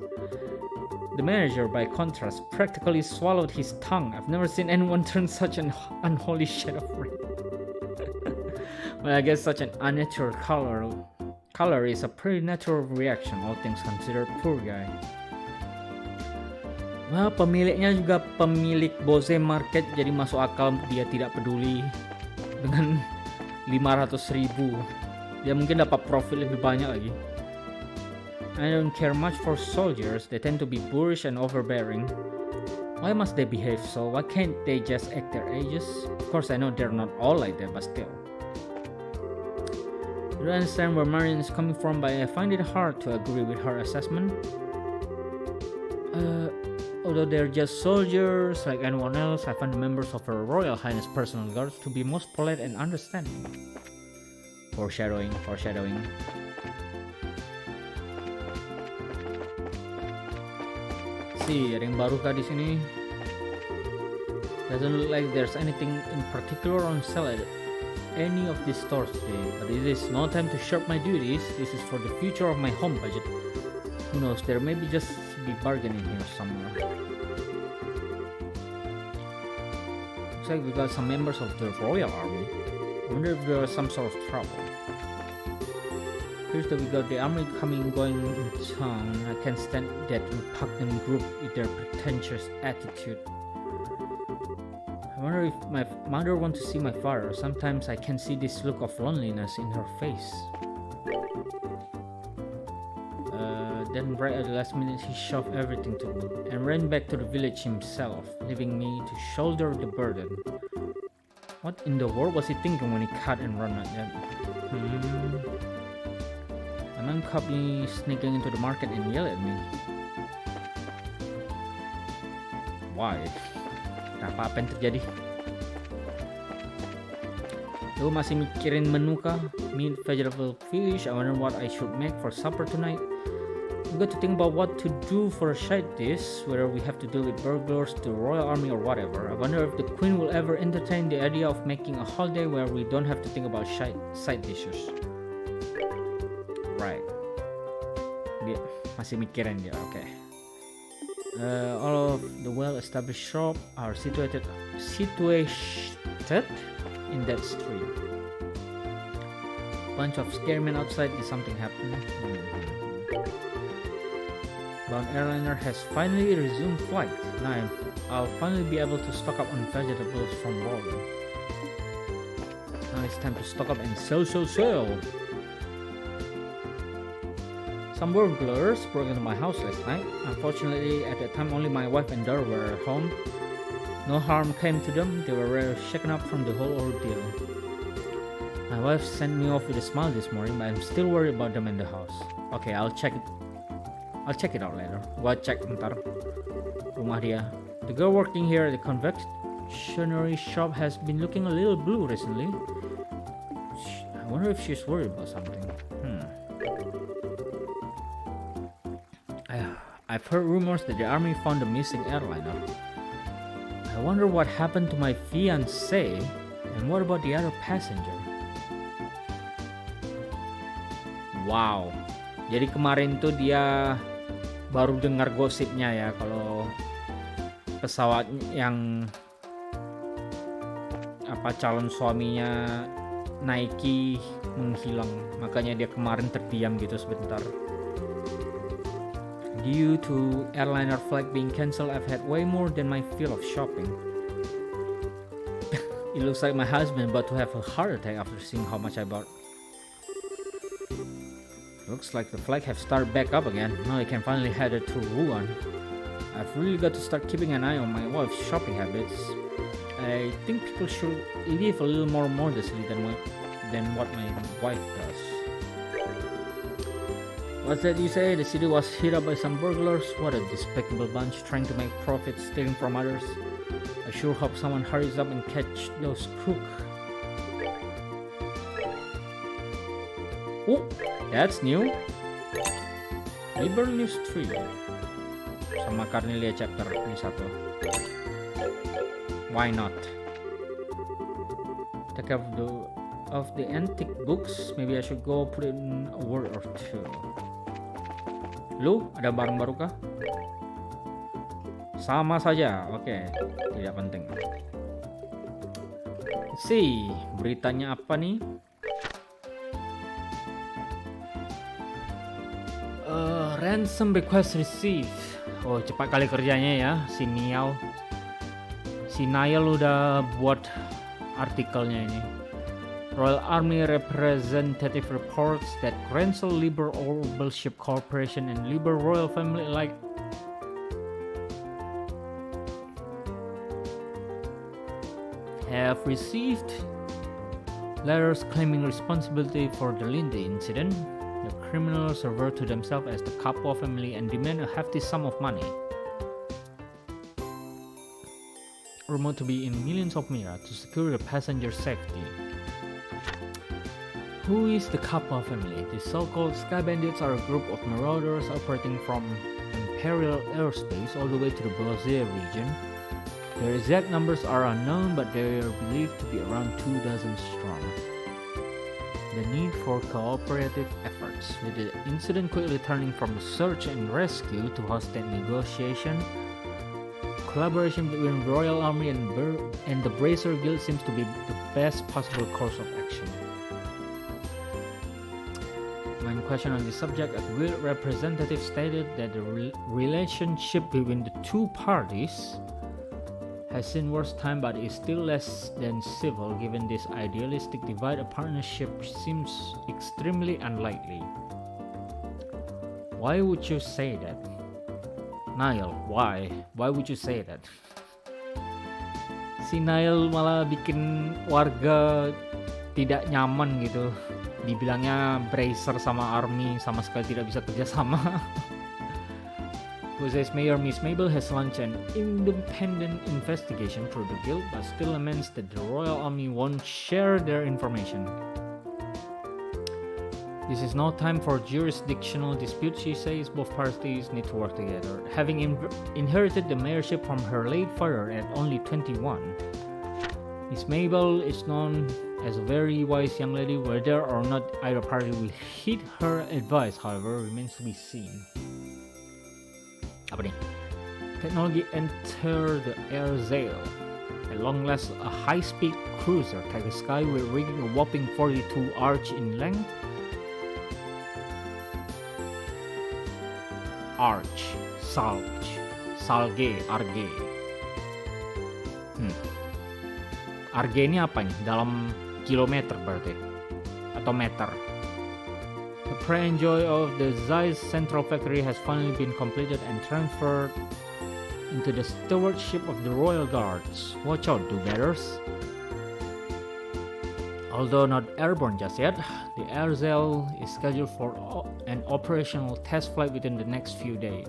The manager, by contrast, practically swallowed his tongue. I've never seen anyone turn such an unholy shade of red. Well, I guess such an unnatural color is a pretty natural reaction, all things considered. Poor guy. Well, pemiliknya juga pemilik Bose Market, jadi masuk akal dia tidak peduli dengan 500.000. Dia mungkin dapat profit lebih banyak lagi. I don't care much for soldiers. They tend to be boorish and overbearing. Why must they behave so? Why can't they just act their ages? Of course, I know they're not all like that, but still. I don't understand where Marion is coming from, but I find it hard to agree with her assessment. Although they're just soldiers like anyone else, I find the members of Her Royal Highness personal guards to be most polite and understanding. Foreshadowing. See, ada yang baru kah di sini? Doesn't look like there's anything in particular on sale at any of these stores today, but it is no time to shirk my duties. This is for the future of my home budget. Who knows, there may be just be bargaining here somewhere. Looks like we got some members of the Royal Army. I wonder if there was some sort of trouble. Here's that we got the army going in town. I can't stand that repugnant group with their pretentious attitude. I wonder if my mother wants to see my father. Sometimes I can see this look of loneliness in her face. Then right at the last minute he shoved everything to me and ran back to the village himself, leaving me to shoulder the burden. What in the world was he thinking when he cut and run like that? A man caught me sneaking into the market and yelled at me. Why? Apa yang terjadi? Lu masih mikirin menu kah? Meat, vegetable, fish. I wonder what I should make for supper tonight. We got to think about what to do for a side dish, whether we have to deal with burglars, the royal army, or whatever. I wonder if the queen will ever entertain the idea of making a holiday where we don't have to think about side dishes. Right. Dia masih mikirin dia, okay. All of the well-established shops are situated in that street. Bunch of scary men outside. Did something happen? Bound airliner has finally resumed flight. Now I'll finally be able to stock up on vegetables from Rome. Now it's time to stock up and sell. Some burglars broke into my house last night. Unfortunately, at that time only my wife and daughter were at home. No harm came to them. They were rather shaken up from the whole ordeal. My wife sent me off with a smile this morning, but I'm still worried about them in the house. Okay, I'll check it out later. Gua cek ntar rumah dia. The girl working here at the confectionery shop has been looking a little blue recently. I wonder if she's worried about something. I've heard rumors that the army found a missing airliner. I wonder what happened to my fiancé, and what about the other passenger? Wow, jadi kemarin tuh dia baru dengar gosipnya ya kalau pesawat yang calon suaminya Nike menghilang, makanya dia kemarin terdiam gitu sebentar. Due to airliner flight being cancelled, I've had way more than my fill of shopping. It looks like my husband about to have a heart attack after seeing how much I bought. Looks like the flight have started back up again. Now I can finally head to Wuhan. I've really got to start keeping an eye on my wife's shopping habits. I think people should live a little more modestly than what my wife does. What's that you say? The city was hit up by some burglars? What a despicable bunch trying to make profit stealing from others. I sure hope someone hurries up and catch those crooks. Oh, that's new. Liber News 3 sama Carnelia chapter ini 1. Why not? Take care of the antique books. Maybe I should go put in a word or two. Lu ada barang baru kah? Sama saja. Oke, tidak penting. Let's see, beritanya apa nih? Ransom request received. Oh, cepat kali kerjanya ya si Niall. Si Niall udah buat artikelnya ini. Royal Army representative reports that Grensel Liber Orbital Ship Corporation and Liber Royal Family alike have received letters claiming responsibility for the Linde incident. The criminals refer to themselves as the Capua family and demand a hefty sum of money, rumored to be in millions of lira, to secure the passenger safety. Who is the Capua family? The so-called Sky Bandits are a group of marauders operating from Imperial airspace all the way to the Brazil region. Their exact numbers are unknown, but they are believed to be around 2 dozen strong. The need for cooperative efforts, with the incident quickly turning from search and rescue to hostage negotiation. Collaboration between the Royal Army and the Bracer Guild seems to be the best possible course of action. When questioned on the subject, a guild representative stated that the relationship between the two parties has seen worse time, but is still less than civil. Given this idealistic divide, a partnership seems extremely unlikely. Why would you say that? Niall, why? Why would you say that? Si Niall malah bikin warga tidak nyaman gitu. Dibilangnya Bracer sama Army sama sekali tidak bisa kerja sama. Jose's mayor Miss Mabel has launched an independent investigation through the guild, but still laments that the Royal Army won't share their information. This is no time for jurisdictional disputes, she says. Both parties need to work together. Having inherited the mayorship from her late father at only 21, Miss Mabel is known as a very wise young lady. Whether or not either party will heed her advice, however, remains to be seen. Apa nih? Technology enter the air sail. At long last, a high-speed cruiser takes the sky with rigging a whopping 42 arch in length. Arch, salge, arge. Arge ini apa nih? Dalam kilometer berarti? Atau meter? The pride and joy of the Zeiss Central Factory has finally been completed and transferred into the stewardship of the Royal Guards. Watch out, do-getters. Although not airborne just yet, the Airzel is scheduled for an operational test flight within the next few days.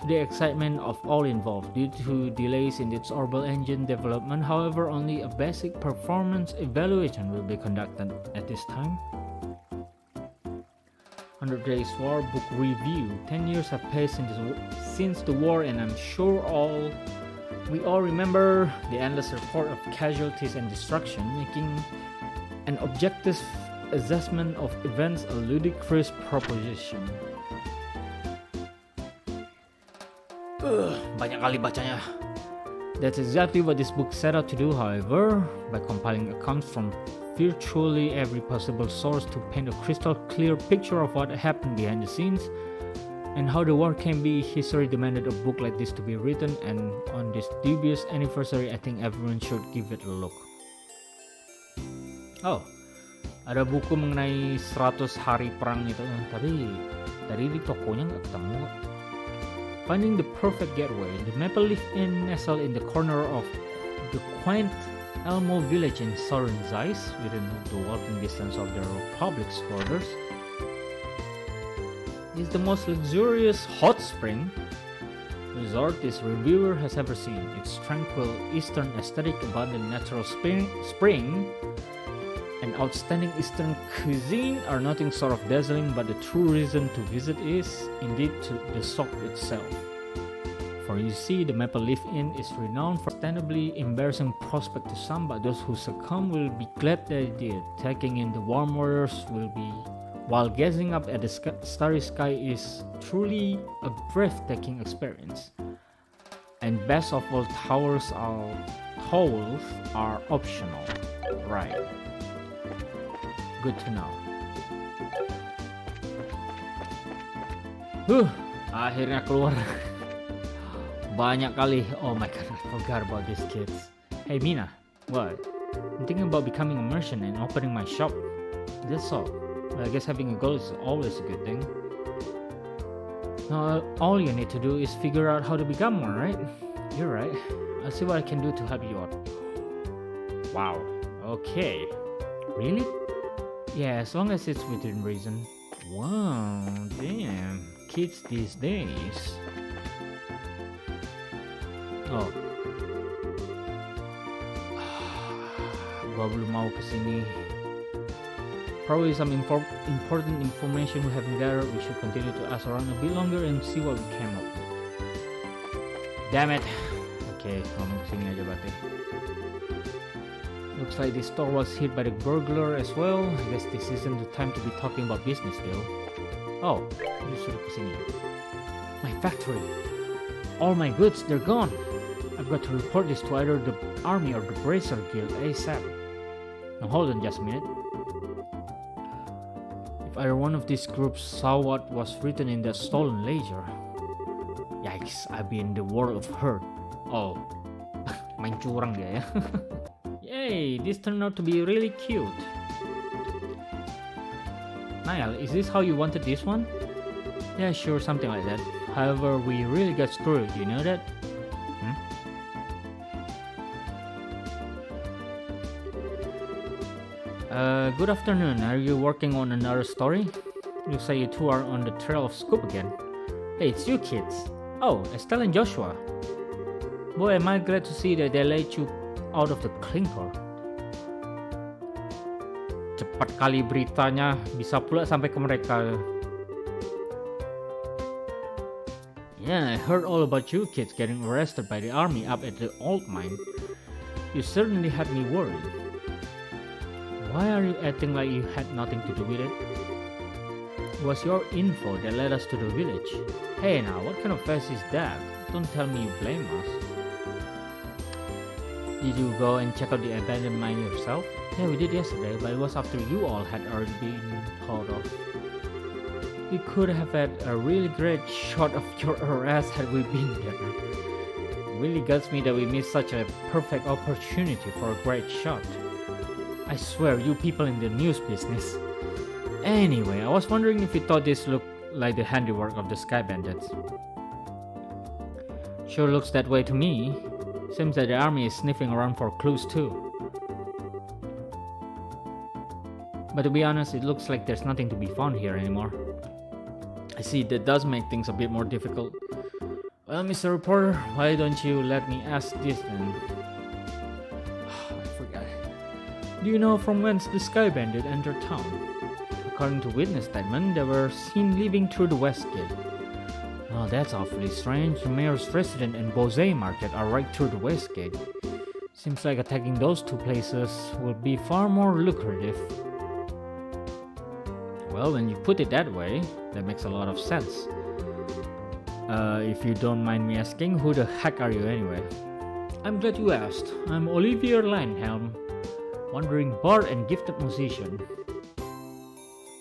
To the excitement of all involved, due to delays in its orbital engine development, however, only a basic performance evaluation will be conducted at this time. 100 Days War Book Review. 10 years have passed since the war, and I'm sure we all remember the endless report of casualties and destruction, making an objective assessment of events a ludicrous proposition. Banyak kali bacanya. That's exactly what this book set out to do, however, by compiling accounts from virtually every possible source to paint a crystal clear picture of what happened behind the scenes and how the war can be. History demanded a book like this to be written, and on this dubious anniversary, I think everyone should give it a look. Oh, ada buku mengenai 100 hari perang itu, tapi tadi di tokonya nggak ketemu. Finding the perfect getaway, the Maple Leaf Inn, nestled in the corner of the quaint Elmo village in southern Zeiss, within the walking distance of the Republic's quarters, is the most luxurious hot spring resort this reviewer has ever seen. Its tranquil eastern aesthetic, abundant natural spring, and outstanding eastern cuisine are nothing sort of dazzling, but the true reason to visit is indeed the sock itself. For you see, the Maple Leaf Inn is renowned for understandably embarrassing prospect to some, but those who succumb will be glad they did. Taking in the warm waters while gazing up at the starry sky is truly a breathtaking experience. And best of all, towels are optional, right? Good to know. Akhirnya keluar. Banyak kali. Oh my god, I forgot about these kids. Hey Mina, what? I'm thinking about becoming a merchant and opening my shop. That's all. Well, I guess having a goal is always a good thing. Now, all you need to do is figure out how to become one, right? You're right. I'll see what I can do to help you out. Wow. Okay. Really? Yeah, as long as it's within reason. Wow, damn. Kids these days. Oh. Gua belum mau kesini. Probably some important information we haven't gathered. We should continue to ask around a bit longer and see what we came up with. Damn it. Okay, ngomong kesini aja berarti. Looks like this store was hit by the burglar as well. I guess this isn't the time to be talking about business still. Oh, you should have seen it. My factory. All my goods, they're gone. I've got to report this to either the army or the Bracer Guild ASAP. Now hold on just a minute. If either one of these groups saw what was written in the stolen ledger, yikes, I'd be in the world of hurt. Oh, main curang dia ya. Yay, this turned out to be really cute. Niall, is this how you wanted this one? Yeah, sure, something like that. However, we really got screwed, you know that? Good afternoon. Are you working on another story? Looks like you two are on the trail of scoop again. Hey, it's you kids. Oh, Estelle and Joshua. Boy, am I glad to see that they let you out of the clinker. Cepat kali beritanya, bisa pula sampai ke mereka. Yeah, I heard all about you kids getting arrested by the army up at the old mine. You certainly had me worried. Why are you acting like you had nothing to do with it? It was your info that led us to the village. Hey now, what kind of face is that? Don't tell me you blame us. Did you go and check out the abandoned mine yourself? Yeah, we did yesterday, but it was after you all had already been hauled off. We could have had a really great shot of your arrest had we been there. It really guts me that we missed such a perfect opportunity for a great shot. I swear, you people in the news business. Anyway, I was wondering if you thought this looked like the handiwork of the Sky Bandits. Sure looks that way to me. Seems that the army is sniffing around for clues too. But to be honest, it looks like there's nothing to be found here anymore. I see, that does make things a bit more difficult. Well, Mr. Reporter, why don't you let me ask this then? I forgot. Do you know from whence the Sky Bandit entered town? According to witness statement, they were seen leaving through the west gate. Oh, that's awfully strange. The mayor's residence and Bose market are right through the west gate. Seems like attacking those two places will be far more lucrative. Well, when you put it that way, that makes a lot of sense. If you don't mind me asking, who the heck are you anyway? I'm glad you asked. I'm Olivier Leinhelm, wandering bard and gifted musician.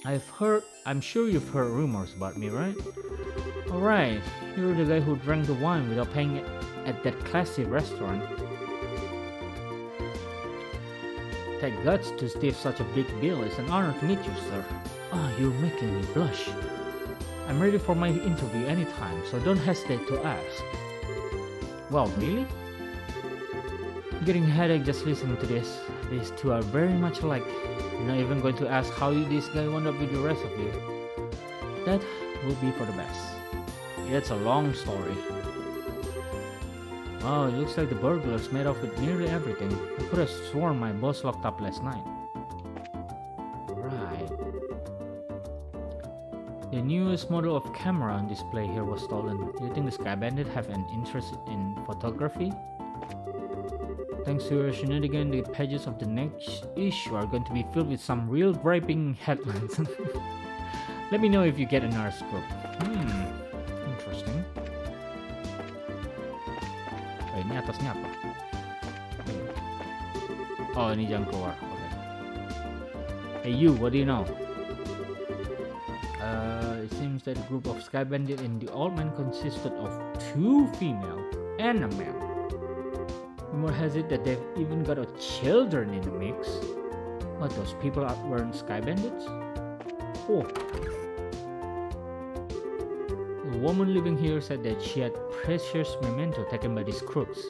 I'm sure you've heard rumors about me, right? Alright, you're the guy who drank the wine without paying at that classy restaurant. Take guts to steal such a big bill. It's an honor to meet you, sir. Ah, you're making me blush. I'm ready for my interview anytime, so don't hesitate to ask. Wow, really? I'm getting a headache just listening to this. These two are very much alike. You're not even going to ask how this guy wound up with the rest of you. That will be for the best. It's a long story. Oh, it looks like the burglars made off with nearly everything. I could have sworn my boss locked up last night. Right. The newest model of camera on display here was stolen. Do you think the Sky Bandit have an interest in photography? Thanks to your shenanigans, the pages of the next issue are going to be filled with some real griping headlines. Let me know if you get another scoop. Interesting. Oh, ini atasnya apa? Oh, ini jangan keluar. Okay. Hey you, what do you know? It seems that the group of Sky Bandit and the old man consisted of 2 female and a male. Rumor has it that they've even got children in the mix. What, those people weren't Sky Bandits? Oh. The woman living here said that she had precious memento taken by these crooks.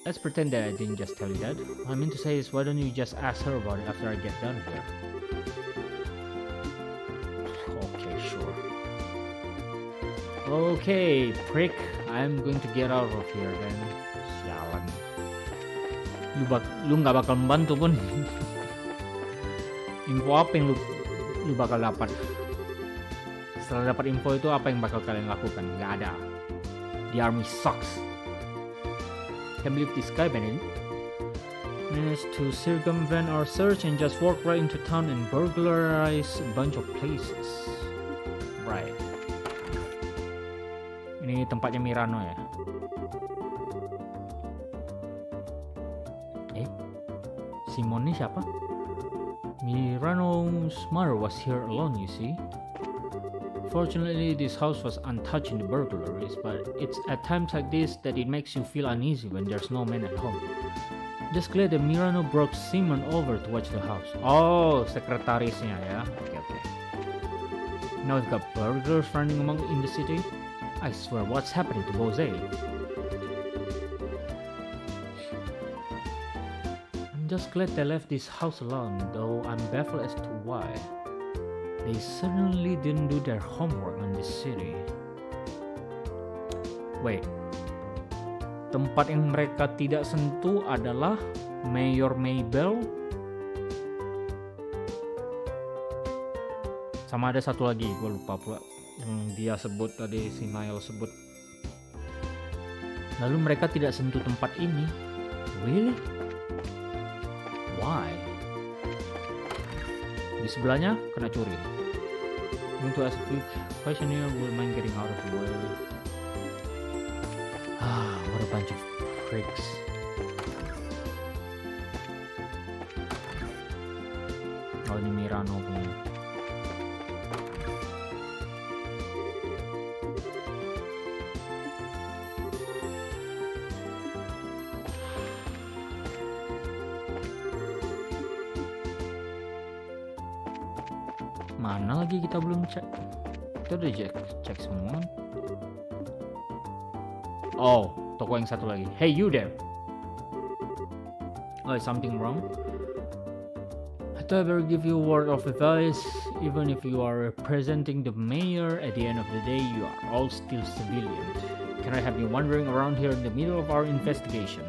Let's pretend that I didn't just tell you that. What I mean to say is, why don't you just ask her about it after I get done here? Okay, sure. Okay, prick. I'm going to get out of here then. Sialan. Lu nggak bakal membantu pun. Info apa yang lu bakal dapat? Setelah dapat info itu, apa yang bakal kalian lakukan? Nggak ada. The army sucks. Can't believe this guy managed to circumvent our search and just walk right into town and burglarize a bunch of places. Right. Ini tempatnya Mirano ya. Simon ini siapa? Mirano's mother was here alone, you see. Fortunately, this house was untouched in the burglaries, but it's at times like this that it makes you feel uneasy when there's no man at home. Just glad that Mirano brought Simon over to watch the house. Oh, sekretarisnya ya. Okay. Now we've got burglars running among in the city. I swear, what's happening to Bose? I'm just glad they left this house alone, though I'm baffled as to why. They certainly didn't do their homework on this city. Wait. Tempat yang mereka tidak sentuh adalah Mayor Maybell. Sama ada satu lagi, gue lupa pula yang dia sebut tadi, si Niall sebut. Lalu mereka tidak sentuh tempat ini. Really? Why? Di sebelahnya kena curi. I'm going to ask a quick question here. Will mind getting out of the way? What a bunch of pricks. Oh, ini Mirano punya. Mana lagi kita belum cek? Kita udah cek semua. Oh, toko yang satu lagi. Hey you there. Oh, is something wrong? I if I ever give you a word of advice, even if you are representing the mayor, at the end of the day, you are all still civilians. Can I have you wandering around here in the middle of our investigation?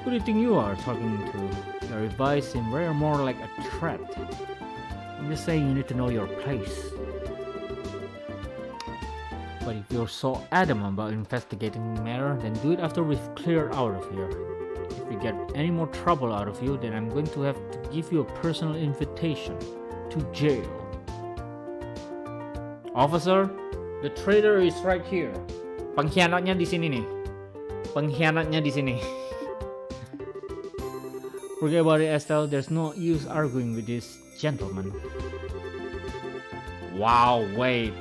Who do you think you are talking to? Your advice seems very more like a threat. I'm just saying you need to know your place. But if you're so adamant about investigating the matter, then do it after we've cleared out of here. If we get any more trouble out of you, then I'm going to have to give you a personal invitation to jail. Officer, the traitor is right here. Pengkhianatnya di sini nih. Pengkhianatnya di sini. Forget about it, Estelle. There's no use arguing with this gentleman. Wow, wait.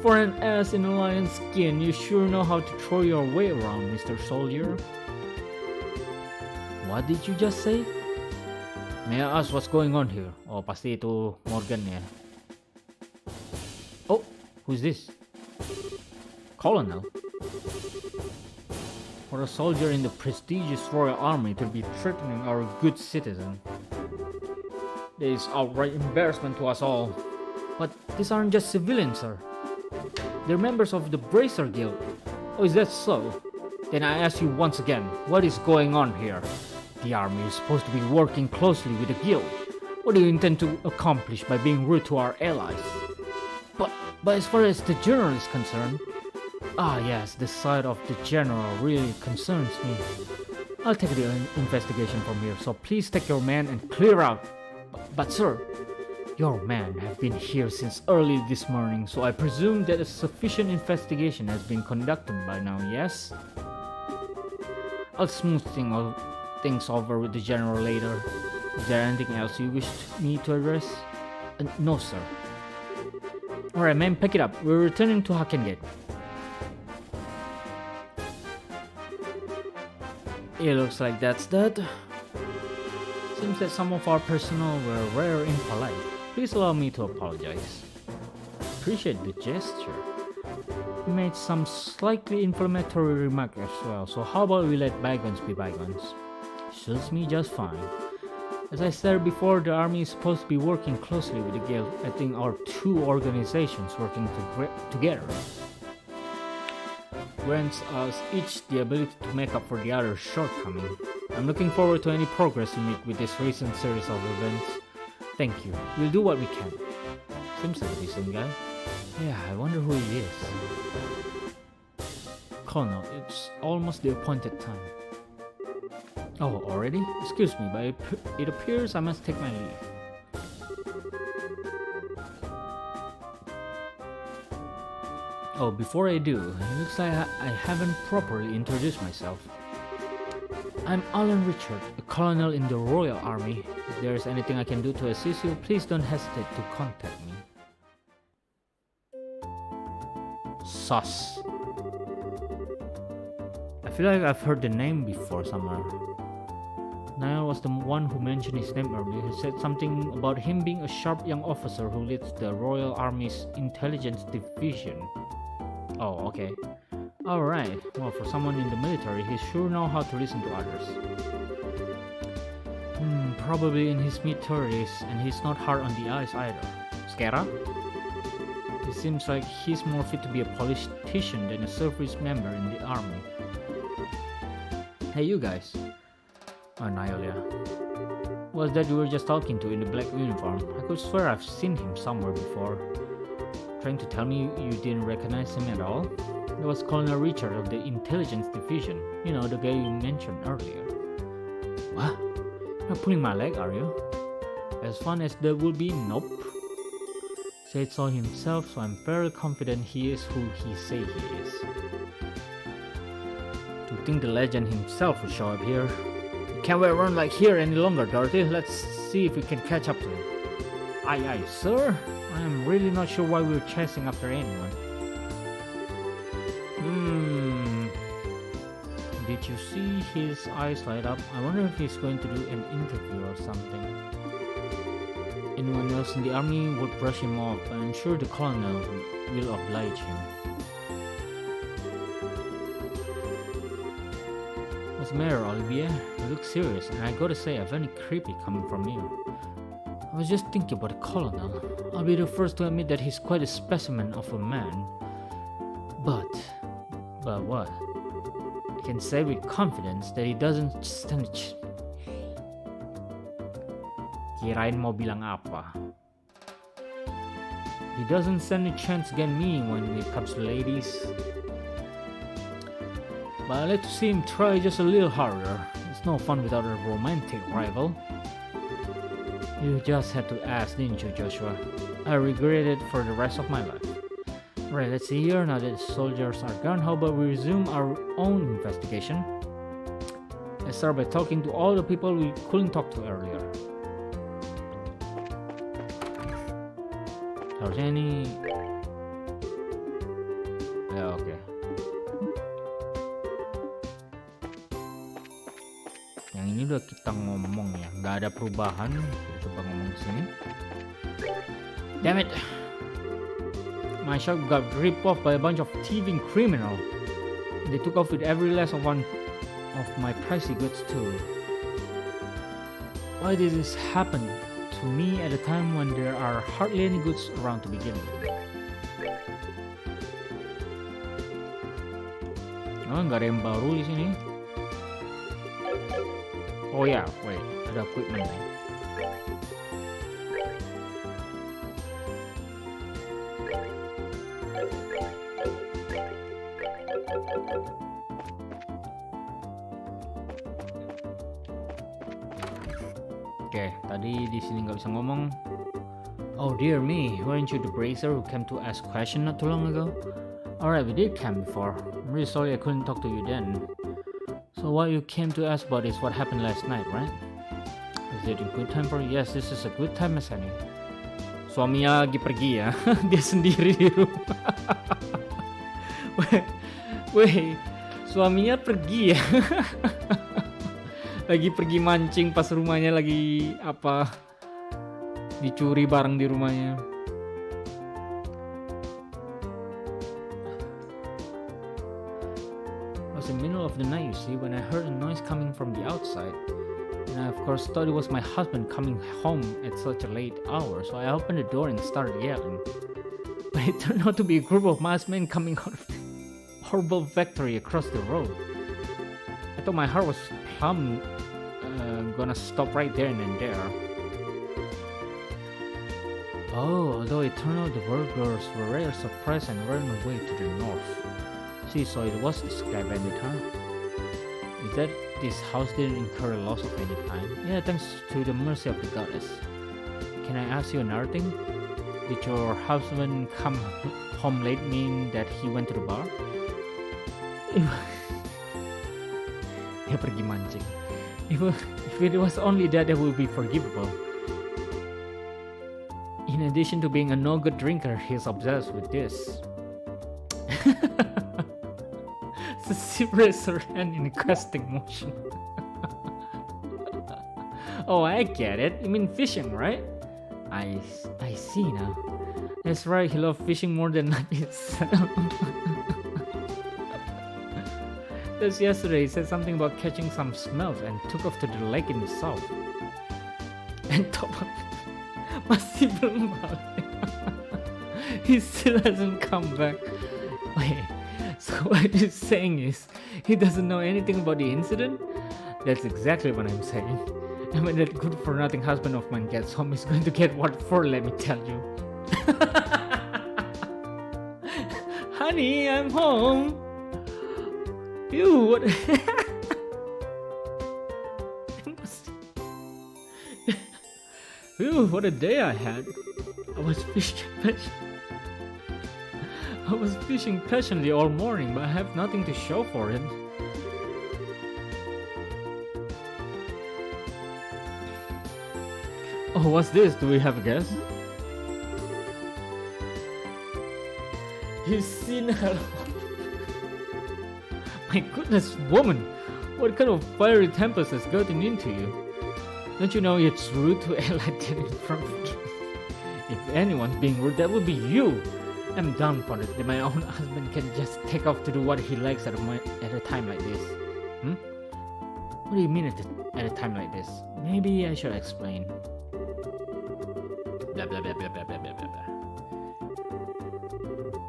For an ass in a lion's skin, you sure know how to throw your way around, Mr. Soldier. What did you just say? May I ask what's going on here? Oh, pasti itu Morgan ya. Oh, who's this? Colonel? For a soldier in the prestigious Royal Army to be threatening our good citizen. This is outright embarrassment to us all. But these aren't just civilians, sir. They're members of the Bracer Guild. Oh, is that so? Then I ask you once again, what is going on here? The army is supposed to be working closely with the guild. What do you intend to accomplish by being rude to our allies? But as far as the general is concerned, yes, the side of the general really concerns me. I'll take the investigation from here, so please take your man and clear out. But sir, your men have been here since early this morning, so I presume that a sufficient investigation has been conducted by now, yes? I'll smooth things over with the general later. Is there anything else you wish me to address? No, sir. Alright, man, pick it up. We're returning to Hakengate. It looks like that's that. Seems that some of our personnel were very impolite. Please allow me to apologize. Appreciate the gesture. You made some slightly inflammatory remark as well, so how about we let bygones be bygones? Suits me just fine. As I said before, the army is supposed to be working closely with the guild. I think our two organizations working together grants us each the ability to make up for the other's shortcoming. I'm looking forward to any progress we make with this recent series of events. Thank you. We'll do what we can. Seems like a decent guy. Yeah, I wonder who he is. Colonel, it's almost the appointed time. Oh, already? Excuse me, but it appears I must take my leave. Oh, before I do, it looks like I haven't properly introduced myself. I'm Alan Richard, a colonel in the Royal Army. If there is anything I can do to assist you, please don't hesitate to contact me. Sus. I feel like I've heard the name before somewhere. Niall was the one who mentioned his name earlier. He said something about him being a sharp young officer who leads the Royal Army's intelligence division. Oh, okay. Alright, well, for someone in the military, he sure knows how to listen to others. Probably in his mid-30s, and he's not hard on the eyes either. Skera? It seems like he's more fit to be a politician than a service member in the army. Hey, you guys. Oh, Niall, yeah. Was that you were just talking to in the black uniform? I could swear I've seen him somewhere before. Trying to tell me you didn't recognize him at all? That was Colonel Richard of the Intelligence Division. You know, the guy you mentioned earlier. What? You're pulling my leg, are you? As fun as that would be, nope. Said so himself, so I'm very confident he is who he say he is. To think the legend himself will show up here. Can't wait around like here any longer, Dorothy. Let's see if we can catch up to him. Aye aye, sir. I am really not sure why we're chasing after anyone. Did you see his eyes light up? I wonder if he's going to do an interview or something. Anyone else in the army would brush him off, but I'm sure the colonel will oblige him. What's the matter, Olivier? You look serious, and I gotta say, I find it creepy coming from you. I was just thinking about the colonel. I'll be the first to admit that he's quite a specimen of a man. But what? I can say with confidence that he doesn't stand a Kirain mau bilang apa? He doesn't stand a chance against me when it comes to ladies. But I like to see him try just a little harder. It's no fun without a romantic rival. You just had to ask, didn't you, Joshua? I regret it for the rest of my life. Right, let's see here. Now that the soldiers are gone, how about we resume our own investigation? Let's start by talking to all the people we couldn't talk to earlier. Harusnya ini ya oke. Yang ini udah kita ngomong ya, nggak ada perubahan. Kita coba ngomong sini. Damn it! My shop got ripped off by a bunch of thieving criminals. They took off with every last one of my pricey goods too. Why did this happen to me at a time when there are hardly any goods around to begin with? Oh, nggak ada yang baru di sini. Oh ya, wait, ada equipment nih. Oke, tadi di sini nggak bisa ngomong. Oh dear me, weren't you the bracer who came to ask question not too long ago? Alright, we did come before. I'm really sorry I couldn't talk to you then. So what you came to ask about is what happened last night, right? Is it a good time for you? Yes, this is a good time, Mas Hani. Suaminya lagi pergi ya, dia sendiri di rumah. Weh, suaminya pergi ya. Lagi pergi mancing pas rumahnya lagi apa dicuri barang di rumahnya. It was in the middle of the night, you see, when I heard a noise coming from the outside, and I of course thought it was my husband coming home at such a late hour, so I opened the door and started yelling. But it turned out to be a group of masked men coming out of the horrible factory across the road. I thought my heart was plumb gonna stop right there and then there. Oh, although it turned out the burglars were rather surprised and ran away to the north. See, so it was the sky bandit, huh? Is that this house didn't incur a loss of any kind? Yeah, thanks to the mercy of the goddess. Can I ask you another thing? Did your husband come home late mean that he went to the bar? Dia pergi mancing. If it was only that would be forgivable. In addition to being a no-good drinker, he's obsessed with this. Raise her hand in questing motion. Oh, I get it. You mean fishing, right? I see now. That's right, he loves fishing more than life itself. Just yesterday, he said something about catching some smells and took off to the lake in the south. And Dapat masih belum balik. He still hasn't come back. Wait, so what he's saying is he doesn't know anything about the incident? That's exactly what I'm saying. And when that good-for-nothing husband of mine gets home, he's going to get what for, let me tell you. Honey, I'm home. Ew, what? Ew, what a day I had. I was fishing passionately all morning, but I have nothing to show for it. Oh, what's this? Do we have a guess? You've seen her. My goodness, woman! What kind of fiery tempest has gotten into you? Don't you know it's rude to act like that in front of me? If anyone's being rude, that would be you! I'm done for it that my own husband can just take off to do what he likes at a time like this. What do you mean at a time like this? Maybe I should explain. Blah blah blah blah blah blah blah blah.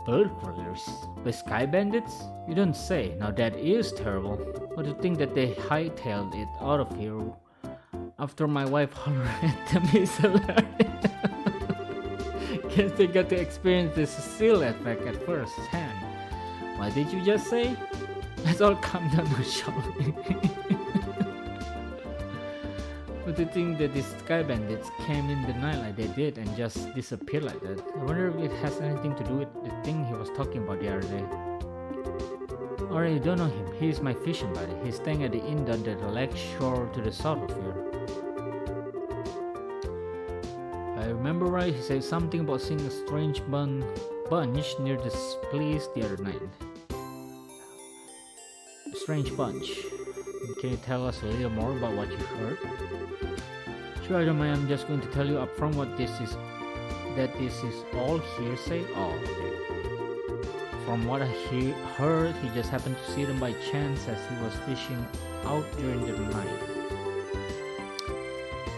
Burglars by sky bandits? You don't say. Now that is terrible. But to think that they hightailed it out of here after my wife hollered at them is hilarious. Guess they got to experience the Cecile effect at first hand. What did you just say? Let's all calm down now, shall we? But to think that these sky bandits came in the night like they did and just disappeared like that. I wonder if it has anything to do with the thing he was talking about the other day. Alright, you don't know him. He is my fishing buddy. He's staying at the inn down the lake shore to the south of here. If I remember right, he said something about seeing a strange bunch near this place the other night. A strange bunch. Can you tell us a little more about what you heard? Sure, I don't mind. I'm just going to tell you up front what this is. That this is all hearsay. Oh, okay. From what I heard, he just happened to see them by chance as he was fishing out during the night.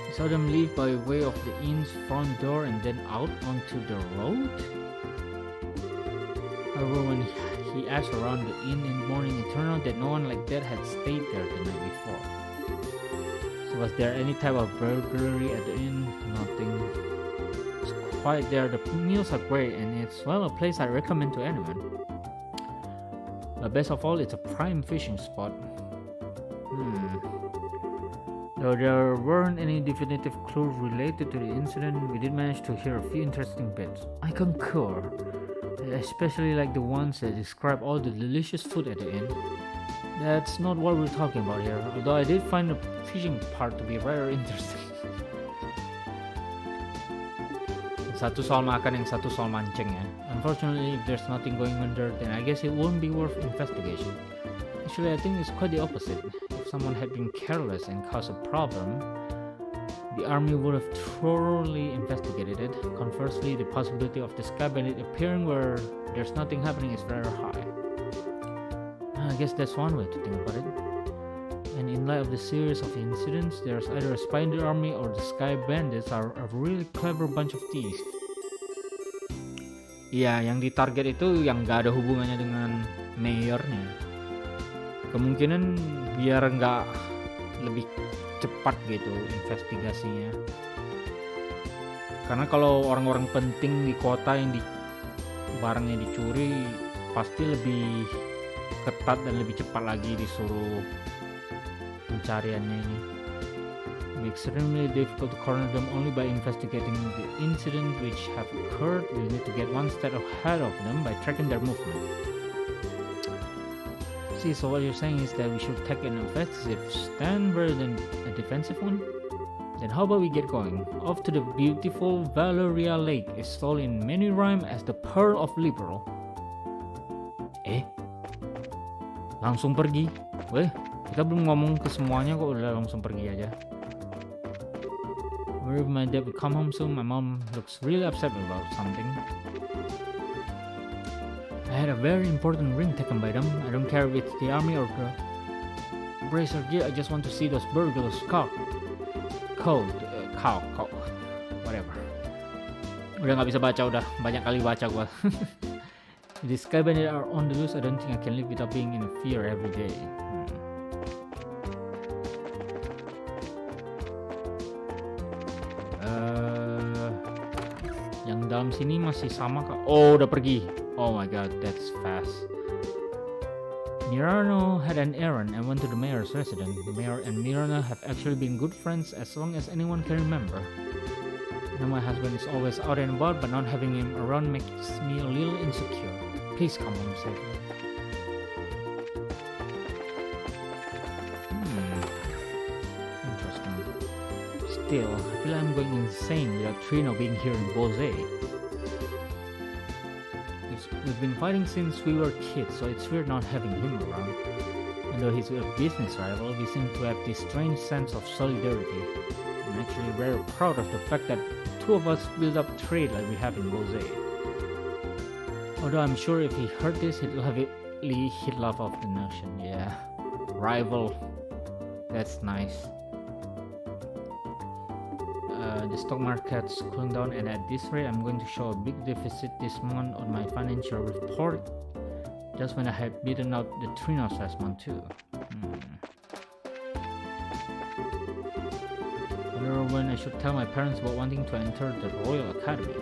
He saw them leave by way of the inn's front door and then out onto the road. However, when he asked around the inn in the morning, it turned out that no one like that had stayed there the night before. So was there any type of burglary at the inn? Nothing. It's quiet there, the meals are great, and it's, well, a place I recommend to anyone. But best of all, it's a prime fishing spot. Though there weren't any definitive clues related to the incident, we did manage to hear a few interesting bits. I concur. I especially like the ones that describe all the delicious food at the inn. That's not what we're talking about here, although I did find the fishing part to be rather interesting. Satu soal makan, yang satu soal mancing ya. Unfortunately, if there's nothing going on there, then I guess it won't be worth investigation. Actually, I think it's quite the opposite. If someone had been careless and caused a problem, the army would have thoroughly investigated it. Conversely, the possibility of the sky bandit appearing where there's nothing happening is very high. I guess that's one way to think about it. And in light of the series of incidents, there's either a spy in the army or the sky bandits are a really clever bunch of thieves. Iya, yang ditarget itu yang gak ada hubungannya dengan mayornya. Kemungkinan biar nggak lebih cepat gitu investigasinya. Karena kalau orang-orang penting di kota yang barangnya dicuri, pasti lebih ketat dan lebih cepat lagi disuruh pencariannya ini. It's extremely difficult to corner them only by investigating the incident which have occurred. We need to get one step ahead of them by tracking their movement. See, so what you're saying is that we should take an offensive stand rather than a defensive one? Then how about we get going? Off to the beautiful Valeria Lake is told in many rhyme as the Pearl of Liberal. Langsung pergi? Weh, kita belum ngomong ke semuanya kok udah langsung pergi aja. If my dad would come home soon, my mom looks really upset about something. I had a very important ring taken by them. I don't care if it's the army or the bracer gear. I just want to see those burglars caught. Whatever. Udah nggak bisa baca, udah banyak kali baca gua. If the sky bandit are on the loose, I don't think I can live without being in fear every day. Yang dalam sini masih sama kah? Oh, udah pergi. Oh my god, that's fast. Mirano had an errand and went to the mayor's residence. The mayor and Mirano have actually been good friends as long as anyone can remember. Now my husband is always out and about, but not having him around makes me a little insecure. Please come home safely. Interesting. Still, I feel I'm going insane without Trino being here in Bose. We've been fighting since we were kids, so it's weird not having him around. And though he's a business rival, we seem to have this strange sense of solidarity. I'm actually very proud of the fact that two of us build up trade like we have in Bose. Although I'm sure if he heard this, he'd laugh off the notion. Yeah, rival. That's nice. The stock market's cooling down, and at this rate, I'm going to show a big deficit this month on my financial report. Just when I had beaten out the trinos last month too. Wonder when I should tell my parents about wanting to enter the Royal Academy.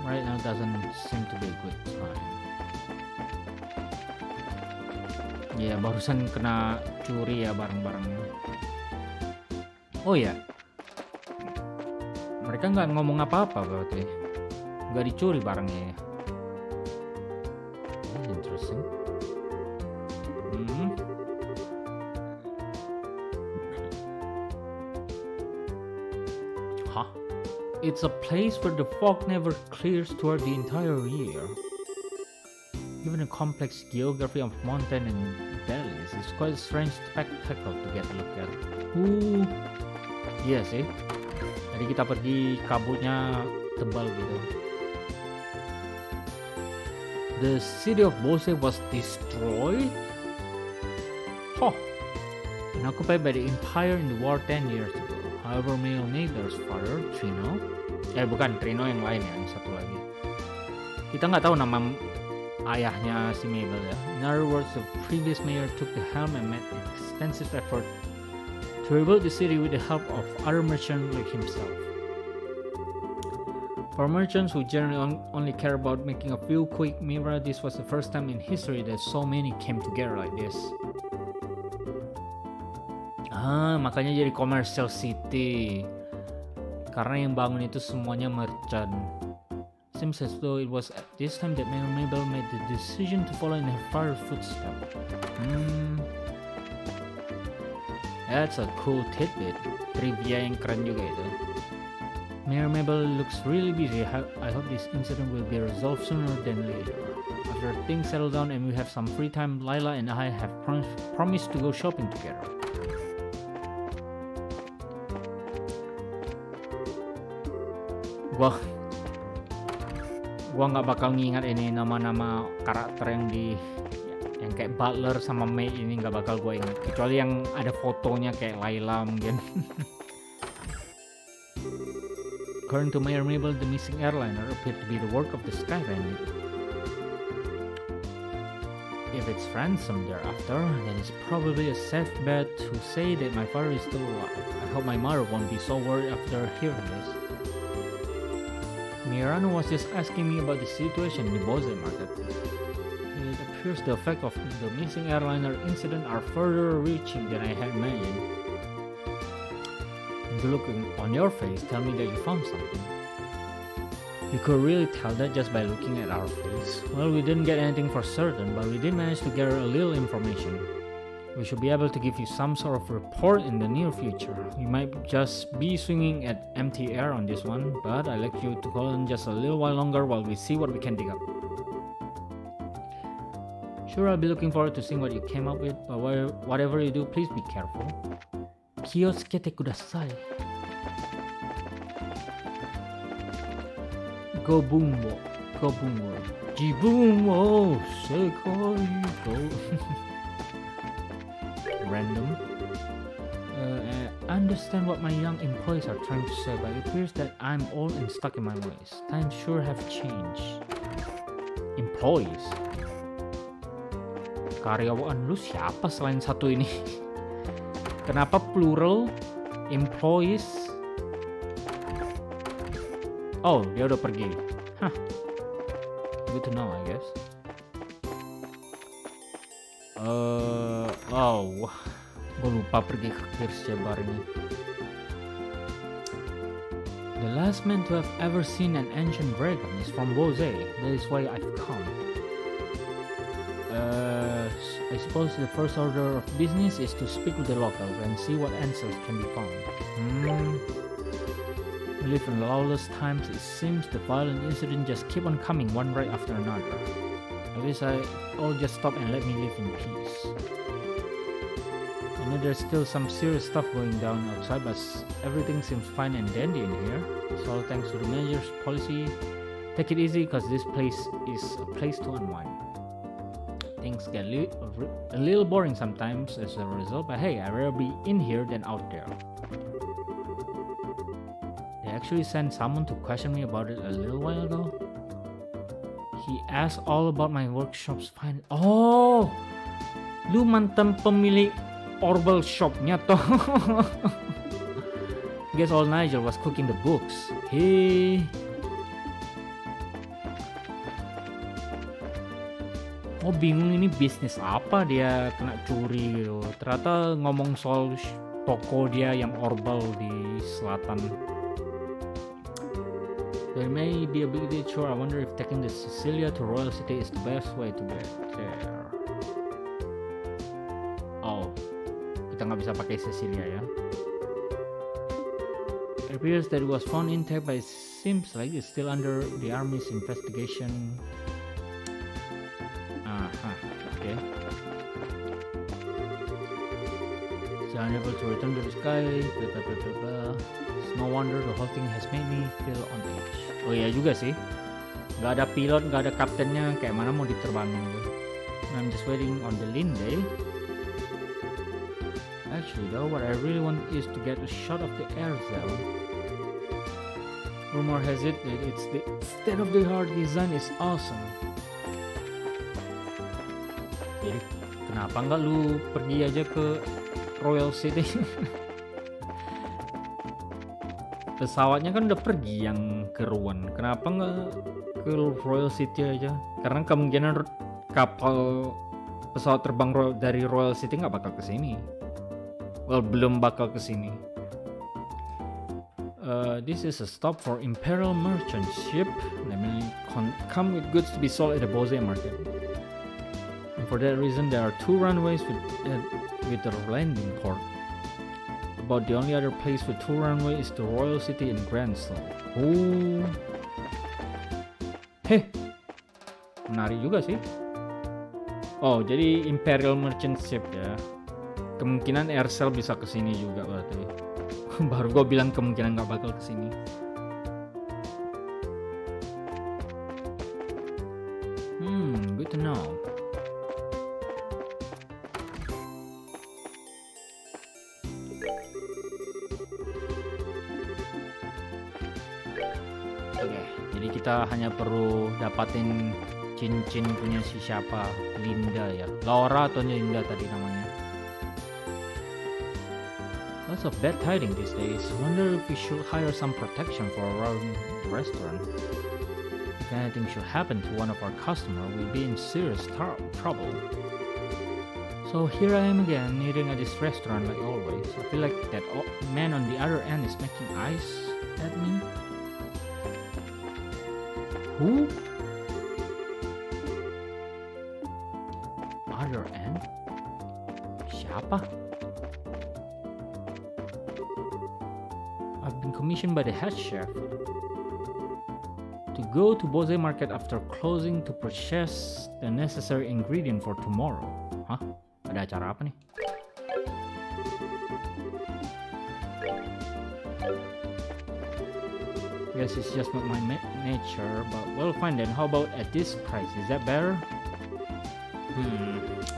Right now doesn't seem to be a good time. Ya, barusan kena curi ya barang-barangnya. Oh ya, mereka nggak ngomong apa-apa berarti, nggak dicuri barangnya ya. That's interesting. Huh? It's a place where the fog never clears throughout the entire year. Given the complex geography of mountain and valleys, it's quite a strange spectacle to get a look at. Iya sih. Jadi kita pergi kabutnya tebal gitu. The city of Bose was destroyed? And occupied by the empire in the war 10 years ago. However, my neighbor's father, Trino, bukan Trino yang lain ya, yang satu lagi. Kita nggak tahu nama ayahnya si Mabel ya. In other words, the previous mayor took the helm and made extensive effort to rebuild the city with the help of other merchants like himself. For merchants who generally only care about making a few quick mirror, this was the first time in history that so many came together like this. Makanya jadi commercial city. Karena yang bangun itu semuanya merchant. Seems as though it was at this time that Mayor Mabel made the decision to follow in her father's footsteps. That's a cool tidbit. Trivia yang keren juga itu. Mayor Mabel looks really busy. I hope this incident will be resolved sooner than later. After things settle down and we have some free time, Lila and I have promised to go shopping together. Gua nggak bakal ngingat ini nama-nama karakter yang kayak Butler sama May ini nggak bakal gua ingat, kecuali yang ada fotonya kayak Layla mungkin. According to Mayor Mabel, the missing airliner appeared to be the work of the Sky Bandit. If it's ransom thereafter, then it's probably a safe bet to say that my father is still alive. I hope my mother won't be so worried after hearing this. Mirano was just asking me about the situation in the Bose market. It appears the effect of the missing airliner incident are further reaching than I had imagined. The look on your face tell me that you found something. You could really tell that just by looking at our face. Well, we didn't get anything for certain, but we did manage to gather a little information. We should be able to give you some sort of report in the near future. We might just be swinging at empty air on this one, but I'd like you to hold on just a little while longer while we see what we can dig up. Sure, I'll be looking forward to seeing what you came up with, but whatever you do, please be careful. Kiyosukete kudasai. Gobumbo, Gobumbo, Jibumbo, Sekai Go. Random. I understand what my young employees are trying to say, but it appears that I'm old and stuck in my ways. Times sure have changed. Employees? Karyawan lu siapa selain satu ini? Kenapa plural? Employees? Oh, dia udah pergi. Hah. Good to know, I guess. Gue lupa pergi ke Kirsia bar ini. The last man to have ever seen an ancient dragon is from Bose. That is why I've come. I suppose the first order of business is to speak with the locals and see what answers can be found. We live in lawless times. It seems the violent incidents just keep on coming one right after another. I wish I all just stop and let me live in peace. I know there's still some serious stuff going down outside, but everything seems fine and dandy in here. So thanks to the manager's policy, take it easy because this place is a place to unwind. Things get a little boring sometimes as a result, but hey, I'd rather be in here than out there. They actually sent someone to question me about it a little while ago. He asked all about my workshop's find. Oh, lu mantan pemilik Orbal shopnya toh. Guess all Nigel was cooking the books. Oh bingung ini bisnis apa dia kena curi gitu. Ternyata ngomong soal toko dia yang Orbal di selatan. There may be a big detour. I wonder if taking the Sicilia to Royal City is the best way to get there. Oh, kita nggak bisa pakai Sicilia ya. It appears that it was found intact, but it seems like it's still under the army's investigation. Okay. So unable to return to the sky. Blah, blah, blah, blah. It's no wonder the whole thing has made me feel on edge. Oh iya juga sih. Nggak ada pilot, nggak ada kaptennya. Kayak mana mau diterbangin gitu. I'm just waiting on the Linde. Actually though, what I really want is to get a shot of the air zone. Rumor has it that it's the state-of-the-art design is awesome. Jadi kenapa nggak lu pergi aja ke Royal City? Pesawatnya kan udah pergi yang ke Rouen. Kenapa nggak ke Royal City aja? Karena kemungkinan kapal pesawat terbang dari Royal City nggak bakal ke sini. Well, belum bakal ke sini. This is a stop for Imperial merchant ship. Let me come with goods to be sold at the Bose market. And for that reason, there are 2 runways with the landing port. About the only other place with 2 runways is the Royal City in Granstow. Oh, menarik juga sih. Oh, jadi Imperial merchant ship ya. Kemungkinan Aircel bisa kesini juga berarti. Baru gue bilang kemungkinan nggak bakal kesini. Good to know. Oke, jadi kita hanya perlu dapatin cincin punya si siapa, Linda ya, Laura atau Linda tadi namanya. Lots of bad tidings these days. Wonder if we should hire some protection for around the restaurant. If anything should happen to one of our customers, we'll be in serious trouble. So here I am again, eating at this restaurant like always. I feel like that man on the other end is making eyes at me. Who? Other end? Siapa? I've been commissioned by the head chef to go to Bose Market after closing to purchase the necessary ingredient for tomorrow. Hah? Ada acara apa nih? Guess it's just not my nature, but well, fine then. How about at this price? Is that better?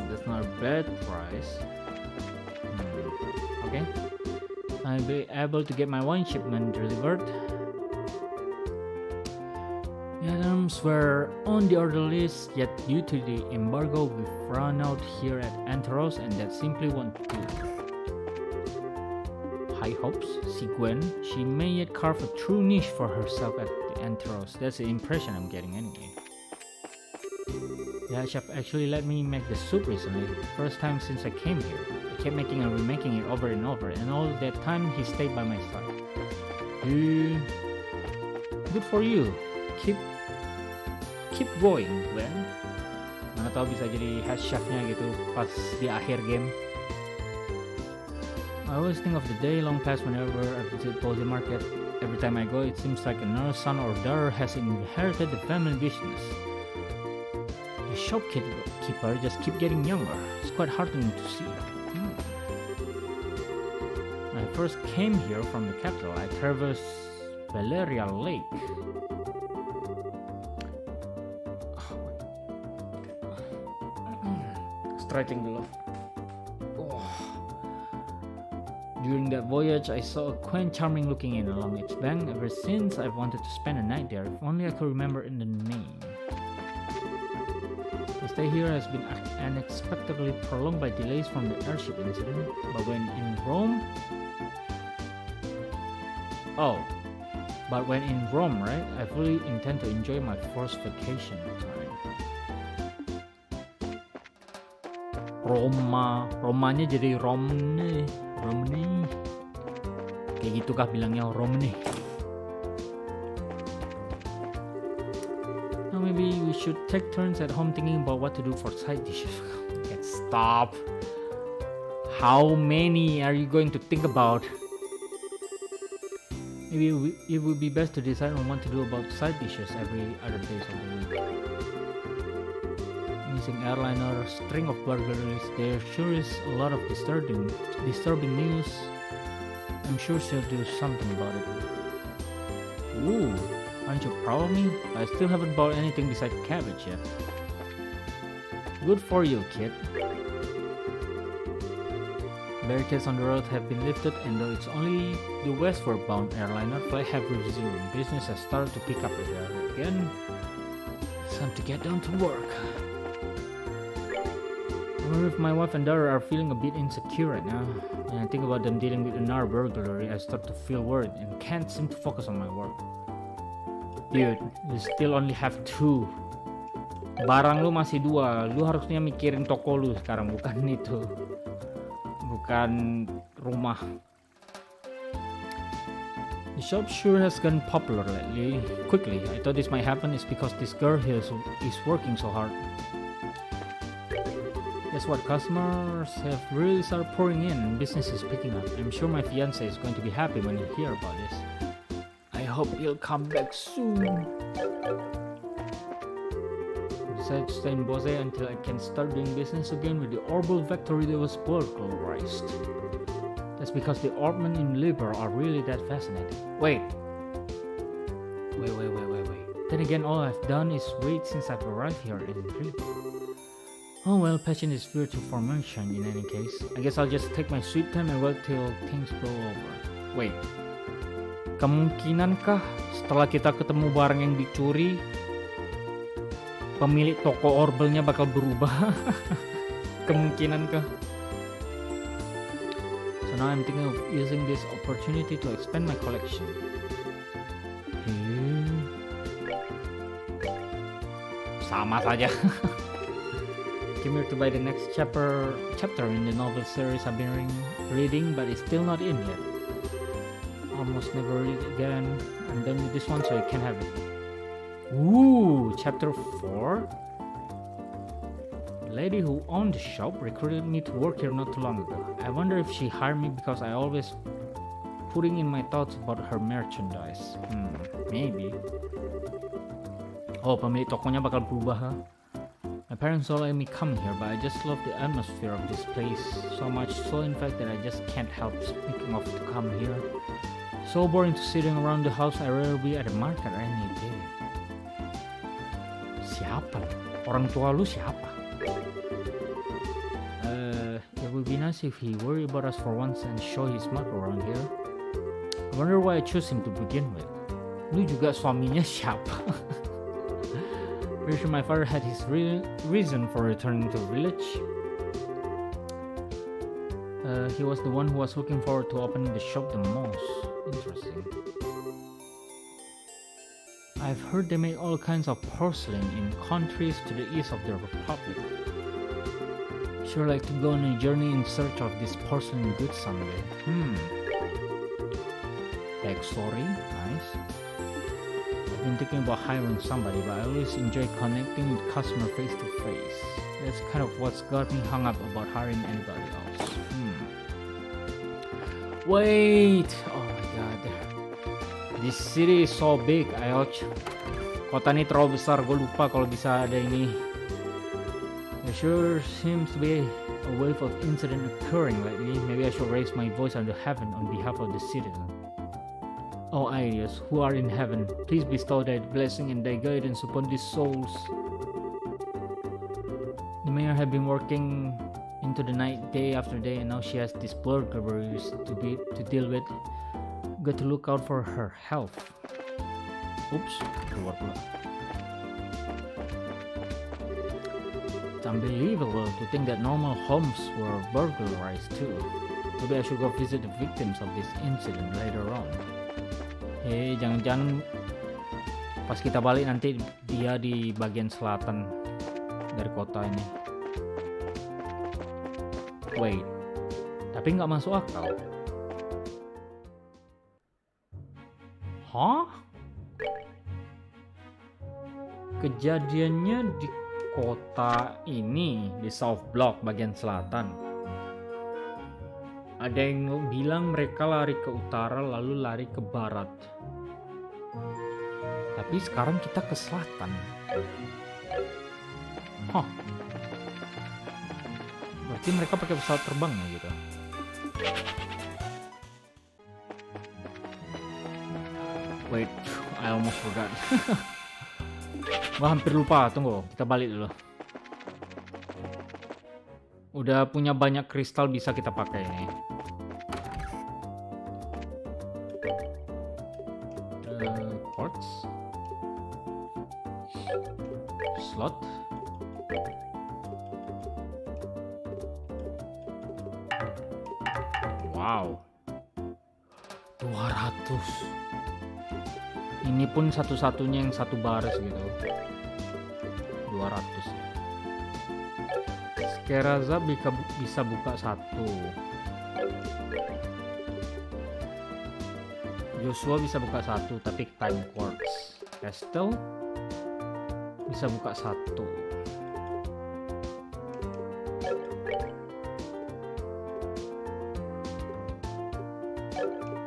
That's not a bad price. Okay. I'll be able to get my wine shipment delivered. The items were on the order list, yet due to the embargo we've run out here at Anteros, and that simply won't do. High hopes, see Gwen, she may yet carve a true niche for herself at the Anteros. That's the impression I'm getting anyway. The chef actually let me make the soup recently, first time since I came here. I kept making and remaking it over and over, and all that time he stayed by my side. Good for you. Keep going, Gwen. Mana tahu bisa jadi head chefnya gitu pas di akhir game. I always think of the day long past whenever I visit Bose Market. Every time I go, it seems like another son or daughter has inherited the family business. The shopkeeper just keep getting younger. It's quite heartening to see. When I first came here from the capital, I traversed Valeria Lake. stretching dulu. During that voyage, I saw a quaint, charming-looking inn along its bank. Ever since, I've wanted to spend a night there. If only I could remember the name. The stay here has been unexpectedly prolonged by delays from the airship incident. But when in Rome, right? I fully intend to enjoy my first vacation time. Romanya jadi Romne. Kayak gitu kah bilangnya Romne? Now maybe we should take turns at home thinking about what to do for side dishes. Can't stop. How many are you going to think about? Maybe it would be best to decide on what to do about side dishes every other days of the week. Missing airliner, string of burglaries, there sure is a lot of disturbing news. I'm sure she'll do something about it. Ooh, aren't you proud of me? I still haven't bought anything besides cabbage yet. Good for you, kid. Barricades on the road have been lifted, and though it's only the westward-bound airliner, flight have resumed. Business has started to pick up again. It's time to get down to work. I wonder if my wife and daughter are feeling a bit insecure right now. When I think about them dealing with another burglary, I start to feel worried and can't seem to focus on my work. Dude, you still only have 2. Barang lu masih 2. Lu harusnya mikirin toko lu sekarang, bukan itu. Bukan rumah. The shop sure has gotten popular quickly. I thought this might happen is because this girl here is working so hard. Guess what? Customers have really started pouring in and business is picking up. I'm sure my fiance is going to be happy when he hears about this. I hope he'll come back soon. I decided to stay in Bose until I can start doing business again with the Orbal factory that was burglarized. That's because the Orbmen in Liber are really that fascinating. Wait. Then again, all I've done is wait since I've arrived here in Crete. Oh well, passion is virtue formation in any case. I guess I'll just take my sweet time and wait till things blow over. Wait, kemungkinankah setelah kita ketemu barang yang dicuri, pemilik toko Orbelnya bakal berubah? Kemungkinankah? So now I'm thinking of using this opportunity to expand my collection. Sama saja. Came here to buy the next chapter in the novel series I've been reading, but it's still not in yet. Almost never read it again. I'm done with this one, so I can have it. Ooh, chapter 4? The lady who owned the shop recruited me to work here not too long ago. I wonder if she hired me because I always putting in my thoughts about her merchandise. Maybe. Oh, pemilik tokonya bakal berubah, huh? My parents don't let me come here, but I just love the atmosphere of this place so much, so in fact that I just can't help speaking of to come here. So boring to sitting around the house, I'd rather be at the market any day. Siapa? Orang tua lu siapa? It would be nice if he worry about us for once and show his mark around here. I wonder why I chose him to begin with. Lu juga suaminya siapa? Pretty sure my father had his reason for returning to the village. He was the one who was looking forward to opening the shop the most. Interesting. I've heard they make all kinds of porcelain in countries to the east of the Republic. Sure like to go on a journey in search of this porcelain goods someday. Backstory, nice. I've been thinking about hiring somebody, but I always enjoy connecting with customer face to face. That's kind of what's got me hung up about hiring anybody else. Wait! Oh my god. This city is so big, ouch. Kota ini terlalu besar, gue lupa kalau bisa ada ini. There sure seems to be a wave of incident occurring lately. Maybe I should raise my voice unto heaven on behalf of the citizen. Oh Arius, who are in heaven, please bestow thy blessing and thy guidance upon these souls. The mayor had been working into the night day after day, and now she has these burglaries to deal with. Got to look out for her health. Oops, keluar pula. It's unbelievable to think that normal homes were burglarized too. Maybe I should go visit the victims of this incident later on. Jangan-jangan pas kita balik nanti dia di bagian selatan dari kota ini. Wait, tapi nggak masuk akal. Hah? Kejadiannya di kota ini, di South Block bagian selatan. Ada yang bilang mereka lari ke utara lalu lari ke barat. Tapi sekarang kita ke selatan. Hah. Berarti mereka pakai pesawat terbang ya gitu. Wait, I almost forgot. Gua hampir lupa, tunggu, kita balik dulu. Udah punya banyak kristal bisa kita pakai ini. Quartz. Slot. Wow. 200. Ini pun satu-satunya yang satu baris gitu. 200. Skeraza bisa buka satu. Joshua bisa buka satu, tapi time quartz. Estelle bisa buka satu.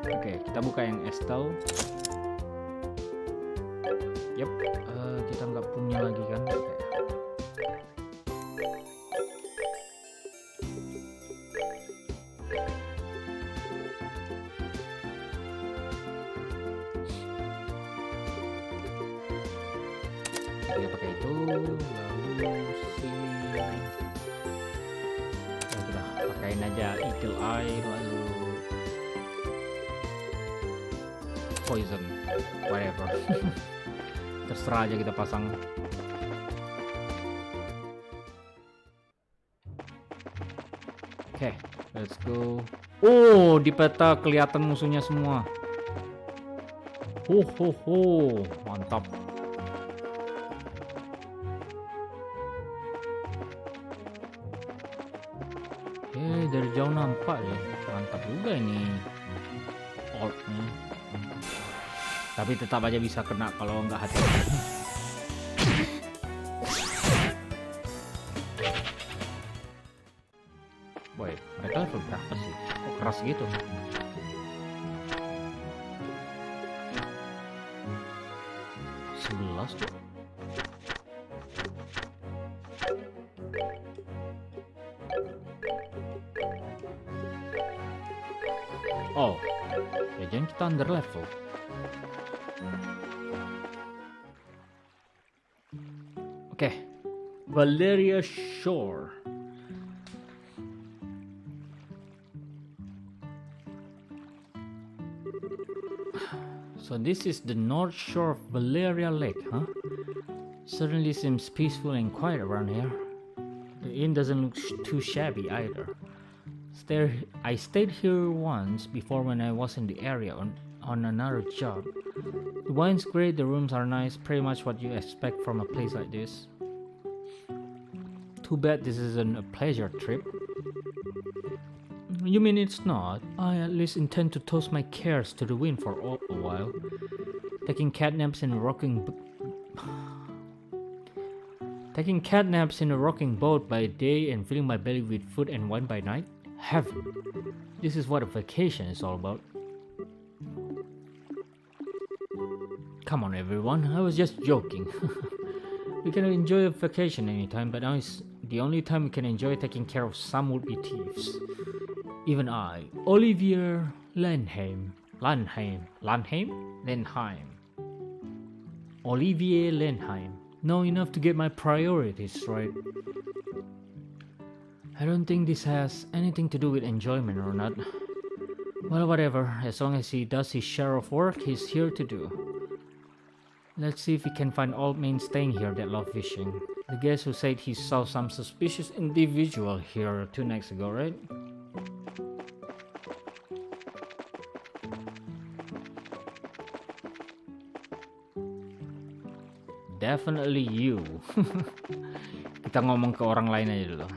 Oke, kita buka yang Estelle. Yep, kita nggak punya lagi kan? Kita pakai itu, lalu kita pakain aja Eagle Eye, lalu Poison, whatever. Terserah aja kita pasang. Oke, let's go. Oh, di peta kelihatan musuhnya semua. Ho, mantap. Dari jauh nampak ya, mantap juga ini orknya. Tapi tetap aja bisa kena kalau nggak hati-hati. Boy, mereka level berapa sih? Kok keras gitu? Sebelas tuh. Oh, ya jangan kita under level. Oke, Valeria Shore. So this is the north shore of Valeria Lake, huh? Certainly seems peaceful and quiet around here. The inn doesn't look too shabby either. I stayed here once before when I was in the area on another job. The wine's great, the rooms are nice, pretty much what you expect from a place like this. Too bad this isn't a pleasure trip. You mean it's not? I at least intend to toss my cares to the wind for a while. Taking cat naps in a rocking boat by day and filling my belly with food and wine by night? Heaven. This is what a vacation is all about. Come on everyone, I was just joking. We can enjoy a vacation anytime, but now is the only time we can enjoy taking care of some would-be thieves. Even I, Olivier Lenheim. Olivier Lenheim. Know enough to get my priorities right. I don't think this has anything to do with enjoyment or not. Well, whatever. As long as he does his share of work, he's here to do. Let's see if we can find old men staying here that love fishing. The guest who said he saw some suspicious individual here 2 nights ago, right? Definitely you. Kita ngomong ke orang lain aja dulu.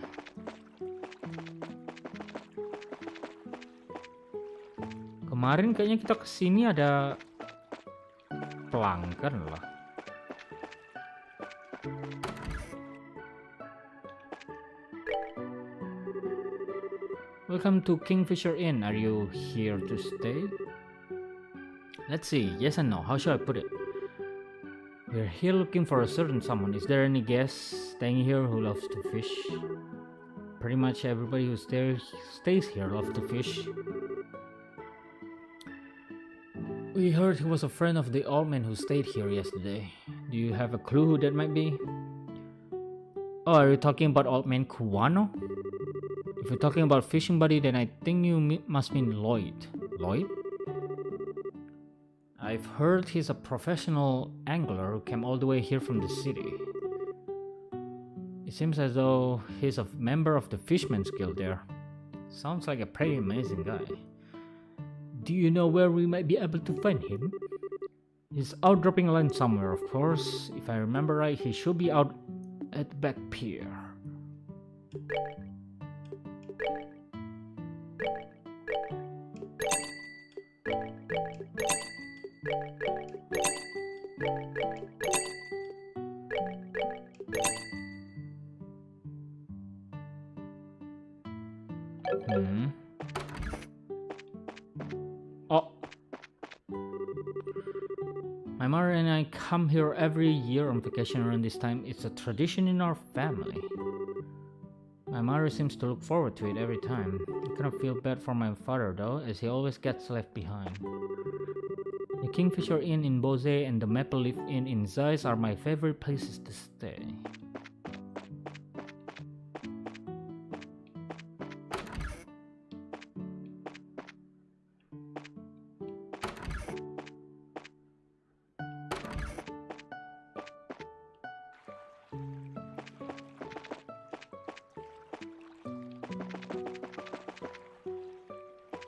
Kemarin kayaknya kita kesini ada pelanggan lah. Welcome to Kingfisher Inn. Are you here to stay? Let's see. Yes and no. How should I put it? We're here looking for a certain someone. Is there any guest staying here who loves to fish? Pretty much everybody who stays here loves to fish. We heard he was a friend of the old man who stayed here yesterday. Do you have a clue who that might be? Oh, are you talking about old man Kuwano? If you're talking about fishing buddy, then I think you must mean Lloyd. Lloyd? I've heard he's a professional angler who came all the way here from the city. It seems as though he's a member of the Fisherman's Guild there. Sounds like a pretty amazing guy. Do you know where we might be able to find him? He's out dropping a line somewhere, of course. If I remember right, he should be out at the back pier. Oh. My mother and I come here every year on vacation around this time. It's a tradition in our family. My mother seems to look forward to it every time. I kind of feel bad for my father though, as he always gets left behind. The Kingfisher Inn in Bose and the Maple Leaf Inn in Zeiss are my favorite places to stay.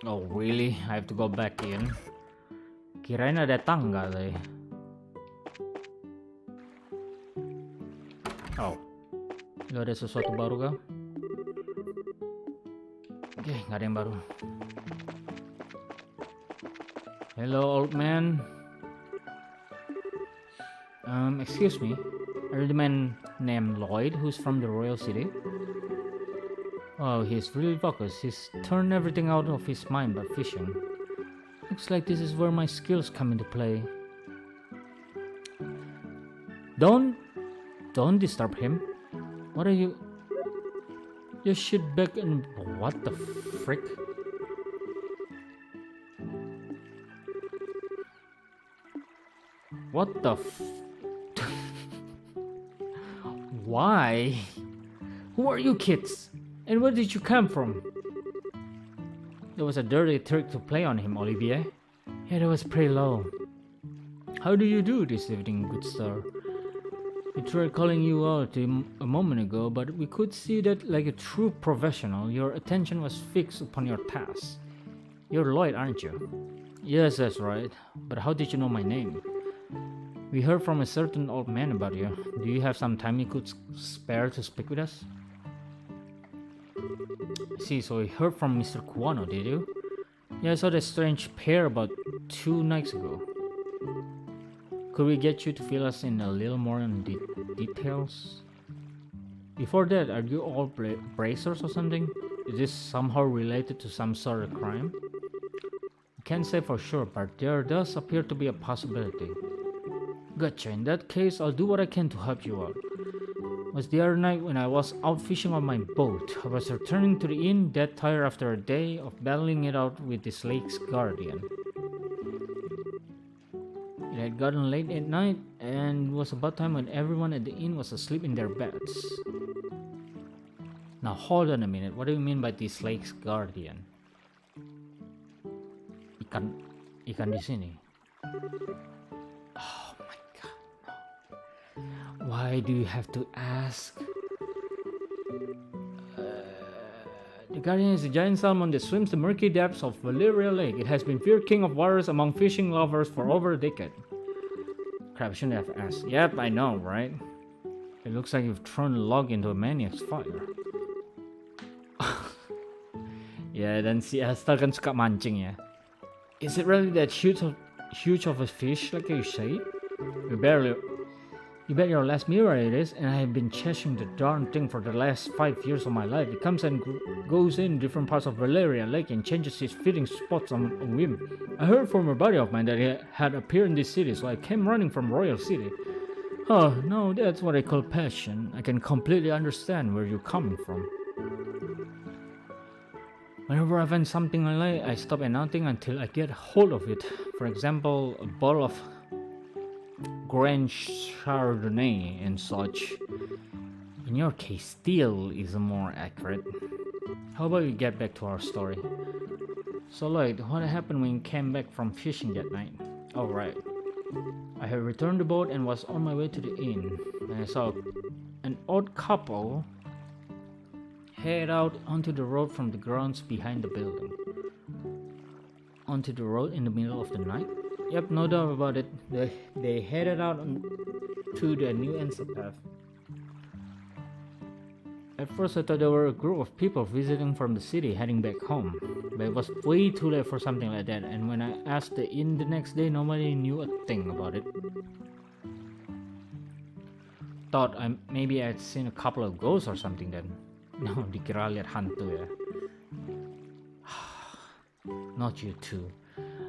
Oh really? I have to go back in? Kirain ada tangga deh. Oh, gak ada sesuatu baru kah? Oke, gak ada yang baru. Hello old man. Excuse me. Are you the man named Lloyd who's from the Royal City? Oh, he's really focused. He's turned everything out of his mind but fishing. Looks like this is where my skills come into play. Don't disturb him. What are you? Just sit back and what the frick? What the Why? Who are you kids? And where did you come from? That was a dirty trick to play on him, Olivier. Yeah, that was pretty low. How do you do this evening, good sir? We tried calling you out a moment ago, but we could see that like a true professional, your attention was fixed upon your task. You're Lloyd, aren't you? Yes, that's right. But how did you know my name? We heard from a certain old man about you. Do you have some time you could spare to speak with us? See, so you heard from Mr. Kuwano, did you? Yeah, I saw that strange pair about 2 nights ago. Could we get you to fill us in a little more on details? Before that, are you all bracers or something? Is this somehow related to some sort of crime? I can't say for sure, but there does appear to be a possibility. Gotcha, in that case, I'll do what I can to help you out. It was the other night when I was out fishing on my boat. I was returning to the inn, dead tired after a day of battling it out with this lake's guardian. It had gotten late at night, and it was about time when everyone at the inn was asleep in their beds. Now hold on a minute, what do you mean by this lake's guardian? Ikan di sini. Oh my god, no. Why do you have to ask? The guardian is a giant salmon that swims the murky depths of Valeria Lake. It has been feared king of waters among fishing lovers for over a decade. Crap, shouldn't have asked. Yep, I know, right? It looks like you've thrown a log into a maniac's fire. Ya, dan si Estelle kan suka mancing ya. Is it really that huge of a fish like you say? You bet your last mirror it is, and I have been chasing the darn thing for the last 5 years of my life. It comes and goes in different parts of Valeria Lake and changes its feeding spots on a whim. I heard from a buddy of mine that he had appeared in this city, so I came running from Royal City. Oh, no, that's what I call passion. I can completely understand where you're coming from. Whenever I find something I like, I stop at nothing until I get hold of it. For example, a bottle of Grand Chardonnay and such. In your case, steel is more accurate. How about we get back to our story? So Lloyd, what happened when you came back from fishing that night? Oh right. I had returned the boat and was on my way to the inn when I saw an odd couple head out onto the road from the grounds behind the building. Onto the road in the middle of the night? Yep, no doubt about it. They headed out to the new answer path. At first I thought they were a group of people visiting from the city heading back home, but it was way too late for something like that, and when I asked the inn the next day, nobody knew a thing about it. Thought maybe I'd seen a couple of ghosts or something then. No, dikira lihat hantu ya. Not you too.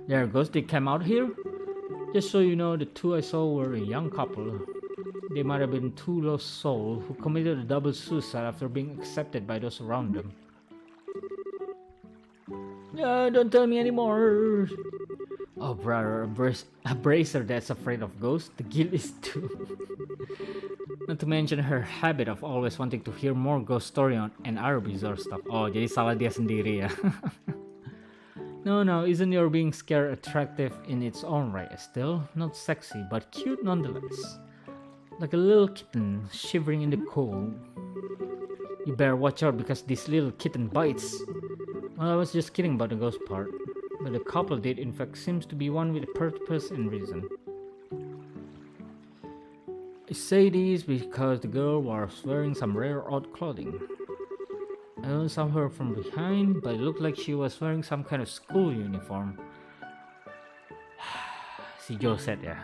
There are ghosts that came out here? Just so you know, the two I saw were a young couple. They might have been two lost souls who committed a double suicide after being accepted by those around them. Don't tell me anymore. Oh brother, a bracer that's afraid of ghosts, the guild is too. Not to mention her habit of always wanting to hear more ghost story and other bizarre stuff. Oh, jadi salah dia sendiri ya. No, isn't your being scared attractive in its own right? Still, not sexy, but cute nonetheless. Like a little kitten shivering in the cold. You better watch out because this little kitten bites. Well, I was just kidding about the ghost part. But the couple did in fact seems to be one with a purpose and reason. I say this because the girl was wearing some rare odd clothing. I only saw her from behind, but it looked like she was wearing some kind of school uniform. Si Joe said ya.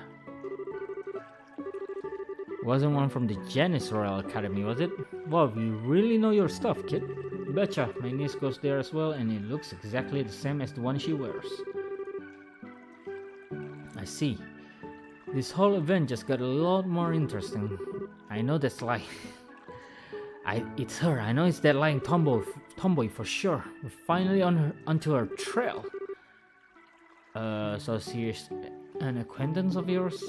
Wasn't one from the Janice Royal Academy, was it? Wow, you really know your stuff, kid. Betcha, my niece goes there as well, and it looks exactly the same as the one she wears. I see. This whole event just got a lot more interesting. I know that's like... It's her. I know it's that lying tomboy for sure. We're finally onto her trail. So she's an acquaintance of yours?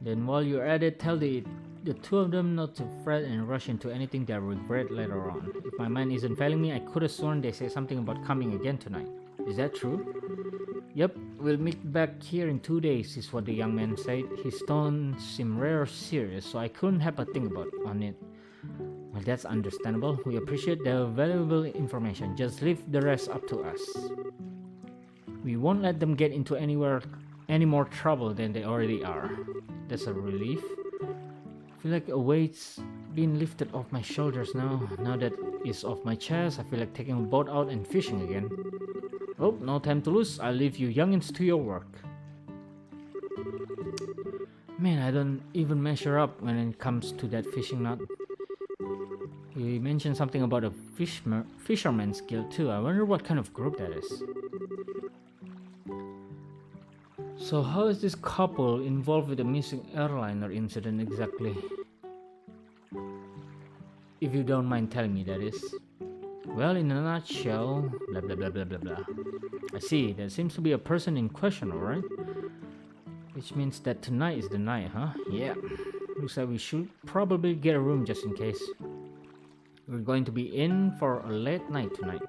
Then while you're at it, tell the two of them not to fret and rush into anything they'll regret later on. If my mind isn't failing me, I could have sworn they said something about coming again tonight. Is that true? Yep, we'll meet back here in 2 days, is what the young man said. His tone seemed rare serious, so I couldn't help but think on it. Well, that's understandable. We appreciate the valuable information. Just leave the rest up to us. We won't let them get into any more trouble than they already are. That's a relief. I feel like a weight's been lifted off my shoulders now. Now that it's off my chest, I feel like taking a boat out and fishing again. Oh, no time to lose. I'll leave you youngins to your work. Man, I don't even measure up when it comes to that fishing knot. You mentioned something about a fisherman's guild too. I wonder what kind of group that is. So how is this couple involved with the missing airliner incident exactly? If you don't mind telling me, that is. Well, in a nutshell, blah blah blah blah blah blah. I see, there seems to be a person in question, alright? Which means that tonight is the night, huh? Yeah. Looks like we should probably get a room just in case. We're going to be in for a late night tonight.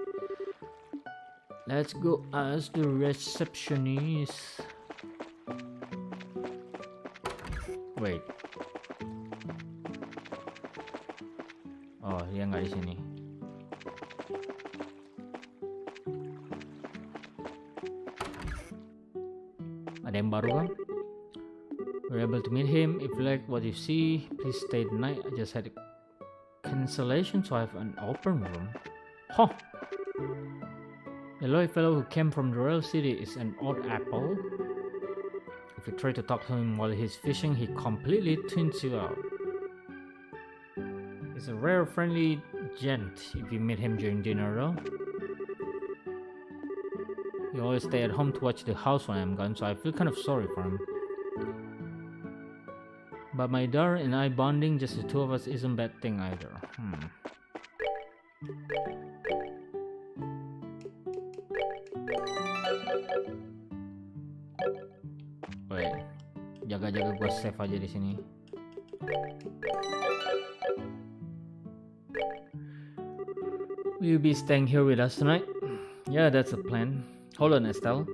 Let's go ask the receptionist. Wait. Oh, dia nggak di sini. Ada yang baru kan? We're able to meet him. If you like what you see, please stay the night. I just had a cancellation, so I have an open room. Huh. The loyal fellow who came from the royal city is an odd apple. If you try to talk to him while he's fishing, he completely tunes you out. He's a rare friendly gent if you meet him during dinner though. He always stay at home to watch the house when I'm gone, so I feel kind of sorry for him. But my daughter and I bonding, just the two of us, isn't a bad thing either. Wait, jaga-jaga gua save aja di sini. Will you be staying here with us tonight? Yeah, that's the plan. Hold on, Estelle.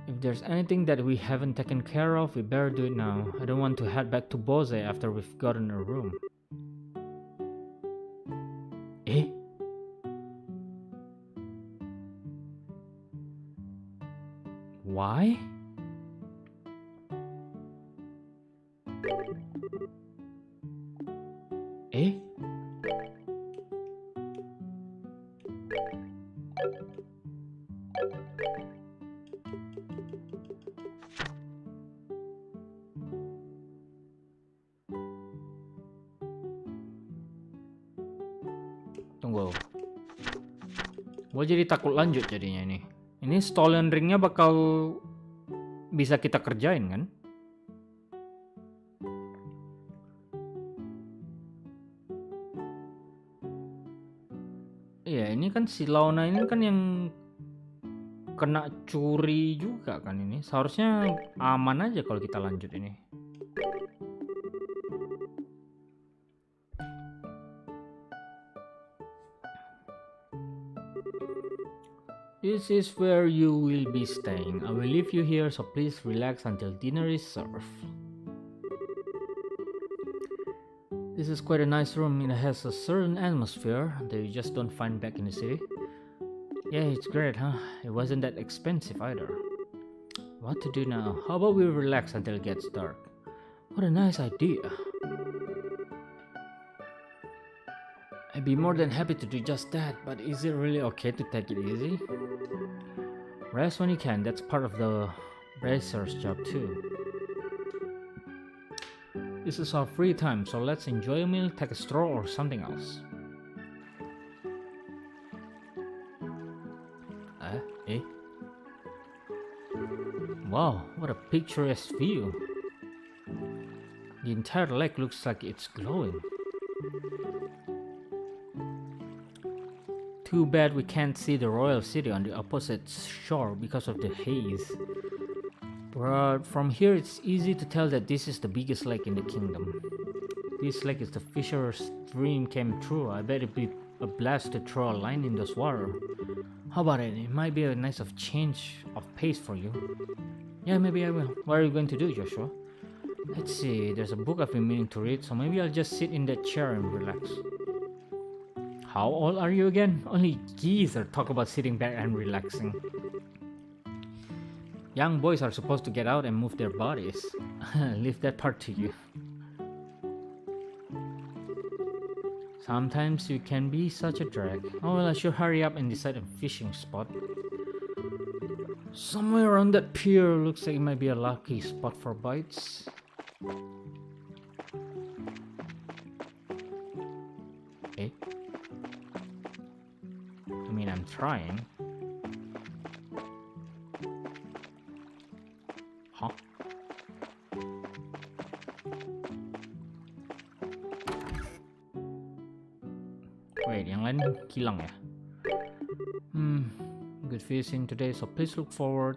If there's anything that we haven't taken care of, we better do it now. I don't want to head back to Bose after we've gotten a room. Eh? Why? Eh? Tunggu. Gue jadi takut lanjut jadinya ini. Ini stolen ringnya bakal bisa kita kerjain kan? Iya, ini kan si Launa ini kan yang kena curi juga kan ini. Seharusnya aman aja kalau kita lanjut ini. This is where you will be staying. I will leave you here, so please relax until dinner is served. This is quite a nice room. It has a certain atmosphere that you just don't find back in the city. Yeah, it's great, huh? It wasn't that expensive either. What to do now? How about we relax until it gets dark? What a nice idea. I'd be more than happy to do just that, but is it really okay to take it easy? Rest when you can, that's part of the racer's job too. This is our free time, so let's enjoy a meal, take a stroll, or something else. Eh? Wow, what a picturesque view. The entire lake looks like it's glowing. Too bad we can't see the royal city on the opposite shore because of the haze. But from here it's easy to tell that this is the biggest lake in the kingdom. This lake is the fisher's dream came true. I bet it'd be a blast to throw a line in this water. How about it? It might be a nice of change of pace for you. Yeah, maybe I will. What are you going to do, Joshua? Let's see, there's a book I've been meaning to read, so maybe I'll just sit in that chair and relax. How old are you again? Only geezer talk about sitting back and relaxing. Young boys are supposed to get out and move their bodies. Leave that part to you. Sometimes you can be such a drag. Oh well, I should hurry up and decide a fishing spot. Somewhere around that pier looks like it might be a lucky spot for bites. Eh? I mean, I'm trying. Huh? Wait, yang lain hilang ya? Good fishing today, so please look forward.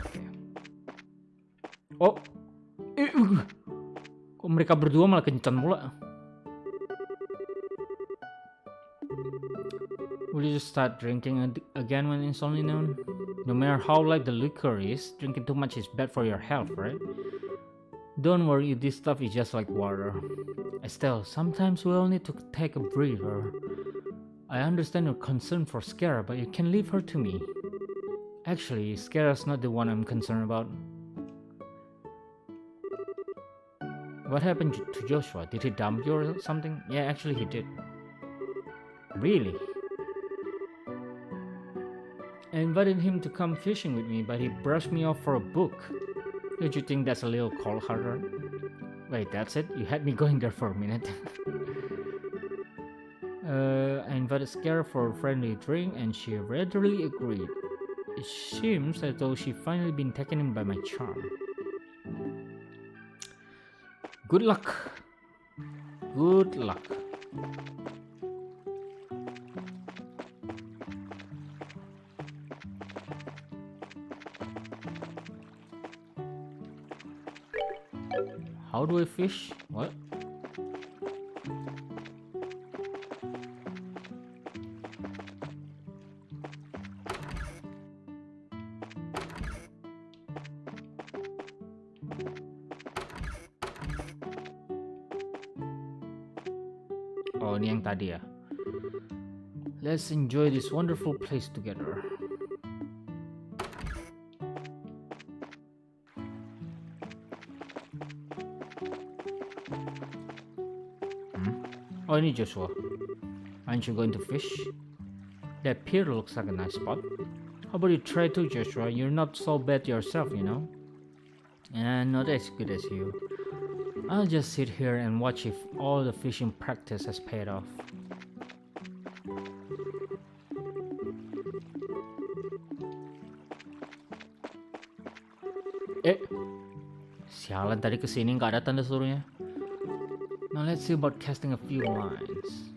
Okay. Oh! Kok mereka berdua malah kencan pula? Will you just start drinking again when it's only noon? No matter how light the liquor is, drinking too much is bad for your health, right? Don't worry, this stuff is just like water. Estelle, sometimes we all need to take a breather. I understand your concern for Skara, but you can leave her to me. Actually, Skara's not the one I'm concerned about. What happened to Joshua? Did he dump you or something? Yeah, actually he did. Really? I invited him to come fishing with me, but he brushed me off for a book. Don't you think that's a little cold-hearted? Wait, that's it? You had me going there for a minute. I invited Skara for a friendly drink and she readily agreed. It seems as though she finally been taken in by my charm. Good luck. Good luck. How do I fish? What? Oh, ini yang tadi ya. Let's enjoy this wonderful place together. Oh, ini Joshua. Aren't you going to fish? That pier looks like a nice spot. How about you try too, Joshua? You're not so bad yourself, you know? And not as good as you. I'll just sit here and watch if all the fishing practice has paid off. Sialan, tadi kesini nggak ada tanda suruhnya. Now let's see about casting a few lines.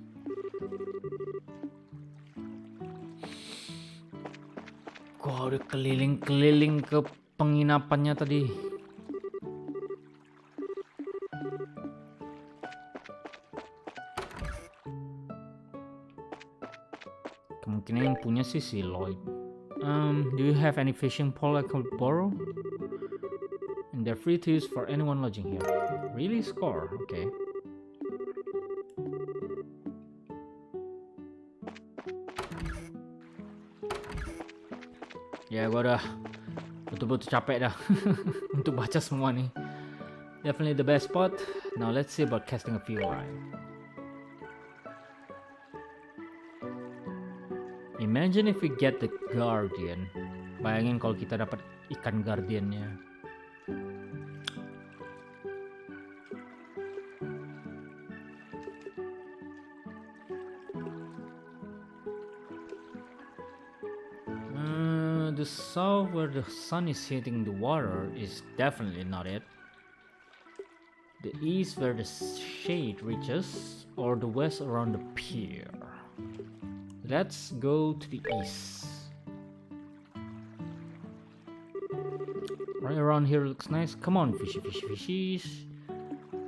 Gua udah keliling-keliling ke penginapannya tadi. Kemungkinan yang punya sih si Lloyd. Do you have any fishing pole I could borrow? And they're free to use for anyone lodging here. Really? Score? Okay. Ya, gua udah betul-betul capek dah untuk baca semua nih. Definitely the best spot. Now let's see about casting a few lines. Imagine if we get the guardian. Bayangin kalau kita dapat ikan guardiannya. The south where the sun is hitting the water is definitely not it. The east where the shade reaches, or the west around the pier. Let's go to the east. Right around here looks nice. Come on, fishy, fishy, fishies.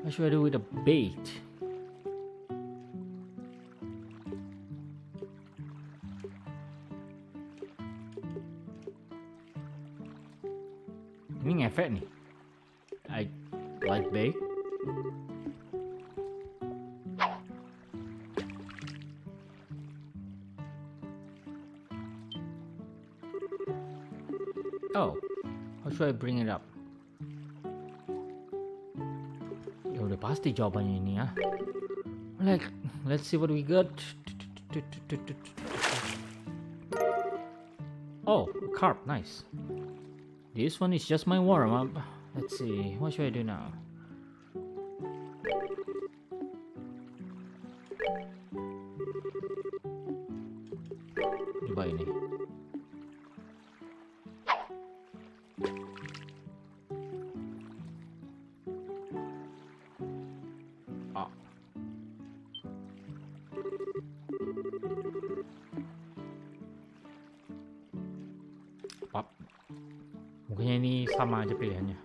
What should I do with a bait? Ini ngefek nih. I like bait. Oh, how should I bring it up? Ya udah pasti jawabannya ini ya. Like, let's see what we got. Oh, a carp, nice. This one is just my warm-up. Let's see, what should I do now? Coba ini. Ah. Pap. Mungkin ini sama aja pilihannya.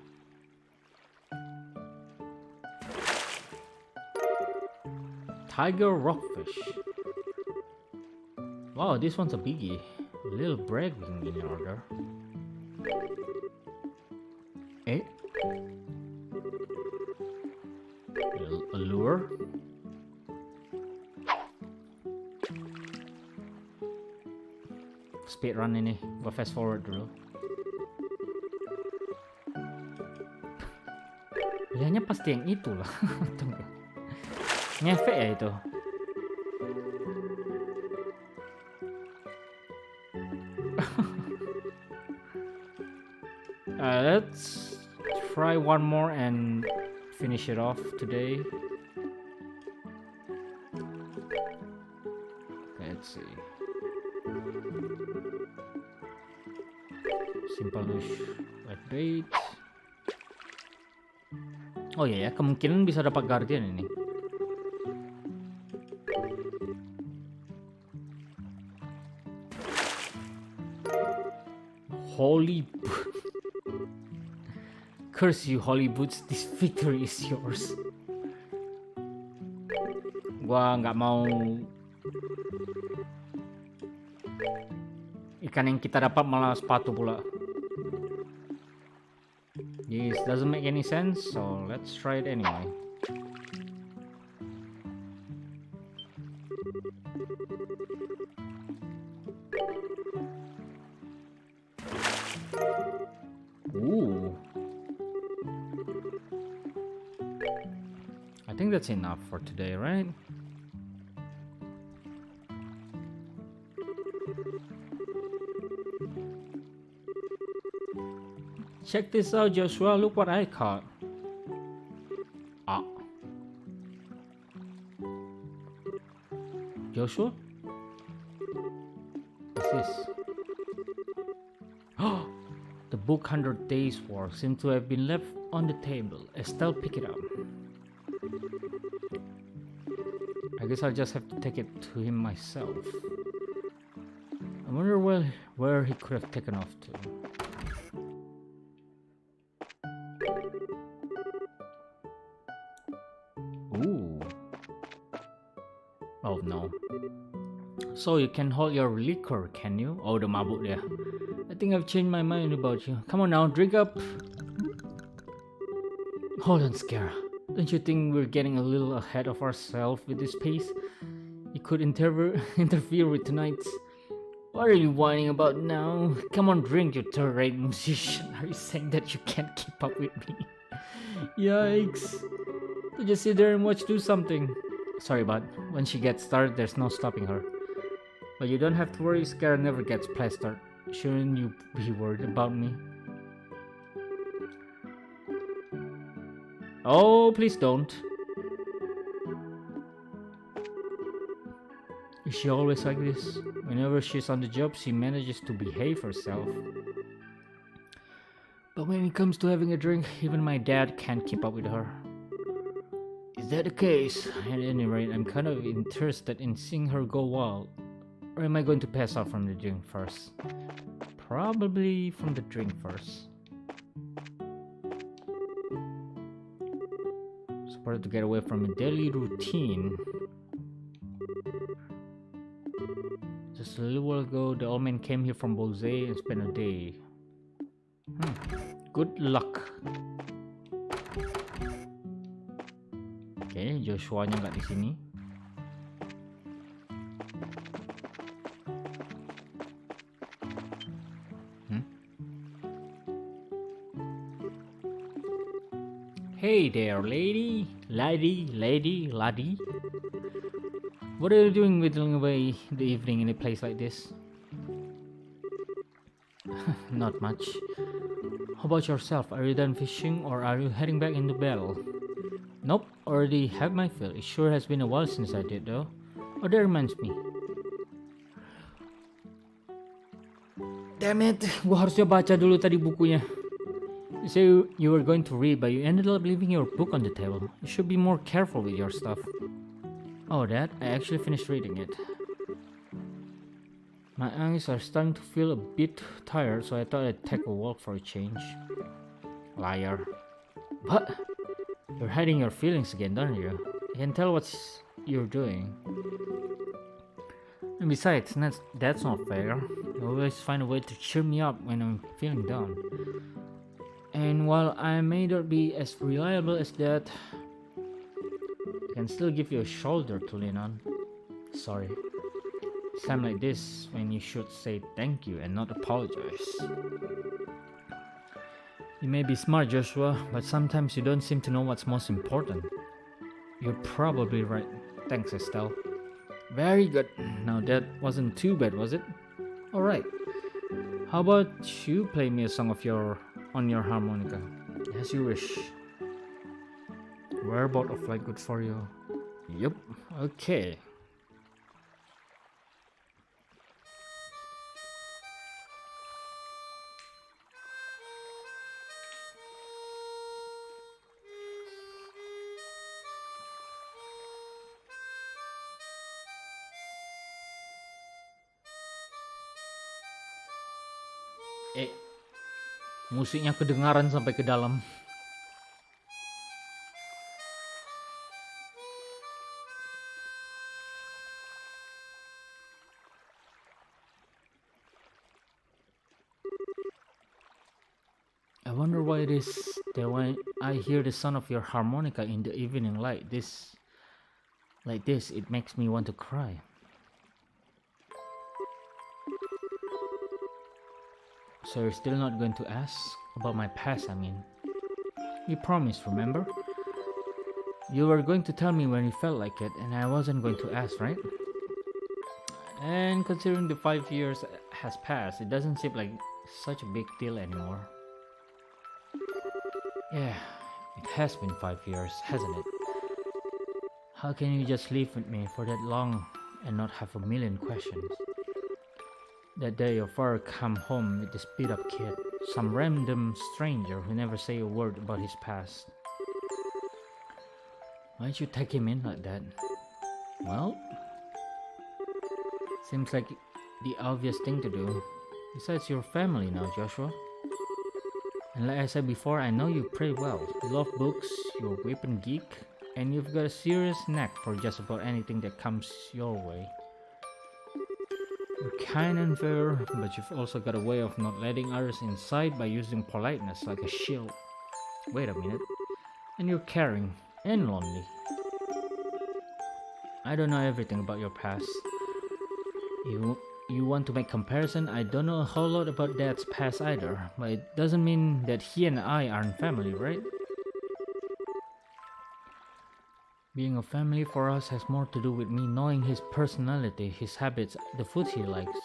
Tiger rockfish. Wow, this one's a biggie. A little bragging in order. Eh? A lure? Speed run ini, gua fast forward dulu. Pilihannya pasti yang itu lah. Tunggu. Ngefek ya itu. Let's try one more and finish it off today. Let's see. Simple-ish wet bait. Oh iya ya, kemungkinan bisa dapat guardian ini. Holy curse you, Holy Boots, this victory is yours. Gua nggak mau ikan yang kita dapat malah sepatu pula. This doesn't make any sense, so let's try it anyway. Ooh. I think that's enough for today, right? Check this out, Joshua. Look what I caught. Ah. Joshua? What's this? Oh! The book 100 Days War seems to have been left on the table. Estelle picked it up. I guess I'll just have to take it to him myself. I wonder where he could have taken off to. Ooh. Oh no. So you can hold your liquor, can you? Oh, the mabuk dia. I think I've changed my mind about you. Come on now, drink up. Hold on, Scare. Don't you think we're getting a little ahead of ourselves with this pace? You could interfere with tonight's. What are you whining about now? Come on, drink, you third-rate musician. Are you saying that you can't keep up with me? Yikes. So just sit there and watch do something. Sorry, bud. When she gets started, there's no stopping her. But you don't have to worry, Scare never gets plastered. Shouldn't you be worried about me? Oh, please don't. Is she always like this? Whenever she's on the job, she manages to behave herself. But when it comes to having a drink, even my dad can't keep up with her. Is that the case? At any rate, I'm kind of interested in seeing her go wild. Or am I going to pass out from the drink first? Probably from the drink first. Supposed to get away from a daily routine. Just a little while ago, the old man came here from Bose and spent a day. Good luck. Okay, Joshua-nya nggak di sini. Hey there, lady. What are you doing whittling away the evening in a place like this? Not much. How about yourself? Are you done fishing or are you heading back into battle? Nope, already have my fill. It sure has been a while since I did though. Oh, that reminds me. Damn it, gua harusnya baca dulu tadi bukunya. You say you were going to read, but you ended up leaving your book on the table. You should be more careful with your stuff. Oh, Dad, I actually finished reading it. My eyes are starting to feel a bit tired, so I thought I'd take a walk for a change. Liar. What? You're hiding your feelings again, don't you? I can tell what's you're doing. And besides, that's not fair. You always find a way to cheer me up when I'm feeling down. And while I may not be as reliable as that, I can still give you a shoulder to lean on. Sorry. It's time like this when you should say thank you and not apologize. You may be smart, Joshua, but sometimes you don't seem to know what's most important. You're probably right. Thanks, Estelle. Very good. Now that wasn't too bad, was it? Alright. How about you play me a song on your harmonica? As you wish. Whereabout of flight good for you? Yup. Okay. Musiknya kedengaran sampai ke dalam. I wonder why it is that when I hear the sound of your harmonica in the evening light, like this, it makes me want to cry. So you're still not going to ask about my past, I mean. You promised, remember? You were going to tell me when you felt like it, and I wasn't going to ask, right? And considering the 5 years has passed, it doesn't seem like such a big deal anymore. Yeah, it has been 5 years, hasn't it? How can you just live with me for that long and not have a million questions? That day your father come home with this beat up kid, some random stranger who never say a word about his past. Why'd you take him in like that? Well, seems like the obvious thing to do. Besides, your family now, Joshua. And like I said before, I know you pretty well. You love books, you're a weapon geek, and you've got a serious knack for just about anything that comes your way. You're kind and fair, but you've also got a way of not letting others inside by using politeness like a shield. Wait a minute. And you're caring and lonely. I don't know everything about your past. You want to make comparison? I don't know a whole lot about Dad's past either, but it doesn't mean that he and I aren't family, right? Being a family for us has more to do with me knowing his personality, his habits, the food he likes.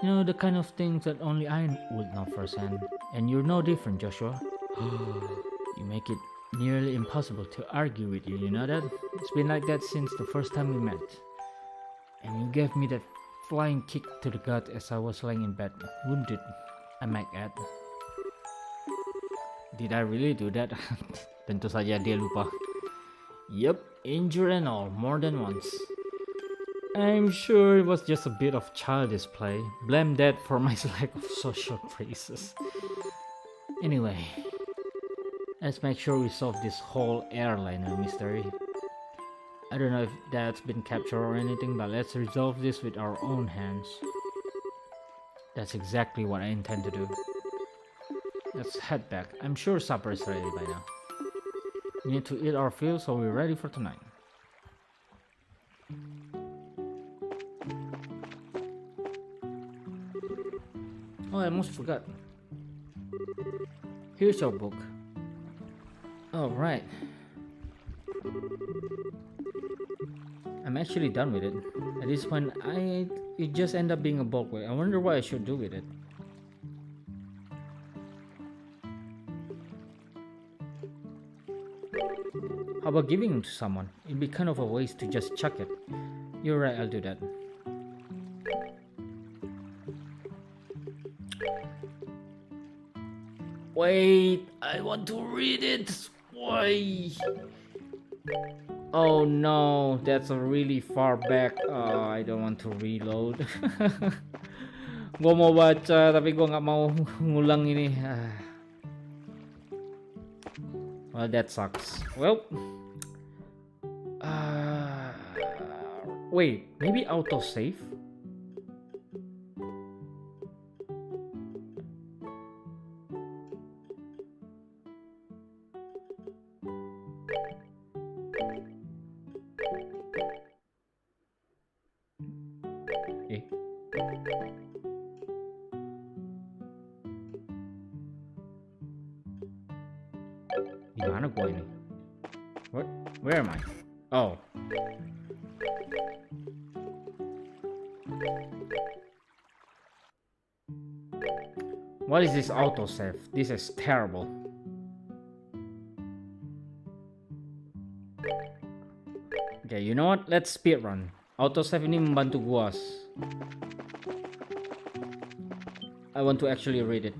You know, the kind of things that only I would know firsthand. And you're no different, Joshua. You make it nearly impossible to argue with you, you know that? It's been like that since the first time we met. And you gave me that flying kick to the gut as I was lying in bed, wounded, I might add. Did I really do that? Tentu saja dia lupa. Yep, injured and all, more than once. I'm sure it was just a bit of childish play. Blame that for my lack of social graces. Anyway, let's make sure we solve this whole airliner mystery. I don't know if that's been captured or anything, but let's resolve this with our own hands. That's exactly what I intend to do. Let's head back. I'm sure supper is ready by now. We need to eat our fill so we're ready for tonight. Oh, I almost forgot. Here's your book. Oh, right. I'm actually done with it. At this point, it just end up being a bulk way. I wonder what I should do with it. How about giving it to someone? It'd be kind of a waste to just chuck it. You're right, I'll do that. Wait, I want to read it. Why? Oh no, that's a really far back. I don't want to reload. Gua mau baca tapi gua nggak mau ngulang ini. Well, that sucks. Well, Wait, maybe autosave? Eh. Di mana gua ini? What? Where am I? Oh. What is this autosave? This is terrible. Okay, you know what? Let's speedrun. Autosave ini membantu gua. I want to actually read it.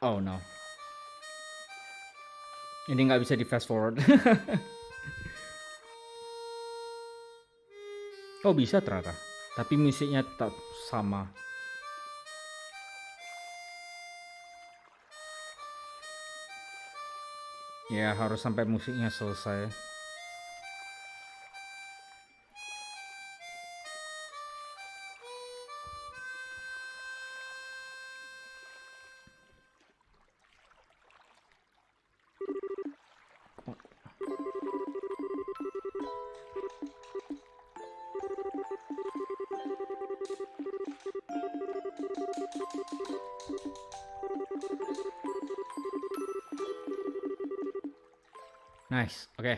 Oh no. Ini nggak bisa di fast forward. Oh bisa ternyata. Tapi musiknya tetap sama. Ya harus sampai musiknya selesai. Nice, oke.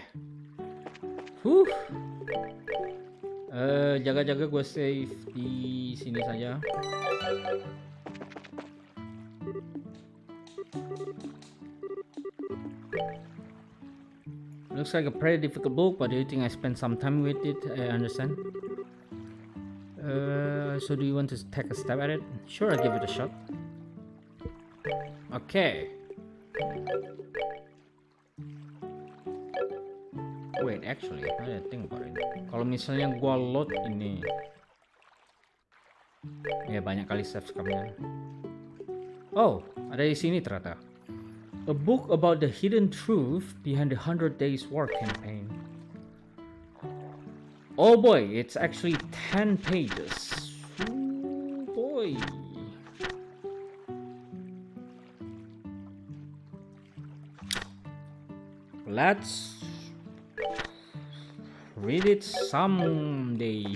Jaga-jaga gue save di sini saja. Looks like a pretty difficult book, but do you think I spent some time with it? I understand. So do you want to take a stab at it? Sure, I'll give it a shot. Okay. Wait, actually, I think about it. Kalau misalnya gua load ini, ya banyak kali save scrumnya. Oh, ada di sini ternyata. A book about the hidden truth behind the 100 Days War campaign. Oh boy, it's actually 10 pages. Oh boy. Let's read it someday.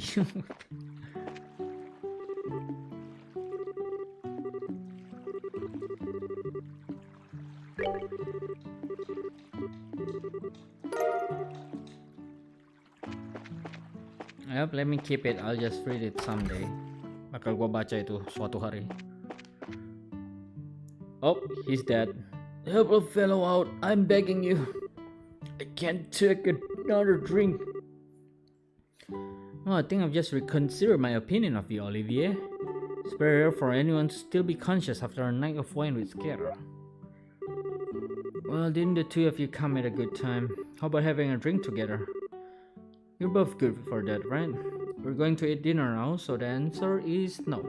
Yep, let me keep it. I'll just read it someday. Bakal gua baca itu suatu hari. Oh, he's dead. Help a fellow out. I'm begging you. I can't take another drink. Oh, I think I've just reconsidered my opinion of you, Olivier. It's very rare for anyone to still be conscious after a night of wine with Skera. Well, didn't the two of you come at a good time? How about having a drink together? You're both good for that, right? We're going to eat dinner now, so the answer is no.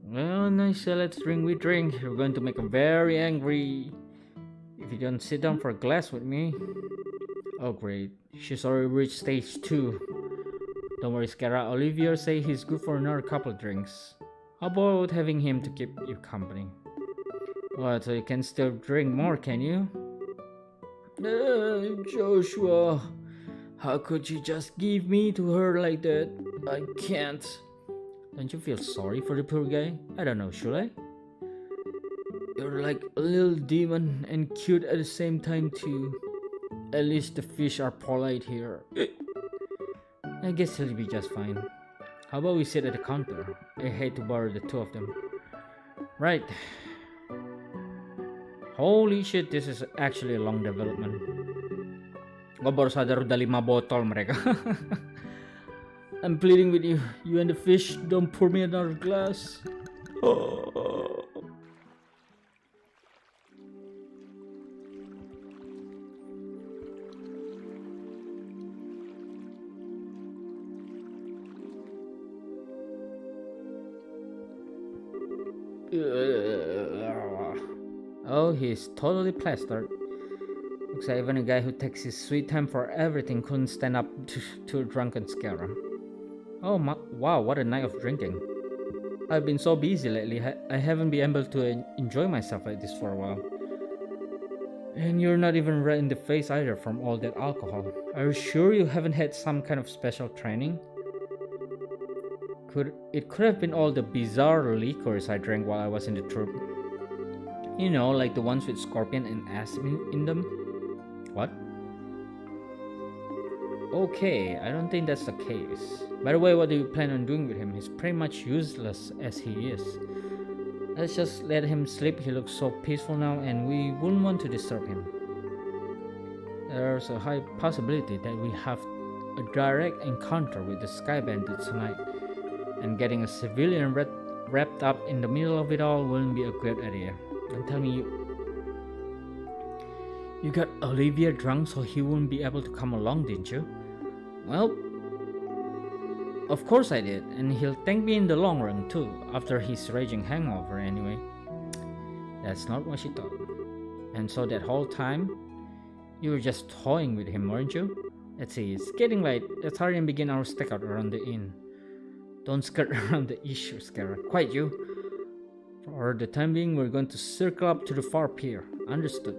Well, nice, let's drink, we drink. You're going to make him very angry if you don't sit down for a glass with me. Oh great, she's already reached stage 2. Don't worry, Skera. Olivier say he's good for another couple drinks. How about having him to keep you company? What, so you can still drink more, can you? Joshua, how could you just give me to her like that? I can't. Don't you feel sorry for the poor guy? I don't know, should I? You're like a little demon and cute at the same time too. At least the fish are polite here. I guess he'll be just fine. How about we sit at the counter? I hate to bother the two of them. Right. Holy shit, this is actually a long development. Gue baru sadar udah 5 botol mereka. I'm pleading with you. You and the fish, don't pour me another glass. Oh. Oh, he's totally plastered. Looks like even a guy who takes his sweet time for everything couldn't stand up to a drunken scare. Oh, wow, what a night of drinking. I've been so busy lately, I haven't been able to enjoy myself like this for a while. And you're not even red in the face either from all that alcohol. Are you sure you haven't had some kind of special training? It could have been all the bizarre liquors I drank while I was in the troop. You know, like the ones with scorpion and acid in them? What? Okay, I don't think that's the case. By the way, what do you plan on doing with him? He's pretty much useless as he is. Let's just let him sleep. He looks so peaceful now and we wouldn't want to disturb him. There's a high possibility that we have a direct encounter with the Sky Bandits tonight. And getting a civilian wrapped up in the middle of it all wouldn't be a good idea. Don't tell me you got Olivia drunk so he wouldn't be able to come along, didn't you? Well, of course I did, and he'll thank me in the long run too, after his raging hangover anyway. That's not what she thought. And so that whole time, you were just toying with him, weren't you? Let's see, it's getting late. Let's hurry and begin our stakeout around the inn. Don't skirt around the issue, Scara. Quite you. For the time being, we're going to circle up to the far pier. Understood.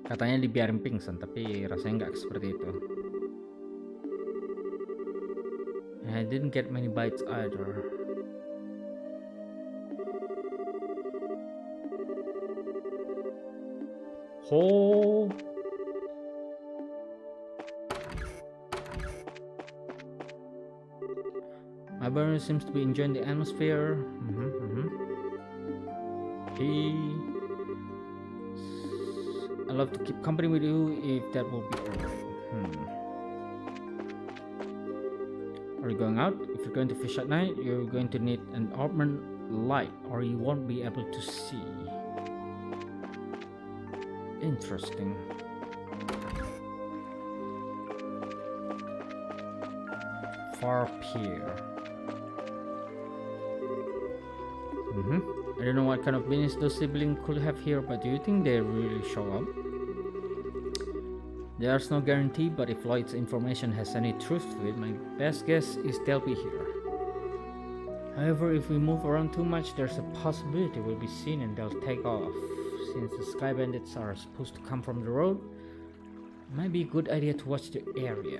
Katanya dibiarin pingsan, tapi rasanya nggak seperti itu. I didn't get many bites either. Oh. My brother seems to be enjoying the atmosphere. I love to keep company with you if that will be alright. Are you going out? If you're going to fish at night, you're going to need an armored light or you won't be able to see. Interesting. Far pier. I don't know what kind of business those siblings could have here, but do you think they really show up? There's no guarantee, but if Lloyd's information has any truth to it, my best guess is they'll be here. However, if we move around too much, there's a possibility we'll be seen and they'll take off. Since the Sky Bandits are supposed to come from the road, it might be a good idea to watch the area.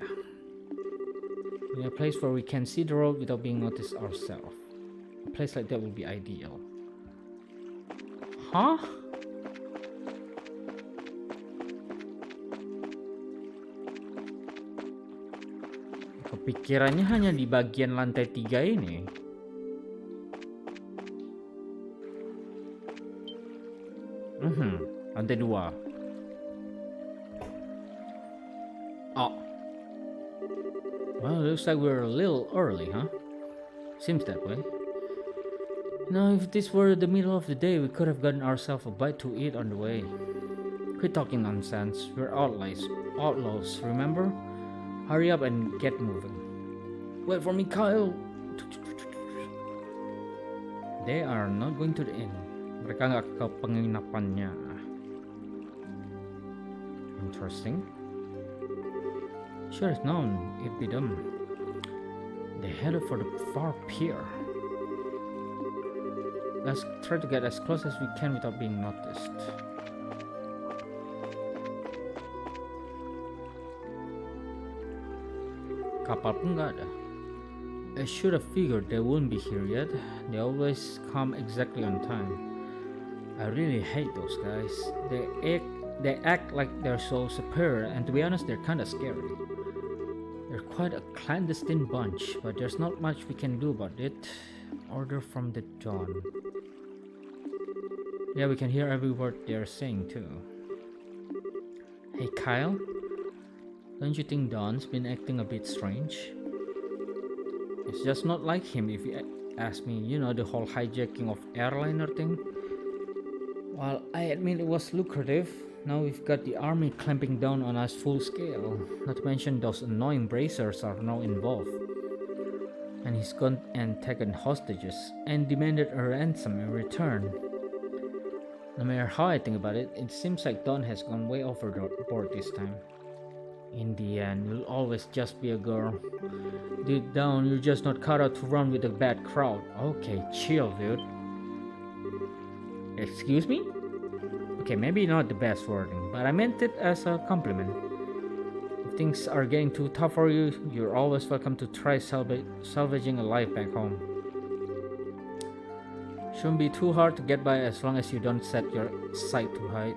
In a place where we can see the road without being noticed ourselves. A place like that would be ideal. Huh? Kepikirannya hanya di bagian lantai 3 ini. Lantai 2. Oh. Well, looks like we're a little early, huh? Seems that way. Now, if this were the middle of the day, we could have gotten ourselves a bite to eat on the way. Quit talking nonsense. We're outlaws, remember? Hurry up and get moving. Wait for me, Kyle. They are not going to the inn. Mereka nggak ke penginapannya. Interesting. Should have known it'd be them. They headed for the far pier. Let's try to get as close as we can without being noticed. Kapal pun nggak ada. I should have figured they wouldn't be here yet. They always come exactly on time. I really hate those guys. They act like they're so superior, and to be honest, they're kinda scary. They're quite a clandestine bunch, but there's not much we can do about it. Order from the dawn. Yeah, we can hear every word they're saying too. Hey Kyle, don't you think Don's been acting a bit strange? It's just not like him if you ask me, you know, the whole hijacking of airliner thing. While I admit it was lucrative, Now we've got the army clamping down on us full scale. Not to mention those annoying bracers are now involved. And he's gone and taken hostages and demanded a ransom in return. No matter how I think about it, it seems like Dawn has gone way overboard this time. In the end, you'll always just be a girl. Deep down, you're just not cut out to run with a bad crowd. Okay, chill, dude. Excuse me? Okay, maybe not the best wording, but I meant it as a compliment. If things are getting too tough for you, you're always welcome to try salvaging a life back home. Shouldn't be too hard to get by as long as you don't set your sight too high.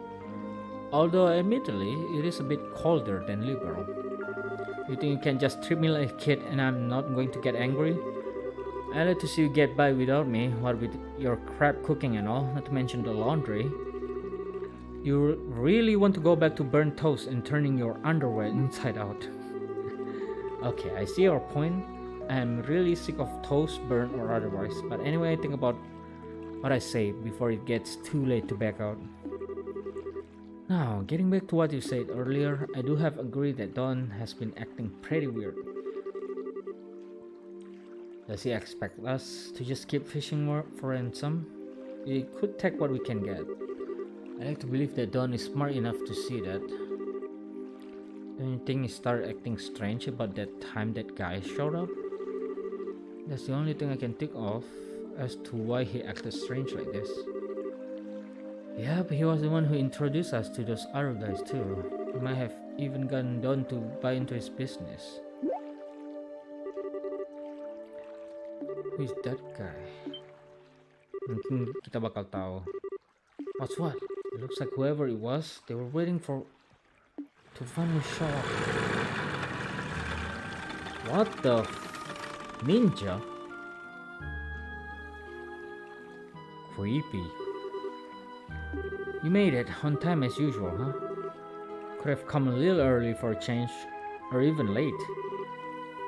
Although admittedly, it is a bit colder than liberal. You think you can just treat me like a kid and I'm not going to get angry? I'd like to see you get by without me, what with your crap cooking and all, not to mention the laundry. You really want to go back to burnt toast and turning your underwear inside out. Okay, I see your point. I'm really sick of toast, burnt or otherwise, but anyway, think about what I say before it gets too late to back out. Now, getting back to what you said earlier, I do have agreed that Dawn has been acting pretty weird. Does he expect us to just keep fishing more for ransom? We could take what we can get. I like to believe that Dawn is smart enough to see that. Don't you think he started acting strange about that time that guy showed up? That's the only thing I can think of as to why he acted strange like this. Yeah, but he was the one who introduced us to those other guys too. He might have even gotten Dawn to buy into his business. Who is that guy? Mungkin kita bakal tahu. What's what? It looks like whoever it was, they were waiting to finally show up. What the ninja? Creepy. You made it on time as usual, huh? Could have come a little early for a change, or even late.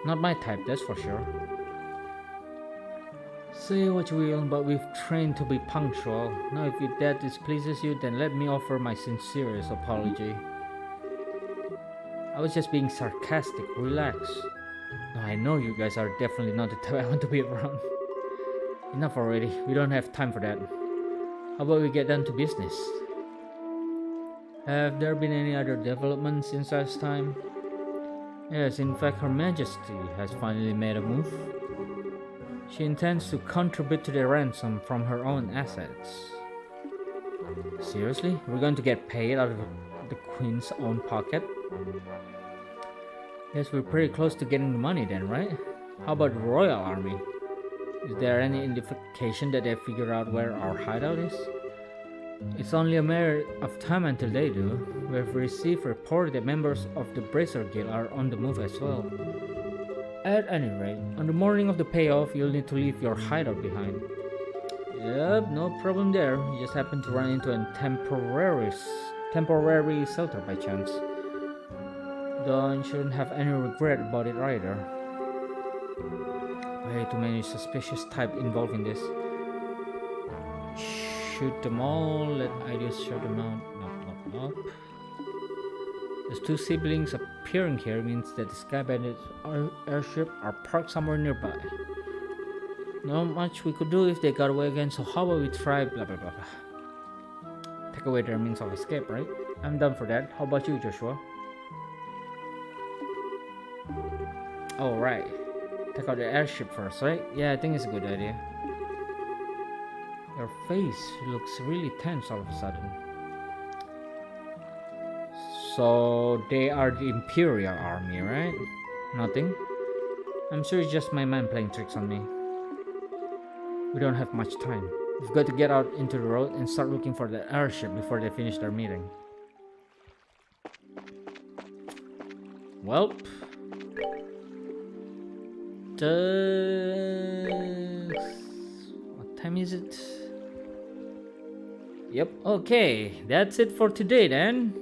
Not my type, that's for sure. Say what you will, but we've trained to be punctual. Now if that displeases you, then let me offer my sincerest apology. I was just being sarcastic, relax. Now I know you guys are definitely not the type I want to be around. Enough already, we don't have time for that. How about we get down to business? Have there been any other developments since last time? Yes, in fact, Her Majesty has finally made a move. She intends to contribute to the ransom from her own assets. Seriously? We're going to get paid out of the Queen's own pocket? Yes, we're pretty close to getting the money then, right? How about the Royal Army? Is there any indication that they figure out where our hideout is? It's only a matter of time until they do. We have received report that members of the Bracer Guild are on the move as well. At any rate, on the morning of the payoff, you'll need to leave your hideout behind. Yep, no problem there. You just happen to run into a temporary shelter by chance. Dawn shouldn't have any regret about it either. Way too many suspicious type involved in this. Shoot them all, let ideas shout them out. Nope. Those two siblings appearing here means that the Sky Bandits airship are parked somewhere nearby. Not much we could do if they got away again, so how about we try blah blah blah blah. Take away their means of escape, right? I'm done for that. How about you, Joshua? Alright. Take out the airship first, right? Yeah, I think it's a good idea. Your face looks really tense all of a sudden. So they are the Imperial Army, right? Nothing? I'm sure it's just my man playing tricks on me. We don't have much time. We've got to get out into the road and start looking for the airship before they finish their meeting. Welp. What time is it? Yep, okay, that's it for today then.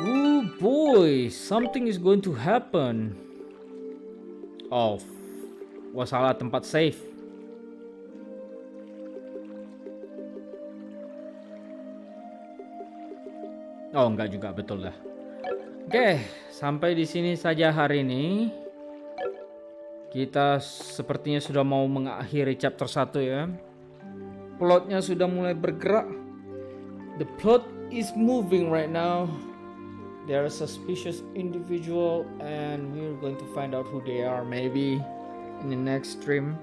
Ooh boy, something is going to happen. Oh, wah salah tempat save. Oh, enggak juga, betul lah. Oke, sampai di sini saja hari ini. Kita sepertinya sudah mau mengakhiri chapter 1 ya. Plotnya sudah mulai bergerak. The plot is moving right now. They are a suspicious individual and we're going to find out who they are maybe in the next stream.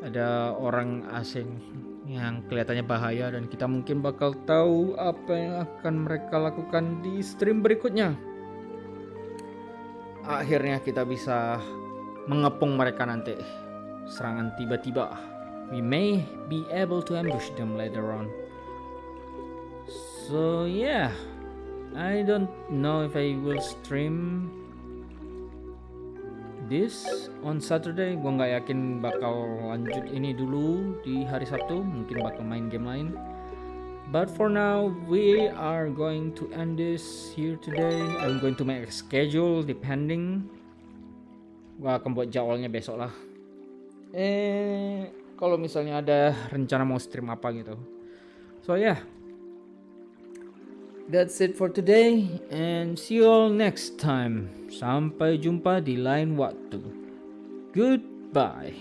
Ada orang asing yang kelihatannya bahaya dan kita mungkin bakal tahu apa yang akan mereka lakukan di stream berikutnya. Akhirnya kita bisa mengepung mereka nanti. Serangan tiba-tiba. We may be able to ambush them later on. So yeah, I don't know if I will stream this on Saturday. Gua nggak yakin bakal lanjut ini dulu di hari Sabtu. Mungkin bakal main game lain. But for now, we are going to end this here today. I'm going to make a schedule depending. Gua akan buat jadwalnya besok lah. Kalau misalnya ada rencana mau stream apa gitu. So yeah. That's it for today and see you all next time. Sampai jumpa di lain waktu. Goodbye.